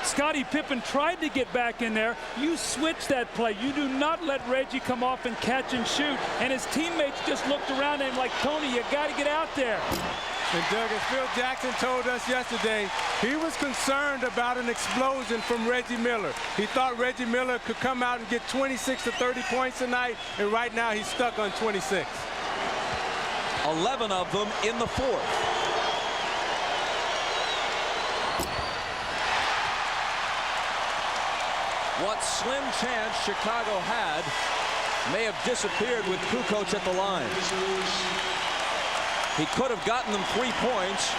Speaker 5: Scottie Pippen tried to get back in there. You switch that play. You do not let Reggie come off and catch and shoot. And his teammates just looked around at him like, Tony, you got to get out there.
Speaker 4: And Doug, as Phil Jackson told us yesterday, he was concerned about an explosion from Reggie Miller. He thought Reggie Miller could come out and get 26 to 30 points tonight, and right now he's stuck on 26.
Speaker 3: 11 of them in the fourth. What slim chance Chicago had may have disappeared with Kukoc at the line. He could have gotten them 3 points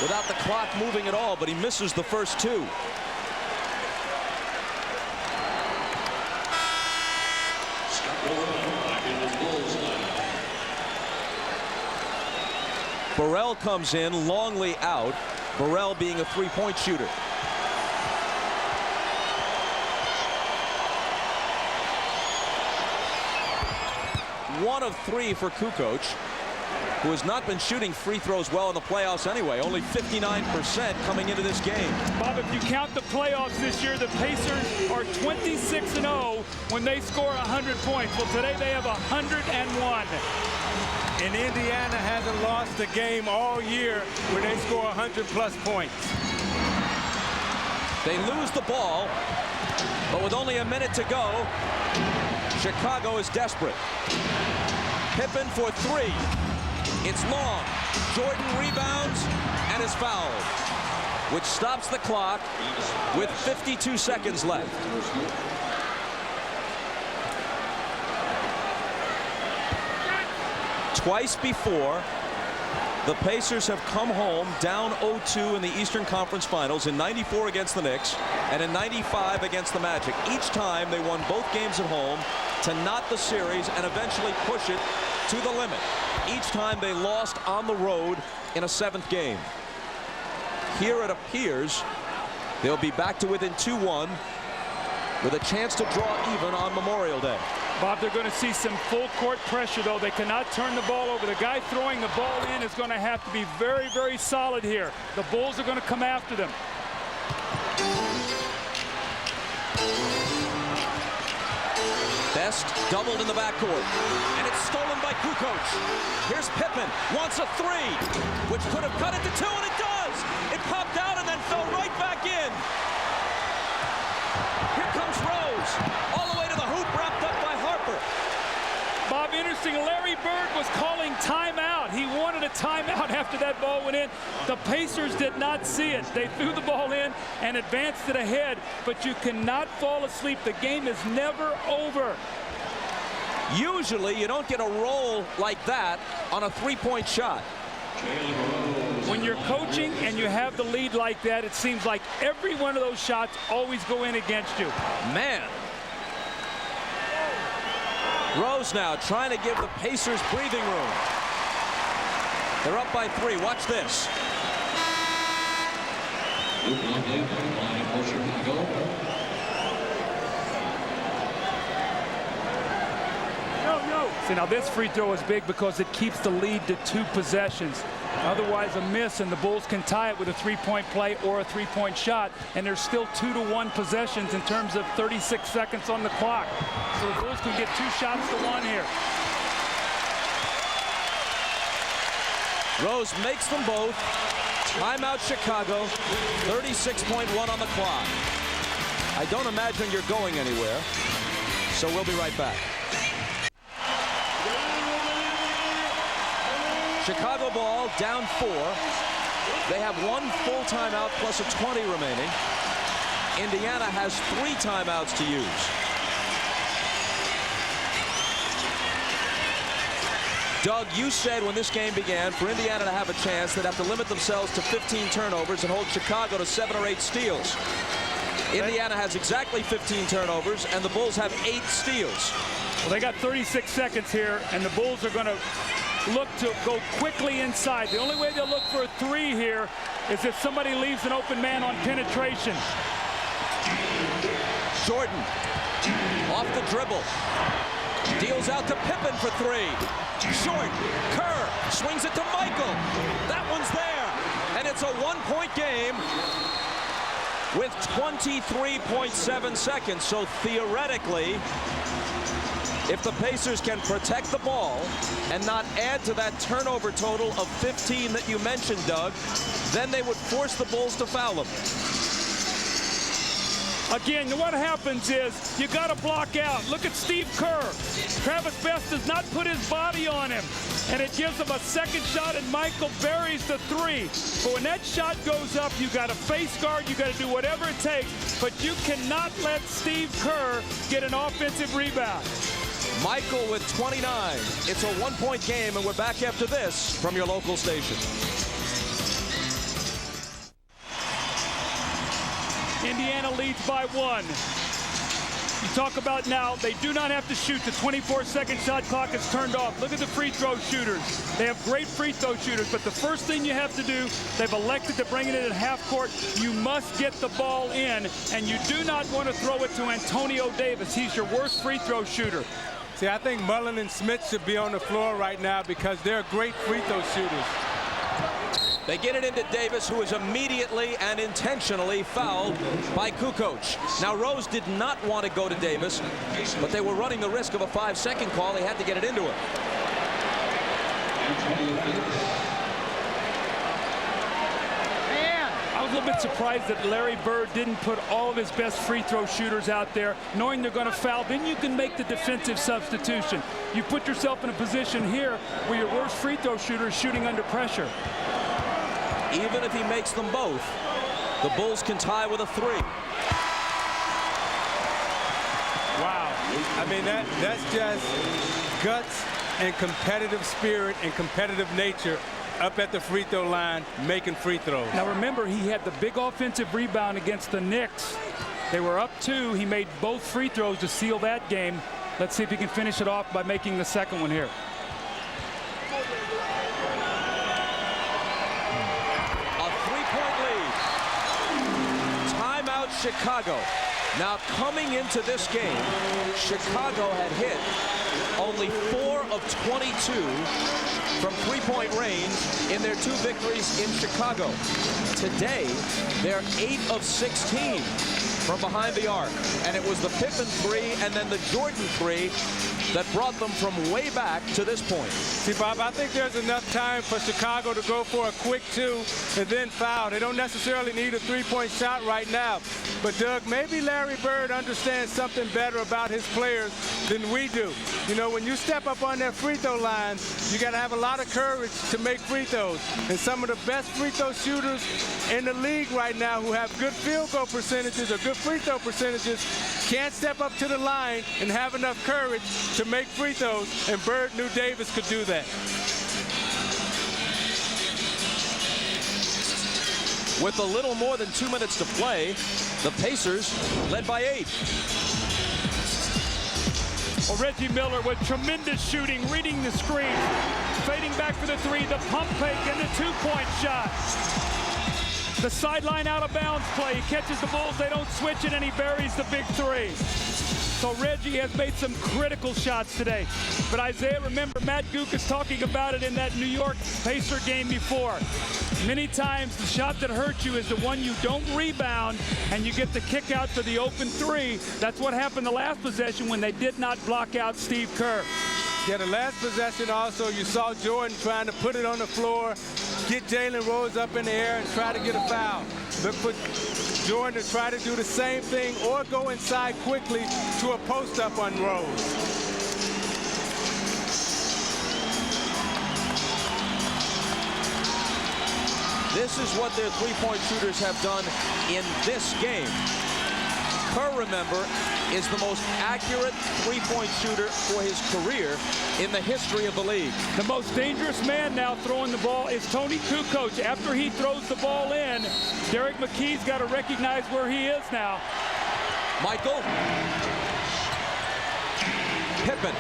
Speaker 3: without the clock moving at all, but he misses the first 2. Burrell comes in, Longley out. Burrell being a 3-point shooter. One of 3 for Kukoc, who has not been shooting free throws well in the playoffs anyway. Only 59% coming into this game.
Speaker 5: Bob, if you count the playoffs this year, the Pacers are 26-0 when they score 100 points. Well, today they have 101.
Speaker 4: And Indiana hasn't lost a game all year where they score 100-plus points.
Speaker 3: They lose the ball, but with only a minute to go, Chicago is desperate. Pippen for 3. It's long. Jordan rebounds and is fouled, which stops the clock with 52 seconds left. Twice before, the Pacers have come home down 0-2 in the Eastern Conference Finals, in 94 against the Knicks and in 95 against the Magic. Each time they won both games at home to knot the series and eventually push it to the limit. Each time they lost on the road in a 7th game. Here it appears they'll be back to within 2-1 with a chance to draw even on Memorial Day.
Speaker 5: Bob, they're going to see some full court pressure, though. They cannot turn the ball over. The guy throwing the ball in is going to have to be very, very solid here. The Bulls are going to come after them.
Speaker 3: Best doubled in the backcourt, and it's stolen by Kukoc. Here's Pippen, wants a 3, which could have cut it to 2, and it does. It popped out and then fell right back in. Here comes Rose, all the way to the hoop, wrapped up by Harper.
Speaker 5: Bob, interesting, Larry Bird was calling timeout. He wanted a timeout after that ball went in. The Pacers did not see it. They threw the ball in and advanced it ahead, but you cannot fall asleep. The game is never over.
Speaker 3: Usually you don't get a roll like that on a 3-point shot.
Speaker 5: When you're coaching and you have the lead like that, it seems like every one of those shots always go in against you.
Speaker 3: Man. Rose now trying to give the Pacers breathing room. They're up by 3. Watch this.
Speaker 5: See, now this free throw is big because it keeps the lead to 2 possessions. Otherwise a miss and the Bulls can tie it with a 3-point play or a 3-point shot, and there's still 2-to-1 possessions in terms of 36 seconds on the clock. So the Bulls can get 2 shots to 1 here.
Speaker 3: Rose makes them both. Timeout Chicago. 36.1 on the clock. I don't imagine you're going anywhere, so we'll be right back. Chicago ball down 4. They have 1 full timeout plus a 20 remaining. Indiana has 3 timeouts to use. Doug, you said when this game began, for Indiana to have a chance, they'd have to limit themselves to 15 turnovers and hold Chicago to 7 or 8 steals. Indiana has exactly 15 turnovers, and the Bulls have 8 steals.
Speaker 5: Well, they got 36 seconds here, and the Bulls are going to look to go quickly inside. The only way they'll look for a three here is if somebody leaves an open man on penetration.
Speaker 3: Jordan off the dribble. Deals out to Pippen for three. Short. Kerr swings it to Michael. That one's there. And it's a one-point game with 23.7 seconds. So theoretically, if the Pacers can protect the ball and not add to that turnover total of 15 that you mentioned, Doug, then they would force the Bulls to foul them.
Speaker 5: Again, what happens is you got to block out. Look at Steve Kerr. Travis Best does not put his body on him, and it gives him a second shot, and Michael buries the three. But when that shot goes up, you got to face guard. You got to do whatever it takes, but you cannot let Steve Kerr get an offensive rebound.
Speaker 3: Michael with 29. It's a one-point game, and we're back after this from your local station.
Speaker 5: Indiana leads by 1. You talk about now, they do not have to shoot. The 24-second shot clock is turned off. Look at the free throw shooters. They have great free throw shooters, but the first thing you have to do, they've elected to bring it in at half court. You must get the ball in, and you do not want to throw it to Antonio Davis. He's your worst free throw shooter.
Speaker 4: See, I think Mullen and Smith should be on the floor right now because they're great free throw shooters.
Speaker 3: They get it into Davis, who is immediately and intentionally fouled by Kukoc. Now, Rose did not want to go to Davis, but they were running the risk of a 5-second call. He had to get it into him.
Speaker 5: I was a little bit surprised that Larry Bird didn't put all of his best free throw shooters out there, knowing they're going to foul. Then you can make the defensive substitution. You put yourself in a position here where your worst free throw shooter is shooting under pressure.
Speaker 3: Even if he makes them both, the Bulls can tie with a 3.
Speaker 4: Wow. I mean, that's just guts and competitive spirit and competitive nature up at the free throw line making free throws.
Speaker 5: Now remember, he had the big offensive rebound against the Knicks. They were up 2. He made both free throws to seal that game. Let's see if he can finish it off by making the second one here.
Speaker 3: Chicago. Now, coming into this game, Chicago had hit only 4 of 22 from three-point range in their 2 victories in Chicago. Today, they're 8 of 16 from behind the arc. And it was the Pippen 3 and then the Jordan 3 that brought them from way back to this point.
Speaker 4: See, Bob, I think there's enough time for Chicago to go for a quick 2 and then foul. They don't necessarily need a 3-point shot right now. But, Doug, maybe Larry Bird understands something better about his players than we do. You know, when you step up on that free throw line, you got to have a lot of courage to make free throws. And some of the best free throw shooters in the league right now who have good field goal percentages or good free throw percentages can't step up to the line and have enough courage to make free throws, and Bird knew Davis could do that.
Speaker 3: With a little more than 2 minutes to play, the Pacers led by 8.
Speaker 5: Well, Reggie Miller with tremendous shooting, reading the screen, fading back for the 3, the pump fake, and the 2-point shot. The sideline out of bounds play. He catches the Bulls, they don't switch it, and he buries the big 3. So Reggie has made some critical shots today. But Isaiah, remember, Matt Gook is talking about it in that New York Pacer game before. Many times the shot that hurts you is the one you don't rebound and you get the kick out for the open 3. That's what happened the last possession when they did not block out Steve Kerr.
Speaker 4: Yeah, the last possession also, you saw Jordan trying to put it on the floor, get Jalen Rose up in the air and try to get a foul. Look for Jordan to try to do the same thing or go inside quickly to a post-up on Rose.
Speaker 3: This is what their three-point shooters have done in this game. Kerr, remember, is the most accurate three-point shooter for his career in the history of the league.
Speaker 5: The most dangerous man now throwing the ball is Tony Kukoc. After he throws the ball in, Derek McKee's got to recognize where he is now.
Speaker 3: Michael. Pippen.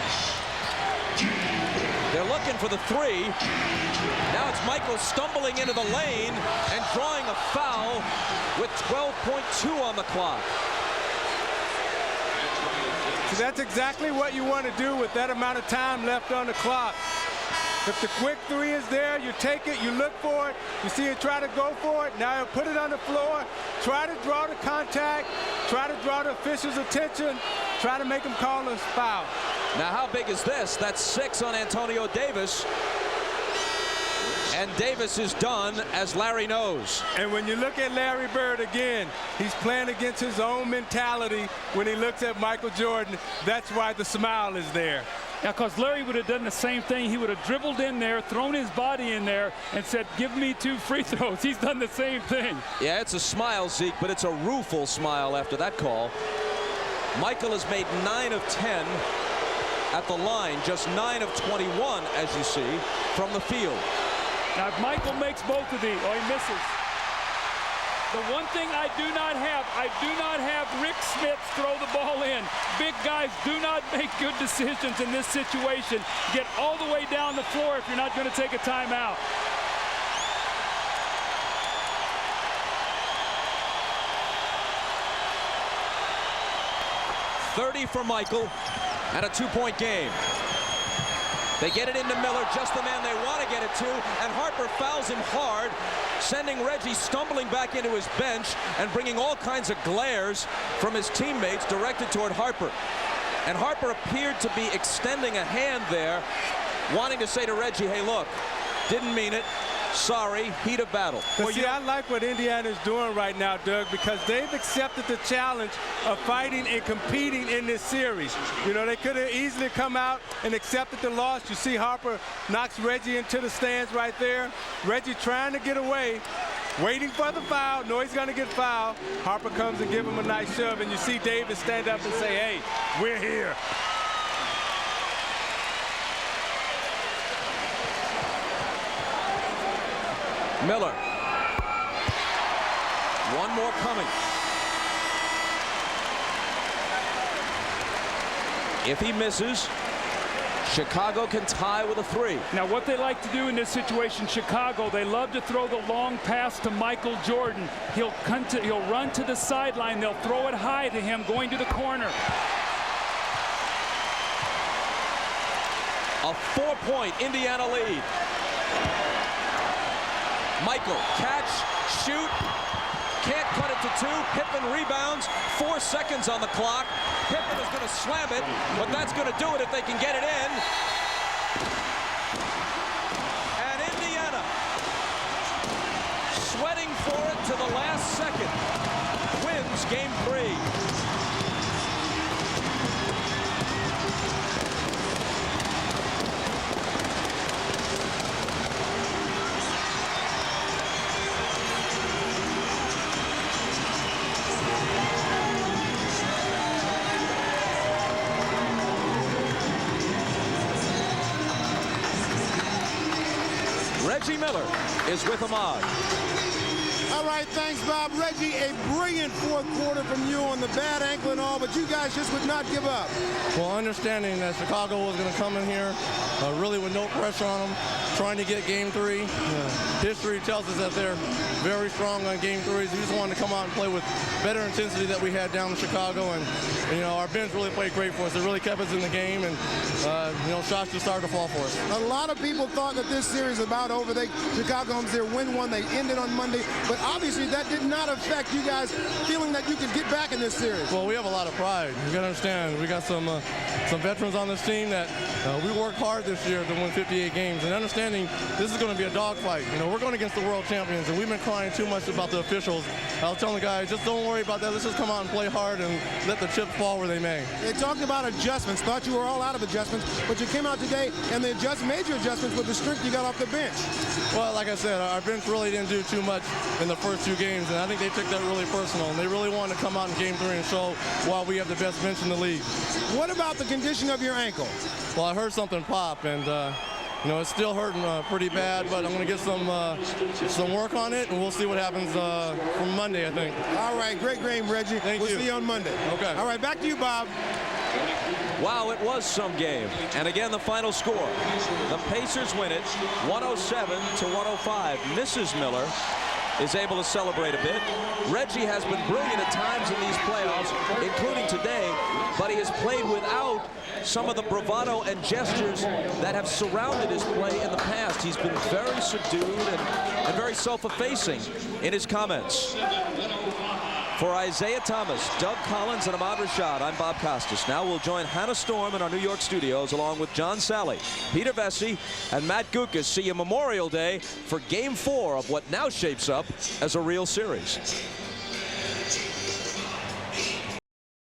Speaker 3: They're looking for the three. Now it's Michael stumbling into the lane and drawing a foul with 12.2 on the clock.
Speaker 4: So that's exactly what you want to do with that amount of time left on the clock. If the quick three is there, you take it, you look for it, you see it, try to go for it, now you put it on the floor, try to draw the contact, try to draw the official's attention, try to make him call a foul.
Speaker 3: Now how big is this? That's 6 on Antonio Davis. And Davis is done, as Larry knows.
Speaker 4: And when you look at Larry Bird again, he's playing against his own mentality when he looks at Michael Jordan. That's why the smile is there.
Speaker 5: Yeah, because Larry would have done the same thing. He would have dribbled in there, thrown his body in there, and said, give me 2 free throws. He's done the same thing.
Speaker 3: Yeah, it's a smile, Zeke, but it's a rueful smile after that call. Michael has made 9 of 10 at the line, just 9 of 21, as you see, from the field.
Speaker 5: Now, if Michael makes both of these, oh, he misses. The one thing I do not have Rick Smith throw the ball in. Big guys do not make good decisions in this situation. Get all the way down the floor if you're not going to take a timeout.
Speaker 3: .30 for Michael and a 2-point game. They get it into Miller, just the man they want to get it to, and Harper fouls him hard, sending Reggie stumbling back into his bench and bringing all kinds of glares from his teammates directed toward Harper. And Harper appeared to be extending a hand there, wanting to say to Reggie, hey, look, didn't mean it. Sorry, heat of battle.
Speaker 4: But see, I like what Indiana's doing right now, Doug, because they've accepted the challenge of fighting and competing in this series. You know, they could have easily come out and accepted the loss. You see Harper knocks Reggie into the stands right there. Reggie trying to get away, waiting for the foul. No, he's going to get fouled. Harper comes and gives him a nice shove, and you see Davis stand up and say, hey, we're here.
Speaker 3: Miller. One more coming. If he misses, Chicago can tie with a 3.
Speaker 5: Now, what they like to do in this situation, Chicago, they love to throw the long pass to Michael Jordan. He'll run to the sideline. They'll throw it high to him going to the corner.
Speaker 3: A 4-point Indiana lead. Michael, catch, shoot, can't cut it to 2. Pippen rebounds, 4 seconds on the clock. Pippen is going to slam it, but that's going to do it if they can get it in. And Indiana, sweating for it to the last second, wins game 3. Reggie Miller is with Ahmad.
Speaker 6: All right, thanks, Bob. Reggie, a brilliant 4th quarter from you on the bad ankle and all, but you guys just would not give up.
Speaker 14: Well, understanding that Chicago was going to come in here really with no pressure on them, trying to get game 3. History tells us that they're very strong on game 3s. We just wanted to come out and play with better intensity that we had down in Chicago, and you know, our bench really played great for us. It really kept us in the game, and you know, shots just started to fall for us.
Speaker 6: A lot of people thought that this series was about over. Chicago comes there, win 1, they ended on Monday, but obviously that did not affect you guys feeling that you could get back in this series.
Speaker 14: Well, we have a lot of pride. You got to understand, we got some veterans on this team that we worked hard this year to win 58 games, and understanding this is going to be a dogfight. You know, we're going against the world champions, and we've been crying too much about the officials. I was telling the guys, just don't worry about that. Let's just come out and play hard and let the chips fall where they may.
Speaker 6: They talked about adjustments, thought you were all out of adjustments, but you came out today and they made your adjustments with the strength you got off the bench.
Speaker 14: Well, like I said, our bench really didn't do too much in the first 2 games, and I think they took that really personal, and they really wanted to come out in game 3 and show why we have the best bench in the league.
Speaker 6: What about the condition of your ankle?
Speaker 14: Well, I heard something pop, and you know, it's still hurting pretty bad, but I'm going to get some work on it, and we'll see what happens from Monday, I think.
Speaker 6: All right, great game, Reggie.
Speaker 14: Thank you.
Speaker 6: We'll see you on Monday.
Speaker 14: Okay.
Speaker 6: All right, back to you, Bob.
Speaker 3: Wow, it was some game. And again, the final score. The Pacers win it 107-105. Mrs. Miller is able to celebrate a bit. Reggie has been brilliant at times in these playoffs, including today, but he has played without some of the bravado and gestures that have surrounded his play in the past. He's been very subdued and very self-effacing in his comments. For Isaiah Thomas, Doug Collins, and Ahmad Rashad, I'm Bob Costas. Now we'll join Hannah Storm in our New York studios, along with John Sally, Peter Vesey, and Matt Gukas. See you Memorial Day for Game 4 of what now shapes up as a real series.